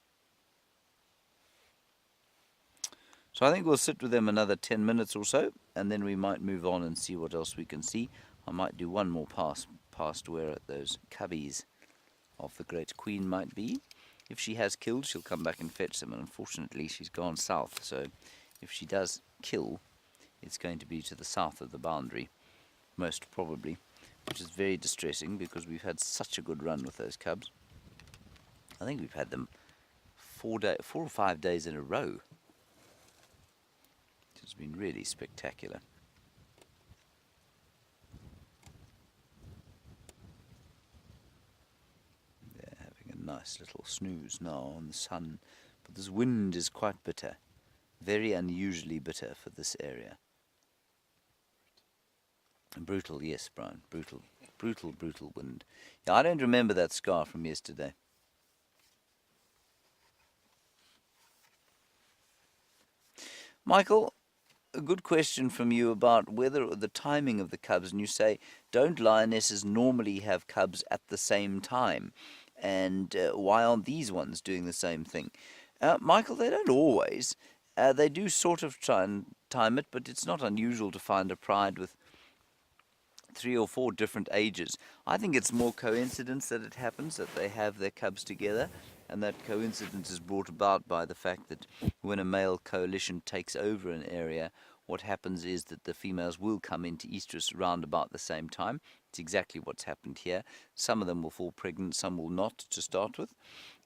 So I think we'll sit with them another 10 minutes or so, and then we might move on and see what else we can see. I might do one more pass past where those cubbies of the Great Queen might be. If she has killed, she'll come back and fetch them, and unfortunately she's gone south, so if she does kill, it's going to be to the south of the boundary, most probably, which is very distressing because we've had such a good run with those cubs. I think we've had them 4 or 5 days in a row. It's been really spectacular. They're having a nice little snooze now on the sun, but this wind is quite bitter, very unusually bitter for this area. Brutal, yes, Brian, brutal, brutal, brutal wind. Yeah, I don't remember that scar from yesterday. Michael, a good question from you about whether the timing of the cubs, and you say, don't lionesses normally have cubs at the same time? And why aren't these ones doing the same thing? Michael, they don't always. They do sort of try and time it, but it's not unusual to find a pride with 3 or 4 different ages. I think it's more coincidence that it happens, that they have their cubs together, and that coincidence is brought about by the fact that when a male coalition takes over an area, what happens is that the females will come into estrus round about the same time. It's exactly what's happened here. Some of them will fall pregnant, some will not to start with,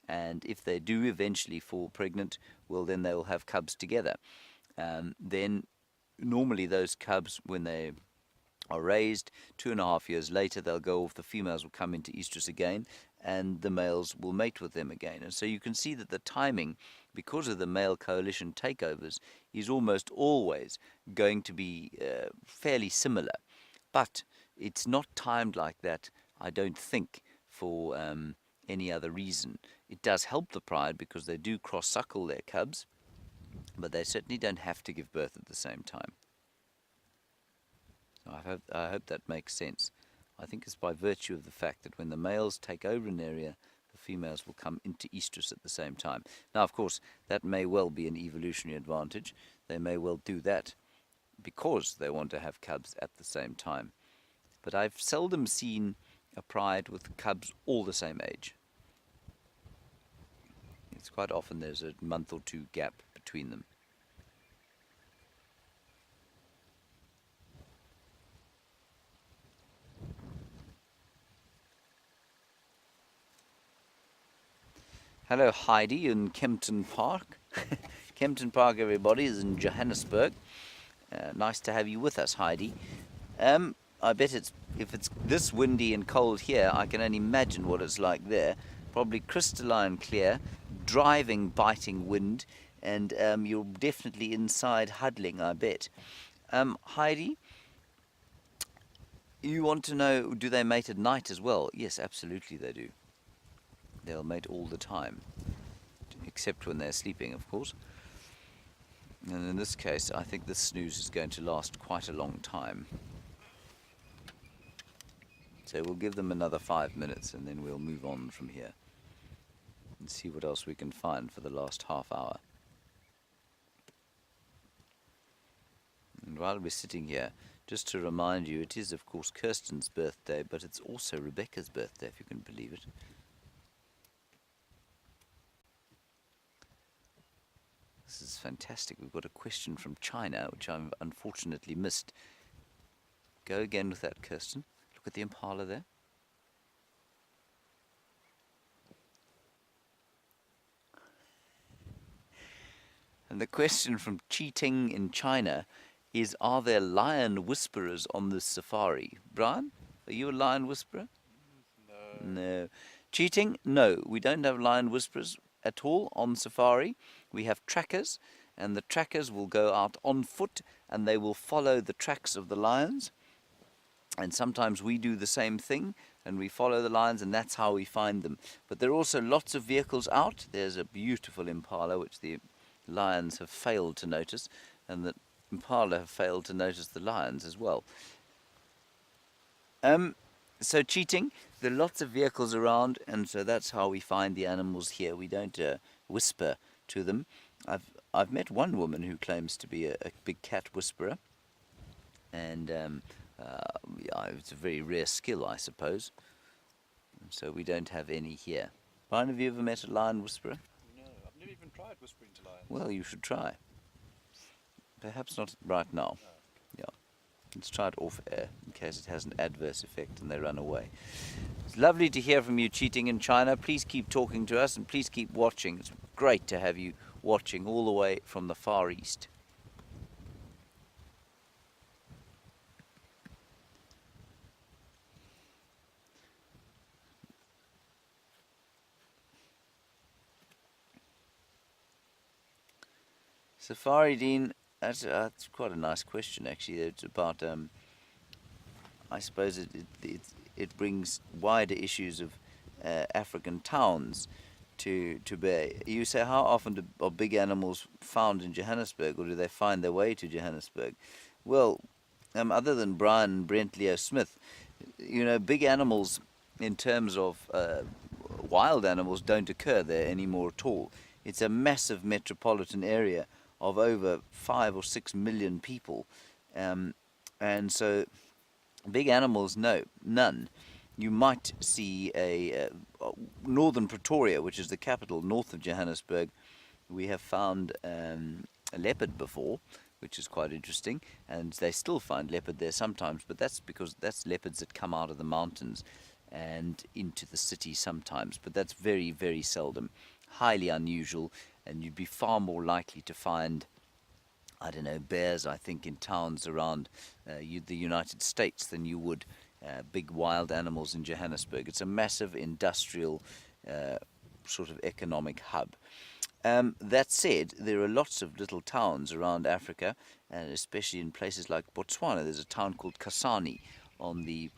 and if they do eventually fall pregnant, well, then they will have cubs together. Then normally those cubs, when they are raised, 2.5 years later they'll go off, the females will come into estrus again, and the males will mate with them again. And so you can see that the timing, because of the male coalition takeovers, is almost always going to be fairly similar. But it's not timed like that, I don't think, for any other reason. It does help the pride because they do cross-suckle their cubs, but they certainly don't have to give birth at the same time. I hope that makes sense. I think it's by virtue of the fact that when the males take over an area, the females will come into estrus at the same time. Now, of course, that may well be an evolutionary advantage. They may well do that because they want to have cubs at the same time. But I've seldom seen a pride with cubs all the same age. It's quite often there's a month or 2 gap between them. Hello, Heidi in Kempton Park. Kempton Park, everybody, is in Johannesburg. Nice to have you with us, Heidi. I bet if it's this windy and cold here, I can only imagine what it's like there. Probably crystalline clear, driving, biting wind, and you're definitely inside huddling, I bet. Heidi, you want to know, do they mate at night as well? Yes, absolutely they do. They'll mate all the time, except when they're sleeping, of course. And in this case, I think this snooze is going to last quite a long time. So we'll give them another 5 minutes and then we'll move on from here and see what else we can find for the last half hour. And while we're sitting here, just to remind you, it is of course Kirsten's birthday, but it's also Rebecca's birthday, if you can believe it. This is fantastic. We've got a question from China, which I've unfortunately missed. Go again with that, Kirsten. Look at the impala there. And the question from Cheating in China is, are there lion whisperers on this safari? Brian, are you a lion whisperer? No. Cheating? No, we don't have lion whisperers at all on safari. We have trackers, and the trackers will go out on foot and they will follow the tracks of the lions. And sometimes we do the same thing and we follow the lions, and that's how we find them. But there are also lots of vehicles out. There's a beautiful impala which the lions have failed to notice, and the impala have failed to notice the lions as well. So Cheating, there are lots of vehicles around, and so that's how we find the animals here. We don't whisper to them. I've met one woman who claims to be a big cat whisperer, and it's a very rare skill, I suppose. And so we don't have any here. Brian, have you ever met a lion whisperer? No, I've never even tried whispering to lions. Well, you should try. Perhaps not right now. No. Yeah. Let's try it off air in case it has an adverse effect and they run away. It's lovely to hear from you, Cheating in China. Please keep talking to us and please keep watching. It's great to have you watching all the way from the Far East. Safari Dean, that's quite a nice question actually. It's about, I suppose it brings wider issues of African towns to bear. You say, how often are big animals found in Johannesburg, or do they find their way to Johannesburg? Well, other than Brian and Brent Leo Smith, you know, big animals in terms of wild animals don't occur there anymore at all. It's a massive metropolitan area of over 5 or 6 million people, and so big animals, no, none. You might see a northern Pretoria, which is the capital north of Johannesburg. We have found a leopard before, which is quite interesting, and they still find leopard there sometimes, but that's because that's leopards that come out of the mountains and into the city sometimes, but that's very, very seldom. Highly unusual, and you'd be far more likely to find, I don't know, bears, I think, in towns around the United States than you would big wild animals in Johannesburg. It's a massive industrial sort of economic hub. That said, there are lots of little towns around Africa, and especially in places like Botswana. There's a town called Kasane on the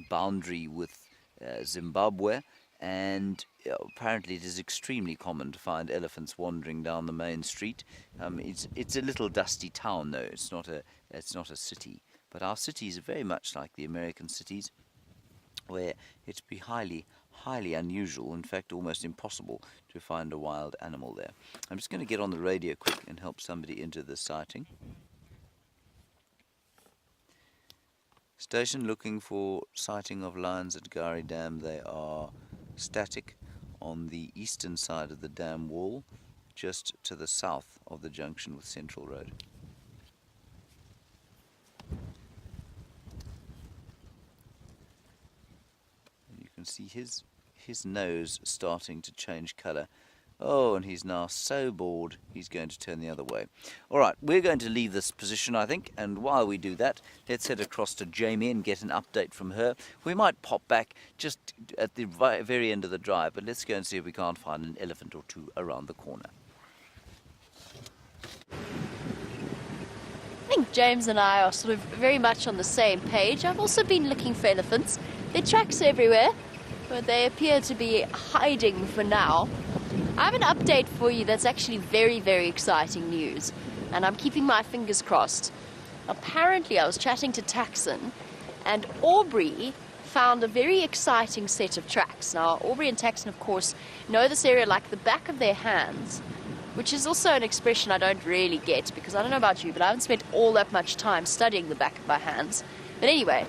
boundary with Zimbabwe, and apparently it is extremely common to find elephants wandering down the main street. It's a little dusty town, though. It's not a city. But our cities are very much like the American cities, where it'd be highly, highly unusual, in fact almost impossible, to find a wild animal there. I'm just going to get on the radio quick and help somebody into the sighting. Station looking for sighting of lions at Gari Dam. They are static on the eastern side of the dam wall, just to the south of the junction with Central Road. And you can see his nose starting to change colour. Oh, and he's now so bored, he's going to turn the other way. All right, we're going to leave this position, I think, and while we do that, let's head across to Jamie and get an update from her. We might pop back just at the very end of the drive, but let's go and see if we can't find an elephant or two around the corner. I think James and I are sort of very much on the same page. I've also been looking for elephants. There are tracks everywhere, but they appear to be hiding for now. I have an update for you that's actually very, very exciting news, and I'm keeping my fingers crossed. Apparently, I was chatting to Taxon, and Aubrey found a very exciting set of tracks. Now, Aubrey and Taxon, of course, know this area like the back of their hands, which is also an expression I don't really get, because I don't know about you, but I haven't spent all that much time studying the back of my hands. But anyway,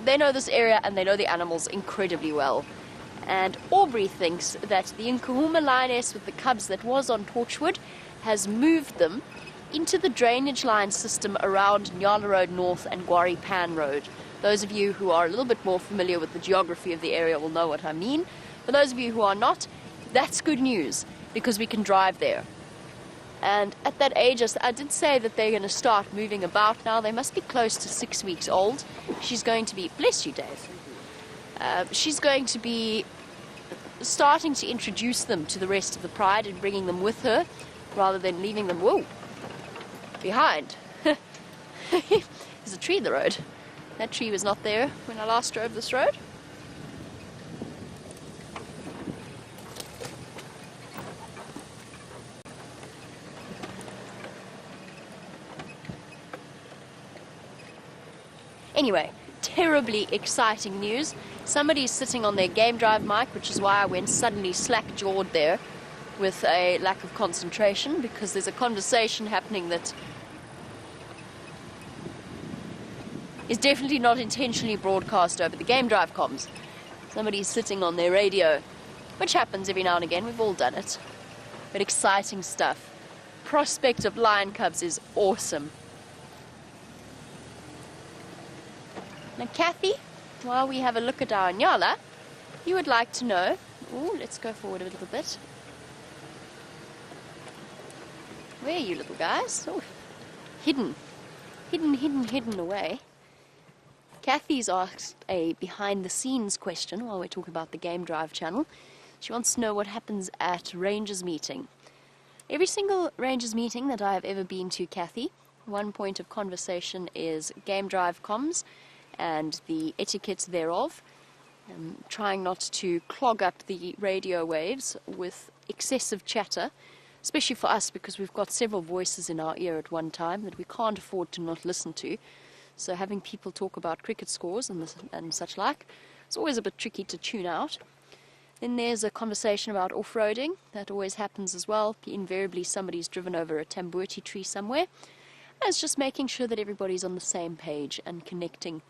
they know this area and they know the animals incredibly well. And Aubrey thinks that the Nkuhuma lioness with the cubs that was on Torchwood has moved them into the drainage line system around Nyala Road North and Gwari Pan Road. Those of you who are a little bit more familiar with the geography of the area will know what I mean. For those of you who are not, that's good news, because we can drive there. And at that age, I did say that they're going to start moving about now. They must be close to 6 weeks old. She's going to be, bless you, Dave. She's going to be starting to introduce them to the rest of the pride and bringing them with her rather than leaving them, whoa, behind. There's a tree in the road. That tree was not there when I last drove this road. Anyway, terribly exciting news. Somebody's sitting on their game drive mic, which is why I went suddenly slack-jawed there with a lack of concentration, because there's a conversation happening that is definitely not intentionally broadcast over the game drive comms. Somebody's sitting on their radio, which happens every now and again. We've all done it. But exciting stuff. Prospect of lion cubs is awesome. Now, Kathy, while we have a look at our Nyala, you would like to know... Ooh, let's go forward a little bit. Where are you, little guys? Oh, hidden. Hidden away. Kathy's asked a behind-the-scenes question while we're talking about the Game Drive channel. She wants to know what happens at Rangers meeting. Every single Rangers meeting that I've ever been to, Kathy, one point of conversation is Game Drive comms and the etiquette thereof, trying not to clog up the radio waves with excessive chatter, especially for us because we've got several voices in our ear at one time that we can't afford to not listen to. So having people talk about cricket scores and such like, it's always a bit tricky to tune out. Then there's a conversation about off-roading. That always happens as well. Invariably somebody's driven over a tambuti tree somewhere. And it's just making sure that everybody's on the same page and connecting.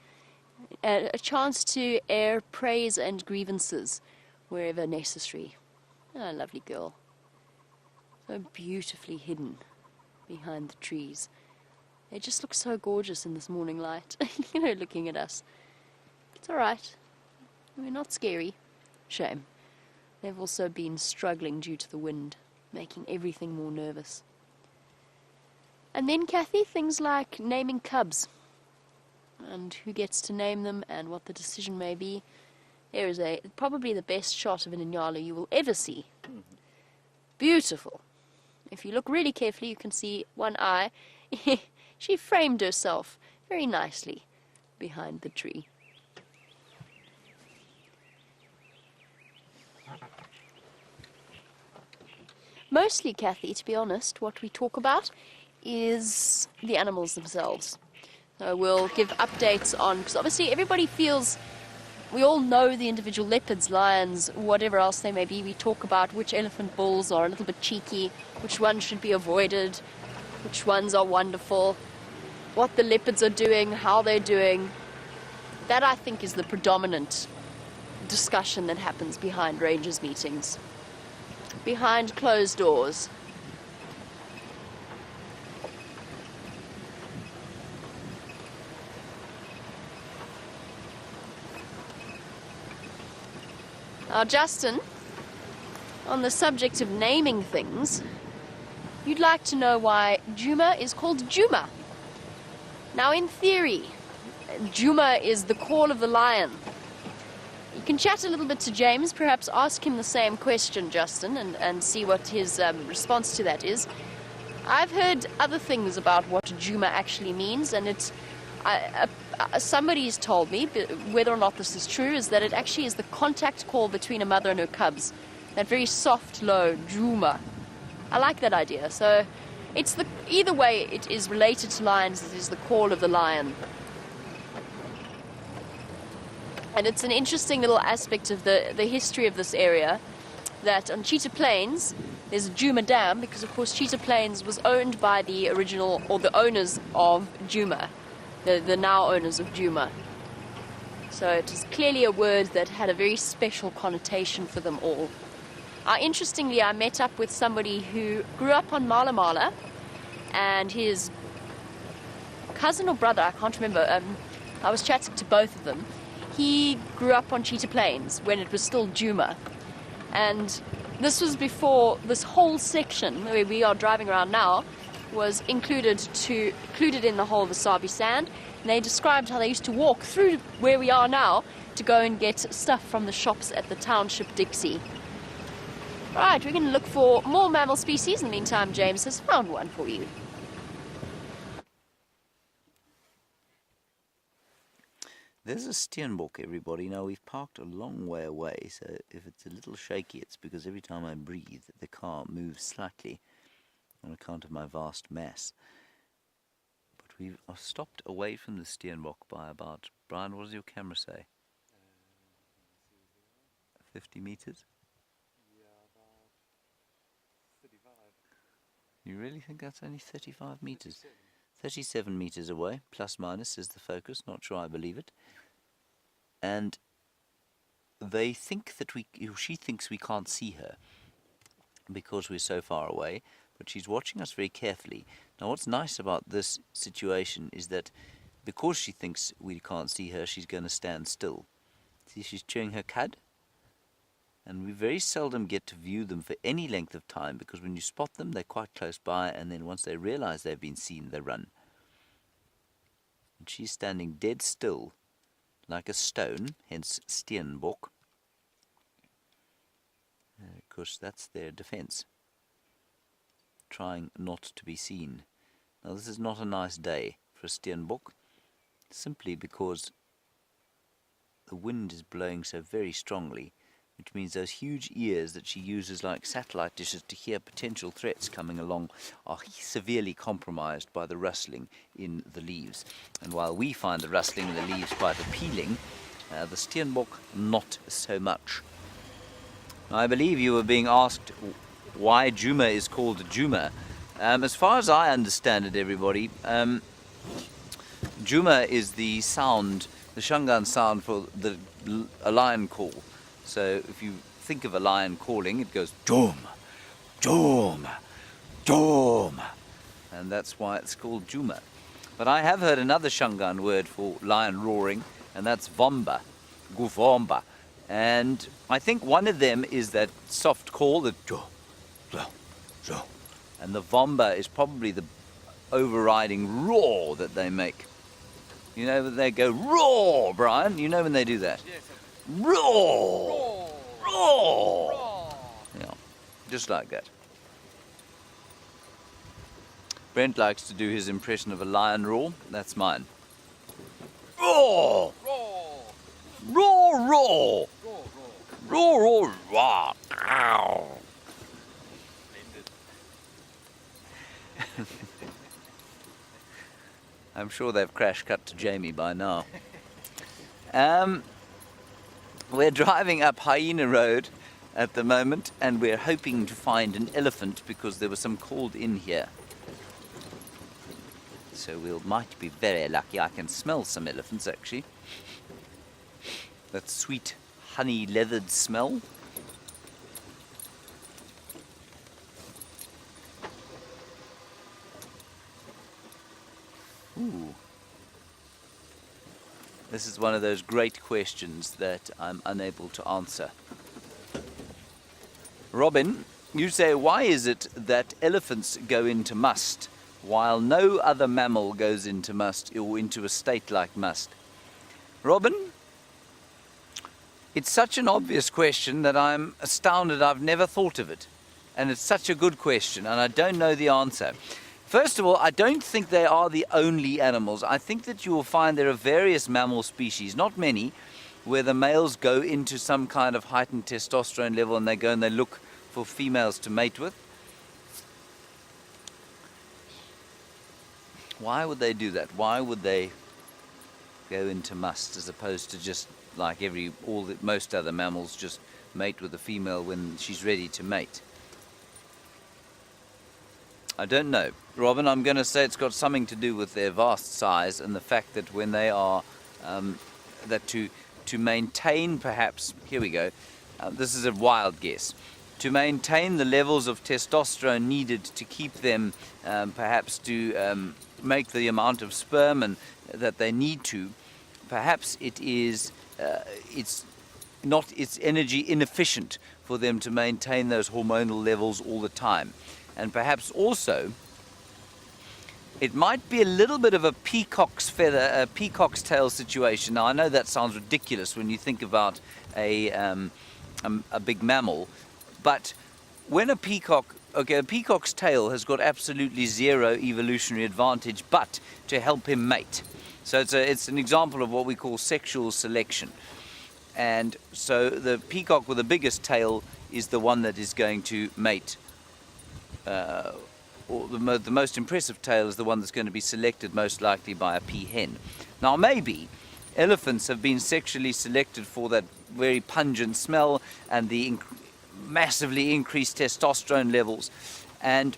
A chance to air praise and grievances wherever necessary. Oh, lovely girl. So beautifully hidden behind the trees. They just look so gorgeous in this morning light, looking at us. It's alright. We're not scary. Shame. They've also been struggling due to the wind, making everything more nervous. And then, Kathy, things like naming cubs, and who gets to name them, and what the decision may be. There is probably the best shot of an Inyala you will ever see. Beautiful. If you look really carefully, you can see one eye. She framed herself very nicely behind the tree. Mostly, Kathy, to be honest, what we talk about is the animals themselves. So we'll give updates on, because obviously everybody feels, we all know the individual leopards, lions, whatever else they may be. We talk about which elephant bulls are a little bit cheeky, which ones should be avoided, which ones are wonderful, what the leopards are doing, how they're doing. That, I think, is the predominant discussion that happens behind Rangers meetings. Behind closed doors. Now, Justin, on the subject of naming things, you'd like to know why Djuma is called Djuma. Now, in theory, Djuma is the call of the lion. You can chat a little bit to James, perhaps ask him the same question, Justin, and see what his response to that is. I've heard other things about what Djuma actually means, and it's somebody's told me, whether or not this is true, is that it actually is the contact call between a mother and her cubs. That very soft, low Djuma. I like that idea. So it's either way it is related to lions, it is the call of the lion. And it's an interesting little aspect of the history of this area, that on Cheetah Plains there's a Djuma Dam, because of course Cheetah Plains was owned by the original, or the owners of Djuma, the now owners of Djuma. So it is clearly a word that had a very special connotation for them all. Interestingly, I met up with somebody who grew up on Mala Mala, and his cousin or brother, I can't remember, I was chatting to both of them. He grew up on Cheetah Plains when it was still Djuma, and this was before this whole section where we are driving around now was included in the whole of the Sabi sand. And they described how they used to walk through where we are now to go and get stuff from the shops at the township Dixie. Right, we're going to look for more mammal species. In the meantime, James has found one for you. There's a steenbok, everybody. Now, we've parked a long way away, so if it's a little shaky, it's because every time I breathe, the car moves slightly on account of my vast mass. But we've stopped away from the steenbok by about, Brian, what does your camera say? 50 meters? Yeah, about 35. You really think that's only 35 meters? 37. 37 meters away, plus minus is the focus, not sure I believe it. And they think that she thinks we can't see her because we're so far away, but she's watching us very carefully. Now, what's nice about this situation is that because she thinks we can't see her, she's going to stand still. See, she's chewing her cud. And we very seldom get to view them for any length of time, because when you spot them, they're quite close by, and then once they realize they've been seen, they run. And she's standing dead still, like a stone, hence steenbok, because that's their defense, trying not to be seen. Now, this is not a nice day for a steenbok, simply because the wind is blowing so very strongly, which means those huge ears that she uses like satellite dishes to hear potential threats coming along are severely compromised by the rustling in the leaves. And while we find the rustling in the leaves quite appealing, the steenbok not so much. I believe you were being asked why Djuma is called Djuma. As far as I understand it, everybody, Djuma is the sound, the Shangaan sound for a lion call. So if you think of a lion calling, it goes Djum, Djum, Djum, and that's why it's called Djuma. But I have heard another Shangaan word for lion roaring, and that's Vomba, Guvomba. And I think one of them is that soft call, the jo, jo, jo. And the Vomba is probably the overriding roar that they make. You know, they go roar, Brian. You know when they do that? Yes. Roar! Roar! Yeah, just like that. Brent likes to do his impression of a lion roar. That's mine. Roar! Roar! Roar! Roar! Roar! Roar! Roar! Roar! Ow! Splendid. I'm sure they've crash cut to Jamie by now. We're driving up Hyena Road at the moment, and we're hoping to find an elephant because there were some called in here. So we might be very lucky. I can smell some elephants, actually. That sweet honey leathered smell. Ooh. This is one of those great questions that I'm unable to answer. Robin, you say, why is it that elephants go into must while no other mammal goes into must or into a state like must? Robin, it's such an obvious question that I'm astounded I've never thought of it. And it's such a good question, and I don't know the answer. First of all, I don't think they are the only animals. I think that you will find there are various mammal species, not many, where the males go into some kind of heightened testosterone level and they go and they look for females to mate with. Why would they do that? Why would they go into must as opposed to just like most other mammals just mate with a female when she's ready to mate? I don't know. Robin, I'm going to say it's got something to do with their vast size and the fact that when they are, that to maintain perhaps, here we go, this is a wild guess, to maintain the levels of testosterone needed to keep them perhaps to make the amount of sperm and that they need to, perhaps it's energy inefficient for them to maintain those hormonal levels all the time. And perhaps also, it might be a little bit of a peacock's tail situation. Now, I know that sounds ridiculous when you think about a big mammal, but when a peacock's tail has got absolutely zero evolutionary advantage, but to help him mate. So it's an example of what we call sexual selection. And so the peacock with the biggest tail is the one that is going to mate. Or the most impressive tail is the one that's going to be selected most likely by a peahen. Now maybe elephants have been sexually selected for that very pungent smell and the massively increased testosterone levels, and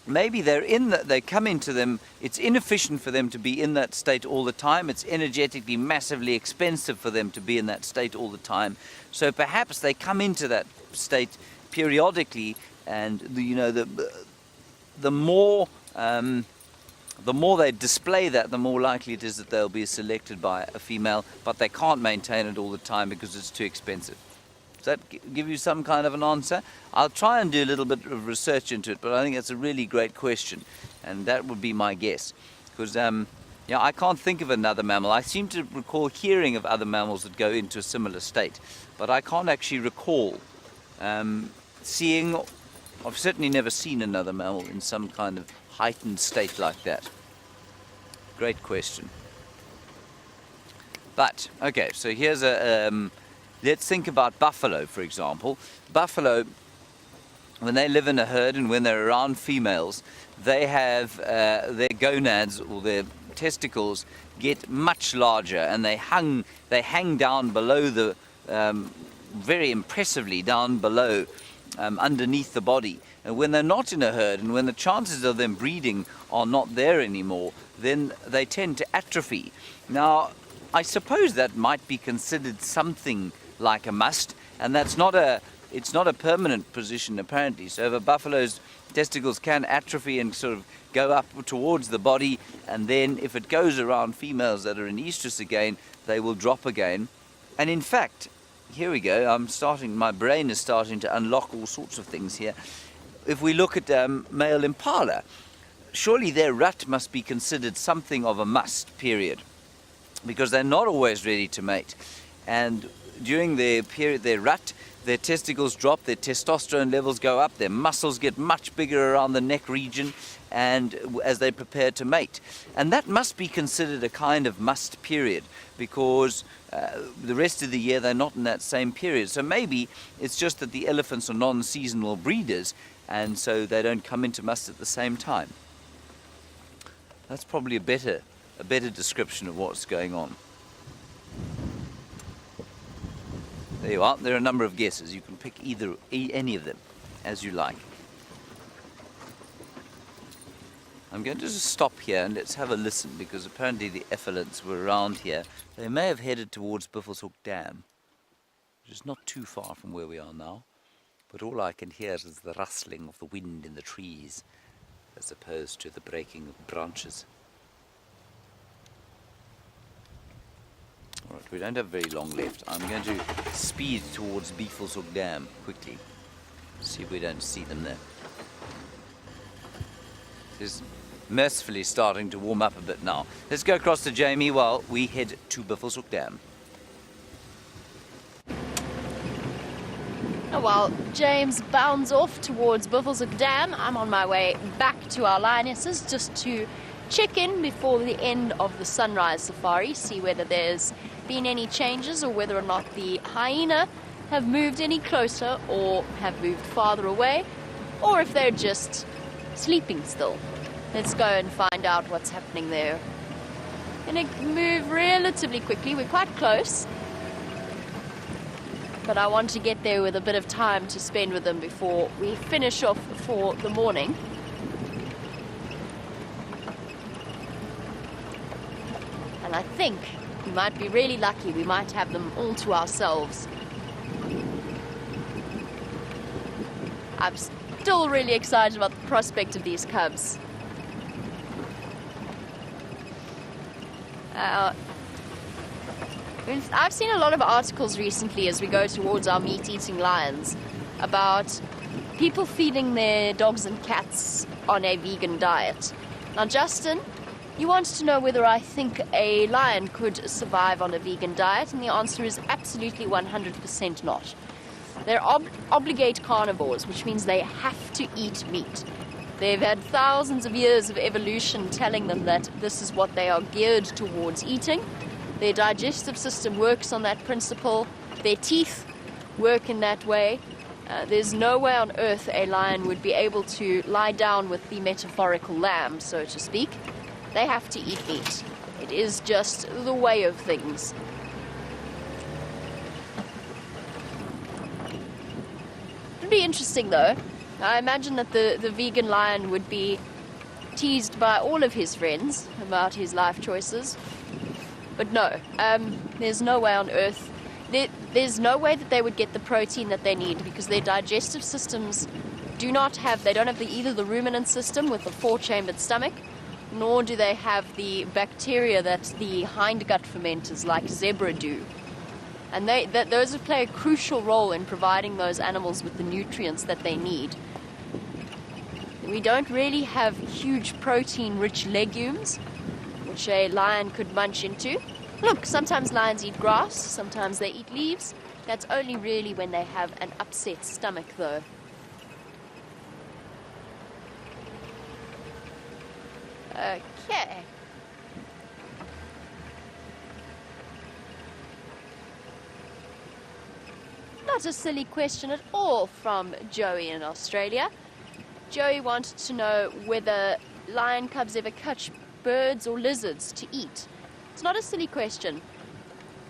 maybe they come into them, it's inefficient for them to be in that state all the time, it's energetically massively expensive for them to be in that state all the time, so perhaps they come into that state periodically. And the more they display that, the more likely it is that they'll be selected by a female, but they can't maintain it all the time because it's too expensive. Does that give you some kind of an answer? I'll try and do a little bit of research into it, but I think it's a really great question, and that would be my guess. Because yeah, I can't think of another mammal. I seem to recall hearing of other mammals that go into a similar state, but I can't actually recall seeing. I've certainly never seen another mammal in some kind of heightened state like that. Great question. But okay, so here's a let's think about buffalo, for example. Buffalo, when they live in a herd and when they're around females, they have their gonads or their testicles get much larger, and they hang down below the very impressively down below underneath the body. And when they're not in a herd and when the chances of them breeding are not there anymore, then they tend to atrophy. Now, I suppose that might be considered something like a must, and it's not a permanent position apparently. So if a buffalo's testicles can atrophy and sort of go up towards the body, and then if it goes around females that are in estrus again, they will drop again. And in fact, here we go, my brain is starting to unlock all sorts of things here. If we look at male impala, surely their rut must be considered something of a must, period, because they're not always ready to mate. And during their period, their rut, their testicles drop, their testosterone levels go up, their muscles get much bigger around the neck region, and as they prepare to mate. And that must be considered a kind of must period, because the rest of the year they're not in that same period. So maybe it's just that the elephants are non-seasonal breeders, and so they don't come into must at the same time. That's probably a better description of what's going on. There you are. There are a number of guesses. You can pick any of them as you like. I'm going to just stop here and let's have a listen, because apparently the effluents were around here. They may have headed towards Buffelshoek Dam, which is not too far from where we are now. But all I can hear is the rustling of the wind in the trees, as opposed to the breaking of branches. Alright, we don't have very long left. I'm going to speed towards Buffelshoek Dam quickly. See if we don't see them there. It's mercifully starting to warm up a bit now. Let's go across to Jamie while we head to Buffelshoek Dam. While James bounds off towards Buffelshoek Dam, I'm on my way back to our lionesses just to check in before the end of the sunrise safari, see whether there's been any changes or whether or not the hyena have moved any closer or have moved farther away, or if they're just sleeping still. Let's go and find out what's happening there. Gonna move relatively quickly, we're quite close, but I want to get there with a bit of time to spend with them before we finish off for the morning. And I think we might be really lucky, we might have them all to ourselves. I'm still really excited about the prospect of these cubs. I've seen a lot of articles recently as we go towards our meat-eating lions about people feeding their dogs and cats on a vegan diet. Now, Justin, you wanted to know whether I think a lion could survive on a vegan diet, and the answer is absolutely 100% not. They're obligate carnivores, which means they have to eat meat. They've had thousands of years of evolution telling them that this is what they are geared towards eating. Their digestive system works on that principle. Their teeth work in that way. There's no way on earth a lion would be able to lie down with the metaphorical lamb, so to speak. They have to eat meat. It is just the way of things. It'd be interesting though. I imagine that the vegan lion would be teased by all of his friends about his life choices. But no, there's no way on earth. There's no way that they would get the protein that they need, because their digestive systems they don't have either the ruminant system with the 4-chambered stomach, nor do they have the bacteria that the hindgut fermenters like zebra do. And those play a crucial role in providing those animals with the nutrients that they need. We don't really have huge protein-rich legumes, which a lion could munch into. Look, sometimes lions eat grass, sometimes they eat leaves. That's only really when they have an upset stomach, though. Okay. Not a silly question at all from Joey in Australia. Joey wanted to know whether lion cubs ever catch birds or lizards to eat. It's not a silly question.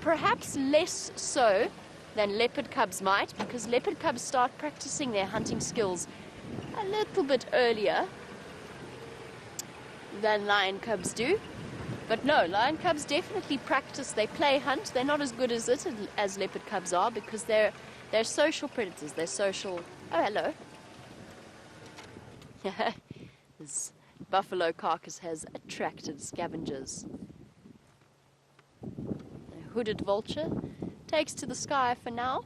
Perhaps less so than leopard cubs might, because leopard cubs start practicing their hunting skills a little bit earlier than lion cubs do. But no, lion cubs definitely practice. They play hunt. They're not as good as it as leopard cubs are, because they're social predators. They're social. Oh, hello. This buffalo carcass has attracted scavengers. A hooded vulture takes to the sky for now,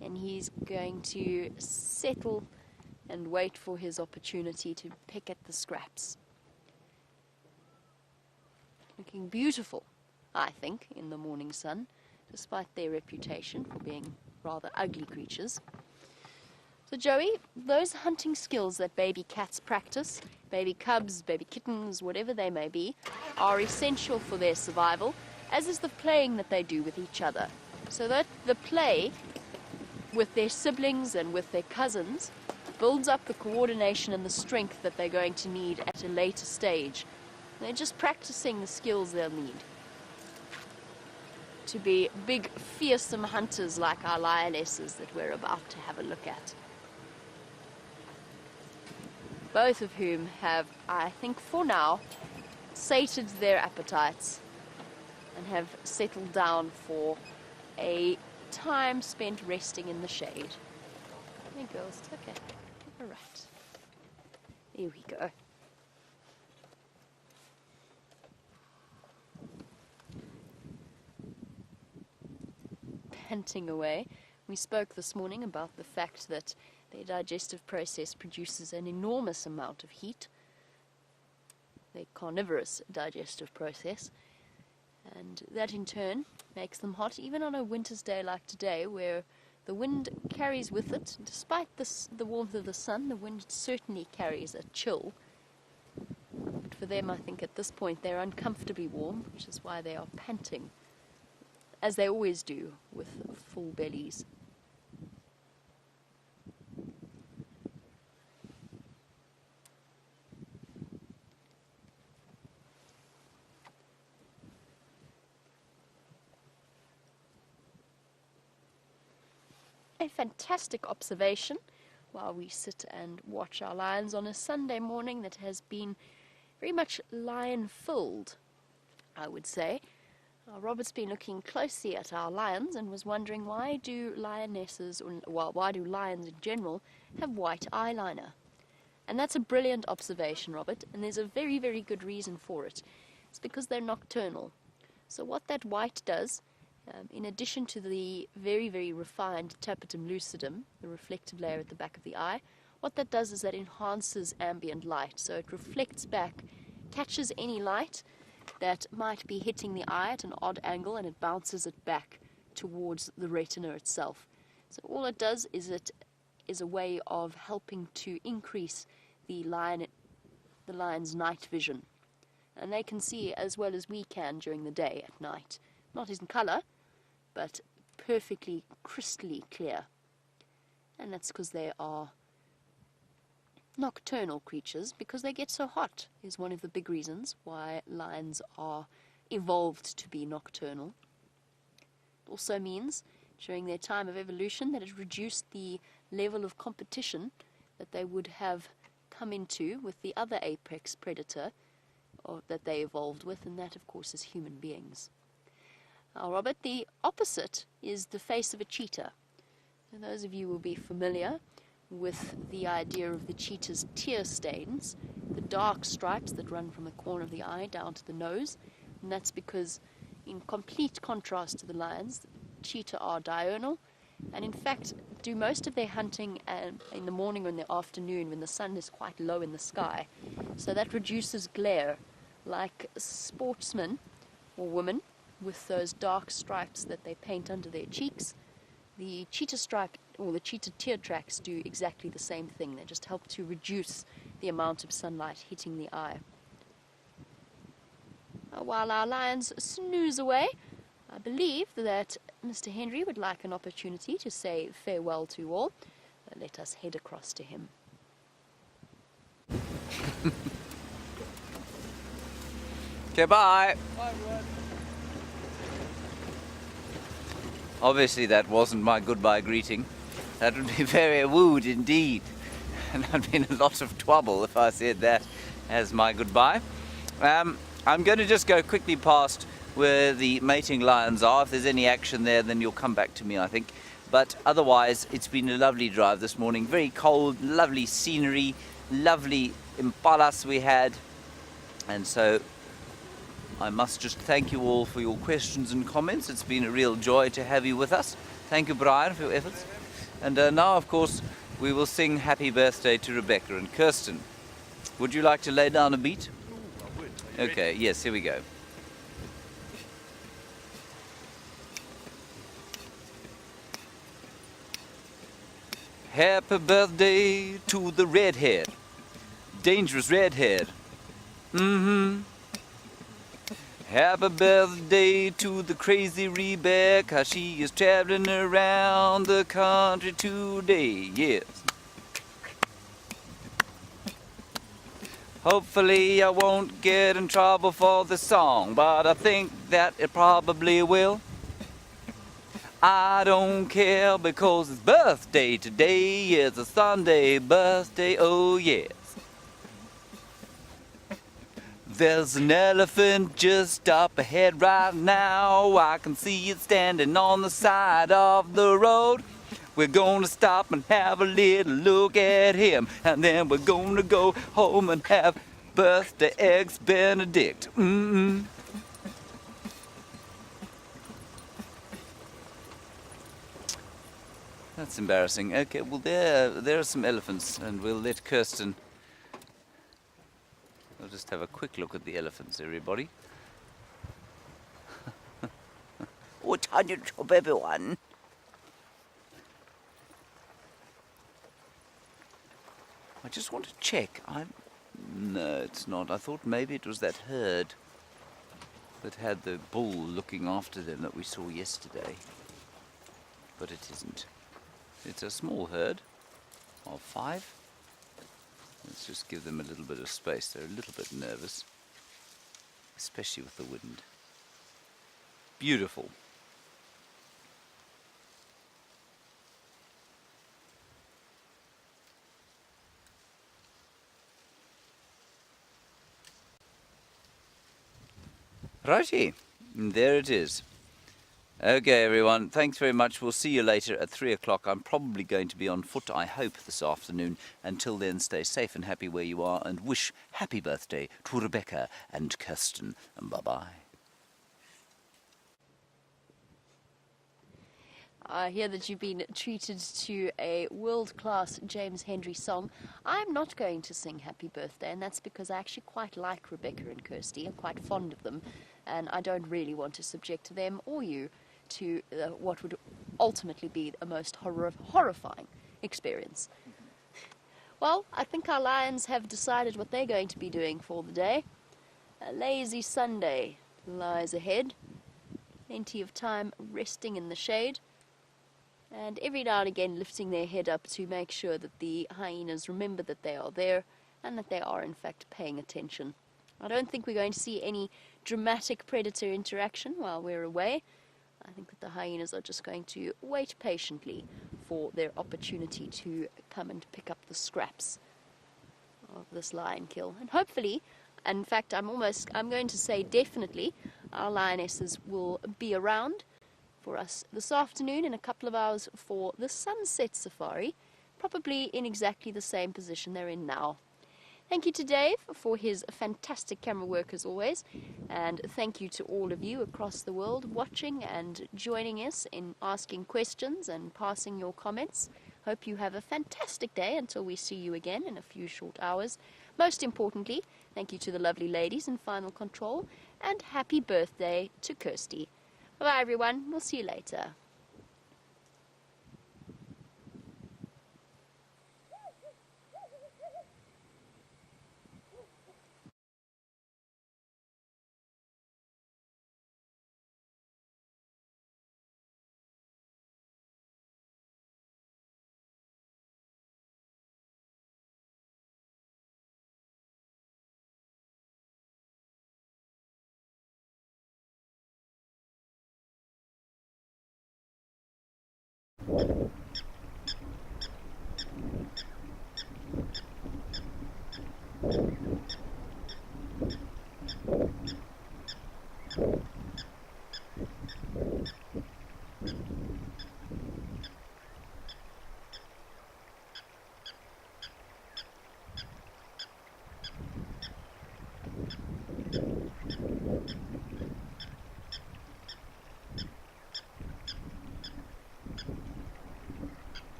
and he's going to settle and wait for his opportunity to pick at the scraps. Looking beautiful, I think, in the morning sun, despite their reputation for being rather ugly creatures. So Joey, those hunting skills that baby cats practice, baby cubs, baby kittens, whatever they may be, are essential for their survival, as is the playing that they do with each other. So that the play with their siblings and with their cousins builds up the coordination and the strength that they're going to need at a later stage. They're just practicing the skills they'll need to be big, fearsome hunters like our lionesses that we're about to have a look at. Both of whom have, I think for now, sated their appetites and have settled down for a time spent resting in the shade. Hey girls, it's okay. All right. Here we go. Panting away. We spoke this morning about the fact that their digestive process produces an enormous amount of heat. Their carnivorous digestive process. And that in turn makes them hot, even on a winter's day like today, where the wind carries with it, despite the warmth of the sun, the wind certainly carries a chill. But for them, I think at this point, they're uncomfortably warm, which is why they are panting, as they always do with full bellies. A fantastic observation while we sit and watch our lions on a Sunday morning that has been very much lion-filled, I would say. Robert's been looking closely at our lions and was wondering, why do lionesses, or well, why do lions in general have white eyeliner? And that's a brilliant observation, Robert, and there's a very, very good reason for it. It's because they're nocturnal. So what that white does, in addition to the very, very refined tapetum lucidum, the reflective layer at the back of the eye, what that does is that enhances ambient light. So it reflects back, catches any light that might be hitting the eye at an odd angle, and it bounces it back towards the retina itself. So all it does is it is a way of helping to increase the lion's night vision. And they can see as well as we can during the day at night. Not in colour, but perfectly crystally clear. And that's because they are nocturnal creatures, because they get so hot is one of the big reasons why lions are evolved to be nocturnal. It also means during their time of evolution that it reduced the level of competition that they would have come into with the other apex predator that they evolved with, and that of course is human beings. Now, Robert, the opposite is the face of a cheetah. And those of you will be familiar with the idea of the cheetah's tear stains, the dark stripes that run from the corner of the eye down to the nose. And that's because, in complete contrast to the lions, cheetah are diurnal, and in fact do most of their hunting in the morning or in the afternoon when the sun is quite low in the sky. So that reduces glare, like sportsmen or women with those dark stripes that they paint under their cheeks. The cheetah stripe or the cheetah tear tracks do exactly the same thing. They just help to reduce the amount of sunlight hitting the eye. While our lions snooze away, I believe that Mr. Henry would like an opportunity to say farewell to all. Let us head across to him. Okay, bye. Obviously that wasn't my goodbye greeting. That would be very rude indeed. And I'd be in a lot of trouble if I said that as my goodbye. I'm going to just go quickly past where the mating lions are. If there's any action there, then you'll come back to me, I think. But otherwise, it's been a lovely drive this morning. Very cold, lovely scenery, lovely impalas we had. And so I must just thank you all for your questions and comments. It's been a real joy to have you with us. Thank you, Brian, for your efforts. And now, of course, we will sing happy birthday to Rebecca and Kirsten. Would you like to lay down a beat? Okay, yes, here we go. Happy birthday to the redhead, dangerous redhead. Happy birthday to the crazy Rebecca, she is traveling around the country today, yes. Hopefully I won't get in trouble for the song, but I think that it probably will. I don't care because it's birthday today, it's a Sunday birthday, oh yes. There's an elephant just up ahead right now, I can see it standing on the side of the road. We're gonna stop and have a little look at him, and then we're gonna go home and have birthday eggs Benedict. That's embarrassing. Okay, well there are some elephants, and we'll let Kirsten. We'll just have a quick look at the elephants, everybody. Oh, tiny chop, everyone. I just want to check. No, it's not. I thought maybe it was that herd that had the bull looking after them that we saw yesterday. But it isn't. It's a small herd of 5. Let's just give them a little bit of space. They're a little bit nervous, especially with the wind. Beautiful. Righty, there it is. Okay, everyone, thanks very much. We'll see you later at 3 o'clock. I'm probably going to be on foot, I hope, this afternoon. Until then, stay safe and happy where you are, and wish happy birthday to Rebecca and Kirsten. And bye-bye. I hear that you've been treated to a world-class James Hendry song. I'm not going to sing Happy Birthday, and that's because I actually quite like Rebecca and Kirsty. I'm quite fond of them, and I don't really want to subject them or you to what would ultimately be a most horrifying experience. Well, I think our lions have decided what they're going to be doing for the day. A lazy Sunday lies ahead. Plenty of time resting in the shade, and every now and again lifting their head up to make sure that the hyenas remember that they are there and that they are in fact paying attention. I don't think we're going to see any dramatic predator interaction while we're away. I think that the hyenas are just going to wait patiently for their opportunity to come and pick up the scraps of this lion kill. And hopefully, in fact I'm going to say definitely, our lionesses will be around for us this afternoon in a couple of hours for the sunset safari, probably in exactly the same position they're in now. Thank you to Dave for his fantastic camera work as always, and thank you to all of you across the world watching and joining us in asking questions and passing your comments. Hope you have a fantastic day until we see you again in a few short hours. Most importantly, thank you to the lovely ladies in Final Control, and happy birthday to Kirsty. Bye everyone, we'll see you later.